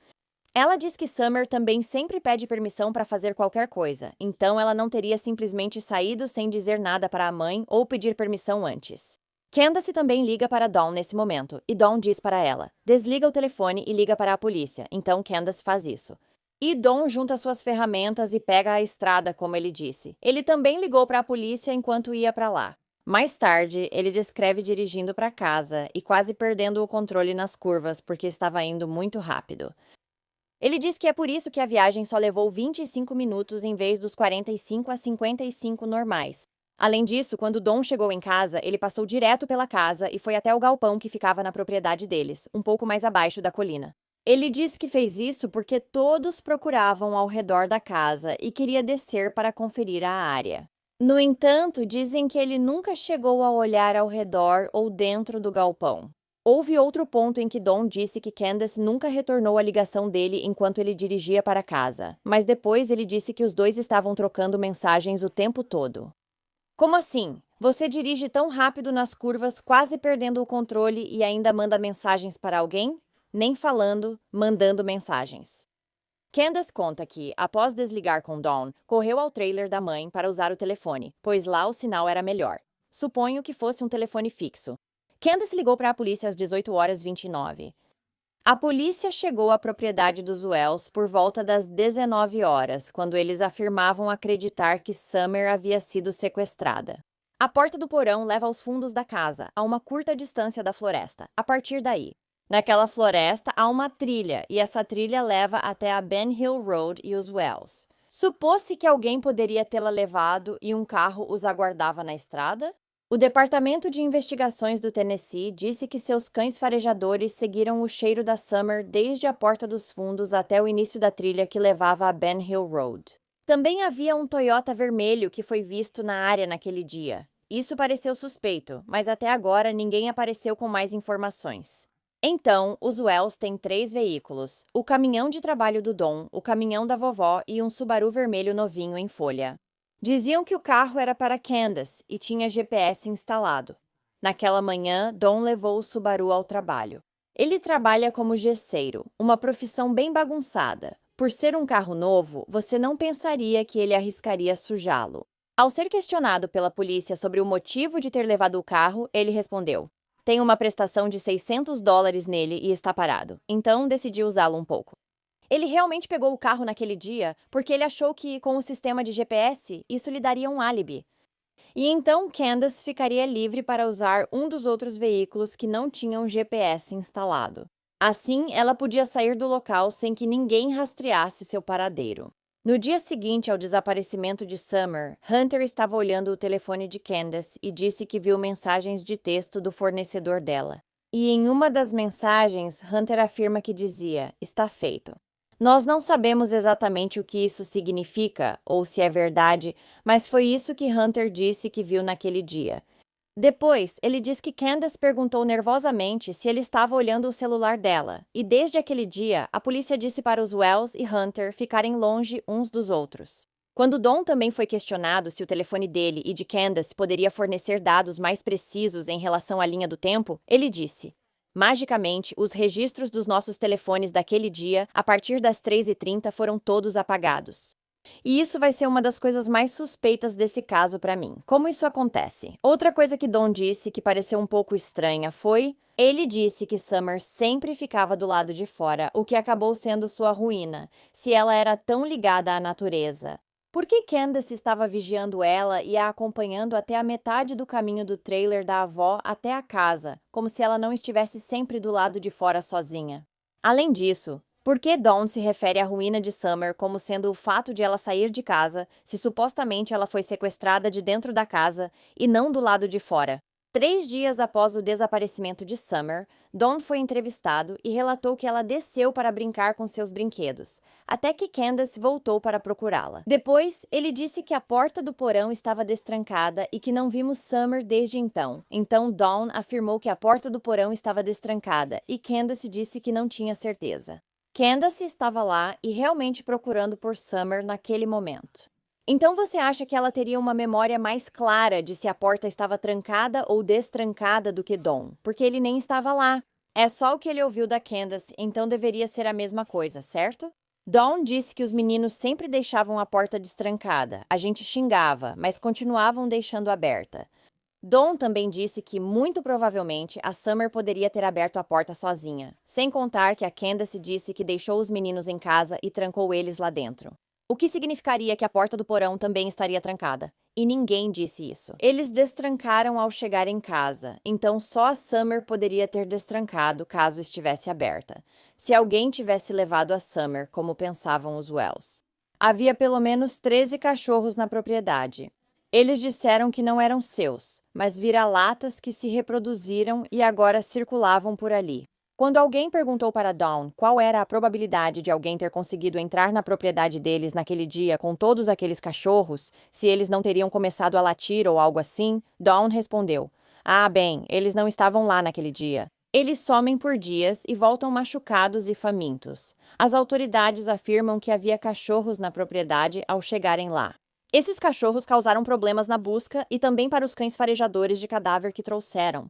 Ela diz que Summer também sempre pede permissão para fazer qualquer coisa, então ela não teria simplesmente saído sem dizer nada para a mãe ou pedir permissão antes. Candace também liga para Dawn nesse momento, e Dawn diz para ela: desliga o telefone e liga para a polícia, então Candace faz isso. E Dawn junta suas ferramentas e pega a estrada, como ele disse. Ele também ligou para a polícia enquanto ia para lá. Mais tarde, ele descreve dirigindo para casa e quase perdendo o controle nas curvas porque estava indo muito rápido. Ele diz que é por isso que a viagem só levou 25 minutos em vez dos 45 a 55 normais. Além disso, quando Dawn chegou em casa, ele passou direto pela casa e foi até o galpão que ficava na propriedade deles, um pouco mais abaixo da colina. Ele diz que fez isso porque todos procuravam ao redor da casa e queria descer para conferir a área. No entanto, dizem que ele nunca chegou a olhar ao redor ou dentro do galpão. Houve outro ponto em que Dawn disse que Candace nunca retornou a ligação dele enquanto ele dirigia para casa, mas depois ele disse que os dois estavam trocando mensagens o tempo todo. Como assim? Você dirige tão rápido nas curvas, quase perdendo o controle e ainda manda mensagens para alguém? Nem falando, mandando mensagens. Candace conta que, após desligar com Dawn, correu ao trailer da mãe para usar o telefone, pois lá o sinal era melhor. Suponho que fosse um telefone fixo. Candace ligou para a polícia às 18h29. A polícia chegou à propriedade dos Wells por volta das 19 horas, quando eles afirmavam acreditar que Summer havia sido sequestrada. A porta do porão leva aos fundos da casa, a uma curta distância da floresta. A partir daí, naquela floresta há uma trilha, e essa trilha leva até a Ben Hill Road e os Wells. Supôs-se que alguém poderia tê-la levado e um carro os aguardava na estrada? O Departamento de Investigações do Tennessee disse que seus cães farejadores seguiram o cheiro da Summer desde a porta dos fundos até o início da trilha que levava a Ben Hill Road. Também havia um Toyota vermelho que foi visto na área naquele dia. Isso pareceu suspeito, mas até agora ninguém apareceu com mais informações. Então, os Wells têm 3 veículos: o caminhão de trabalho do Dawn, o caminhão da vovó e um Subaru vermelho novinho em folha. Diziam que o carro era para Candace e tinha GPS instalado. Naquela manhã, Dawn levou o Subaru ao trabalho. Ele trabalha como gesseiro, uma profissão bem bagunçada. Por ser um carro novo, você não pensaria que ele arriscaria sujá-lo. Ao ser questionado pela polícia sobre o motivo de ter levado o carro, ele respondeu: Tem uma prestação de $600 nele e está parado, então decidi usá-lo um pouco. Ele realmente pegou o carro naquele dia porque ele achou que, com o sistema de GPS, isso lhe daria um álibi. E então Candace ficaria livre para usar um dos outros veículos que não tinham GPS instalado. Assim, ela podia sair do local sem que ninguém rastreasse seu paradeiro. No dia seguinte ao desaparecimento de Summer, Hunter estava olhando o telefone de Candace e disse que viu mensagens de texto do fornecedor dela. E em uma das mensagens, Hunter afirma que dizia: "Está feito". Nós não sabemos exatamente o que isso significa ou se é verdade, mas foi isso que Hunter disse que viu naquele dia. Depois, ele diz que Candace perguntou nervosamente se ele estava olhando o celular dela, e desde aquele dia, a polícia disse para os Wells e Hunter ficarem longe uns dos outros. Quando Don também foi questionado se o telefone dele e de Candace poderia fornecer dados mais precisos em relação à linha do tempo, ele disse: "Magicamente, os registros dos nossos telefones daquele dia, a partir das 3h30, foram todos apagados." E isso vai ser uma das coisas mais suspeitas desse caso para mim. Como isso acontece? Outra coisa que Don disse que pareceu um pouco estranha foi: ele disse que Summer sempre ficava do lado de fora, o que acabou sendo sua ruína, se ela era tão ligada à natureza. Por que Candace estava vigiando ela e a acompanhando até a metade do caminho do trailer da avó até a casa, como se ela não estivesse sempre do lado de fora sozinha? Além disso, por que Dawn se refere à ruína de Summer como sendo o fato de ela sair de casa, se supostamente ela foi sequestrada de dentro da casa e não do lado de fora? 3 dias após o desaparecimento de Summer, Dawn foi entrevistado e relatou que ela desceu para brincar com seus brinquedos, até que Candace voltou para procurá-la. Depois, ele disse que a porta do porão estava destrancada e que não vimos Summer desde então. Então, Dawn afirmou que a porta do porão estava destrancada e Candace disse que não tinha certeza. Candace estava lá e realmente procurando por Summer naquele momento. Então você acha que ela teria uma memória mais clara de se a porta estava trancada ou destrancada do que Don, porque ele nem estava lá. É só o que ele ouviu da Candace, então deveria ser a mesma coisa, certo? Don disse que os meninos sempre deixavam a porta destrancada. A gente xingava, mas continuavam deixando aberta. Don também disse que, muito provavelmente, a Summer poderia ter aberto a porta sozinha, sem contar que a Candace disse que deixou os meninos em casa e trancou eles lá dentro. O que significaria que a porta do porão também estaria trancada. E ninguém disse isso. Eles destrancaram ao chegar em casa, então só a Summer poderia ter destrancado caso estivesse aberta, se alguém tivesse levado a Summer, como pensavam os Wells. Havia pelo menos 13 cachorros na propriedade. Eles disseram que não eram seus, mas vira-latas que se reproduziram e agora circulavam por ali. Quando alguém perguntou para Dawn qual era a probabilidade de alguém ter conseguido entrar na propriedade deles naquele dia com todos aqueles cachorros, se eles não teriam começado a latir ou algo assim, Dawn respondeu: "Ah, bem, eles não estavam lá naquele dia. Eles somem por dias e voltam machucados e famintos. As autoridades afirmam que havia cachorros na propriedade ao chegarem lá. Esses cachorros causaram problemas na busca e também para os cães farejadores de cadáver que trouxeram.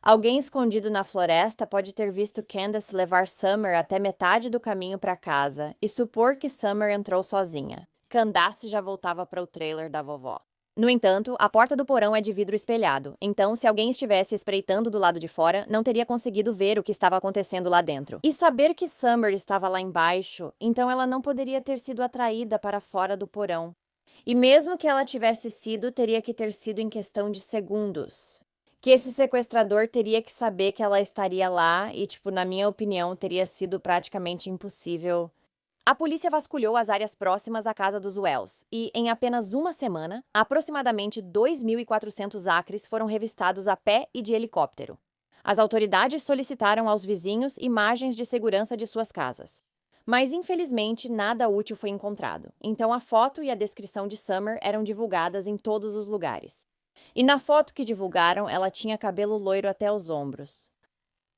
Alguém escondido na floresta pode ter visto Candace levar Summer até metade do caminho para casa e supor que Summer entrou sozinha. Candace já voltava para o trailer da vovó. No entanto, a porta do porão é de vidro espelhado, então se alguém estivesse espreitando do lado de fora, não teria conseguido ver o que estava acontecendo lá dentro. E saber que Summer estava lá embaixo, então ela não poderia ter sido atraída para fora do porão. E mesmo que ela tivesse sido, teria que ter sido em questão de segundos. Que esse sequestrador teria que saber que ela estaria lá e, na minha opinião, teria sido praticamente impossível. A polícia vasculhou as áreas próximas à casa dos Wells e, em apenas uma semana, aproximadamente 2.400 acres foram revistados a pé e de helicóptero. As autoridades solicitaram aos vizinhos imagens de segurança de suas casas. Mas, infelizmente, nada útil foi encontrado, então a foto e a descrição de Summer eram divulgadas em todos os lugares. E na foto que divulgaram, ela tinha cabelo loiro até os ombros.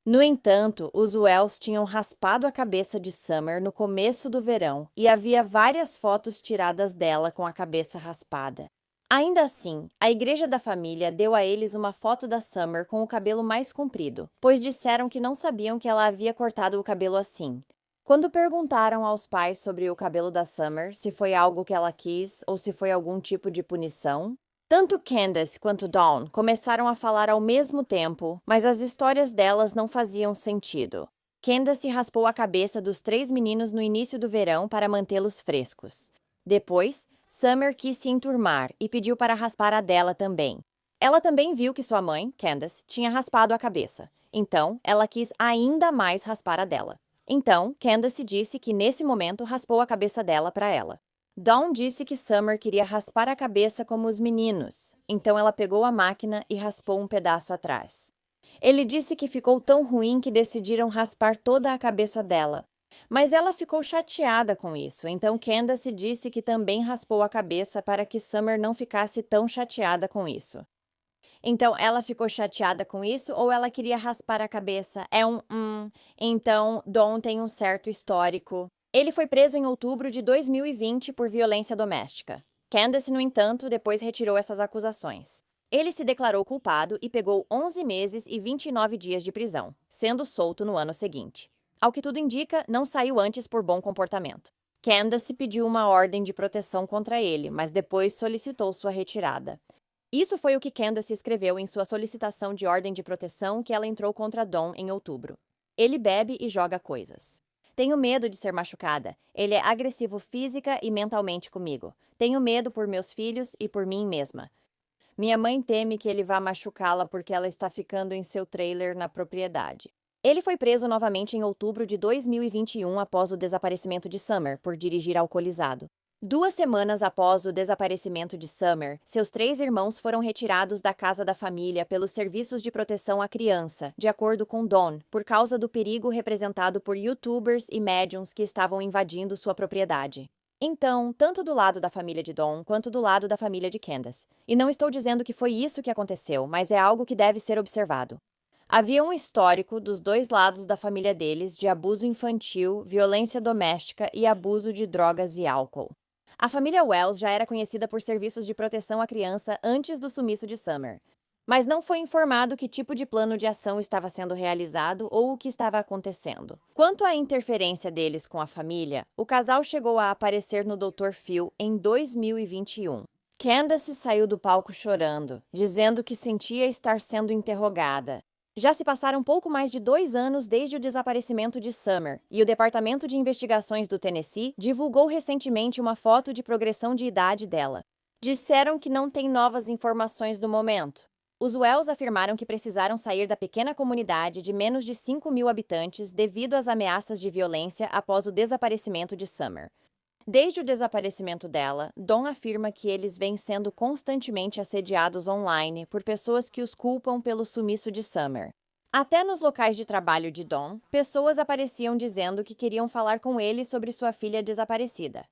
No entanto, os Wells tinham raspado a cabeça de Summer no começo do verão e havia várias fotos tiradas dela com a cabeça raspada. Ainda assim, a igreja da família deu a eles uma foto da Summer com o cabelo mais comprido, pois disseram que não sabiam que ela havia cortado o cabelo assim. Quando perguntaram aos pais sobre o cabelo da Summer, se foi algo que ela quis ou se foi algum tipo de punição, Tanto Candace quanto Dawn começaram a falar ao mesmo tempo, mas as histórias delas não faziam sentido. Candace raspou a cabeça dos 3 meninos no início do verão para mantê-los frescos. Depois, Summer quis se enturmar e pediu para raspar a dela também. Ela também viu que sua mãe, Candace, tinha raspado a cabeça. Então, ela quis ainda mais raspar a dela. Então, Candace disse que nesse momento raspou a cabeça dela para ela. Dawn disse que Summer queria raspar a cabeça como os meninos. Então, ela pegou a máquina e raspou um pedaço atrás. Ele disse que ficou tão ruim que decidiram raspar toda a cabeça dela. Mas ela ficou chateada com isso, então Candace disse que também raspou a cabeça para que Summer não ficasse tão chateada com isso. Então, ela ficou chateada com isso ou ela queria raspar a cabeça? Então, Dawn tem um certo histórico. Ele foi preso em outubro de 2020 por violência doméstica. Candace, no entanto, depois retirou essas acusações. Ele se declarou culpado e pegou 11 meses e 29 dias de prisão, sendo solto no ano seguinte. Ao que tudo indica, não saiu antes por bom comportamento. Candace pediu uma ordem de proteção contra ele, mas depois solicitou sua retirada. Isso foi o que Candace escreveu em sua solicitação de ordem de proteção que ela entrou contra Dawn em outubro. Ele bebe e joga coisas. Tenho medo de ser machucada. Ele é agressivo física e mentalmente comigo. Tenho medo por meus filhos e por mim mesma. Minha mãe teme que ele vá machucá-la porque ela está ficando em seu trailer na propriedade. Ele foi preso novamente em outubro de 2021 após o desaparecimento de Summer por dirigir alcoolizado. 2 semanas após o desaparecimento de Summer, seus 3 irmãos foram retirados da casa da família pelos serviços de proteção à criança, de acordo com Dawn, por causa do perigo representado por YouTubers e médiums que estavam invadindo sua propriedade. Então, tanto do lado da família de Dawn quanto do lado da família de Candace. E não estou dizendo que foi isso que aconteceu, mas é algo que deve ser observado. Havia um histórico dos 2 lados da família deles de abuso infantil, violência doméstica e abuso de drogas e álcool. A família Wells já era conhecida por serviços de proteção à criança antes do sumiço de Summer, mas não foi informado que tipo de plano de ação estava sendo realizado ou o que estava acontecendo. Quanto à interferência deles com a família, o casal chegou a aparecer no Dr. Phil em 2021. Candace saiu do palco chorando, dizendo que sentia estar sendo interrogada. Já se passaram pouco mais de 2 anos desde o desaparecimento de Summer, e o Departamento de Investigações do Tennessee divulgou recentemente uma foto de progressão de idade dela. Disseram que não tem novas informações no momento. Os Wells afirmaram que precisaram sair da pequena comunidade de menos de 5.000 habitantes devido às ameaças de violência após o desaparecimento de Summer. Desde o desaparecimento dela, Dawn afirma que eles vêm sendo constantemente assediados online por pessoas que os culpam pelo sumiço de Summer. Até nos locais de trabalho de Dawn, pessoas apareciam dizendo que queriam falar com ele sobre sua filha desaparecida.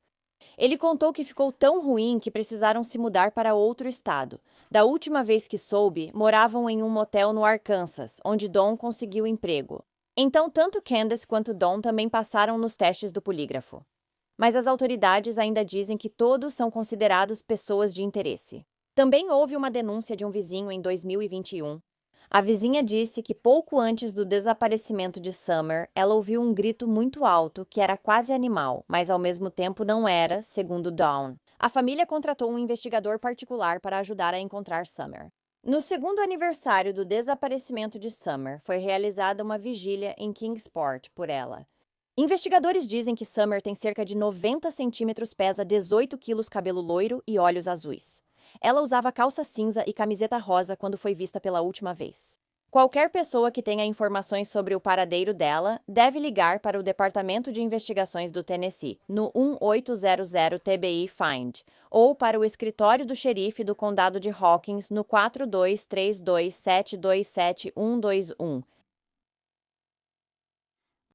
Ele contou que ficou tão ruim que precisaram se mudar para outro estado. Da última vez que soube, moravam em um motel no Arkansas, onde Dawn conseguiu emprego. Então, tanto Candace quanto Dawn também passaram nos testes do polígrafo. Mas as autoridades ainda dizem que todos são considerados pessoas de interesse. Também houve uma denúncia de um vizinho em 2021. A vizinha disse que pouco antes do desaparecimento de Summer, ela ouviu um grito muito alto que era quase animal, mas ao mesmo tempo não era, segundo Dawn. A família contratou um investigador particular para ajudar a encontrar Summer. No 2º aniversário do desaparecimento de Summer, foi realizada uma vigília em Kingsport por ela. Investigadores dizem que Summer tem cerca de 90 centímetros, pesa 18 quilos, cabelo loiro e olhos azuis. Ela usava calça cinza e camiseta rosa quando foi vista pela última vez. Qualquer pessoa que tenha informações sobre o paradeiro dela deve ligar para o Departamento de Investigações do Tennessee, no 1800 TBI Find, ou para o escritório do xerife do condado de Hawkins, no 4232-727-121.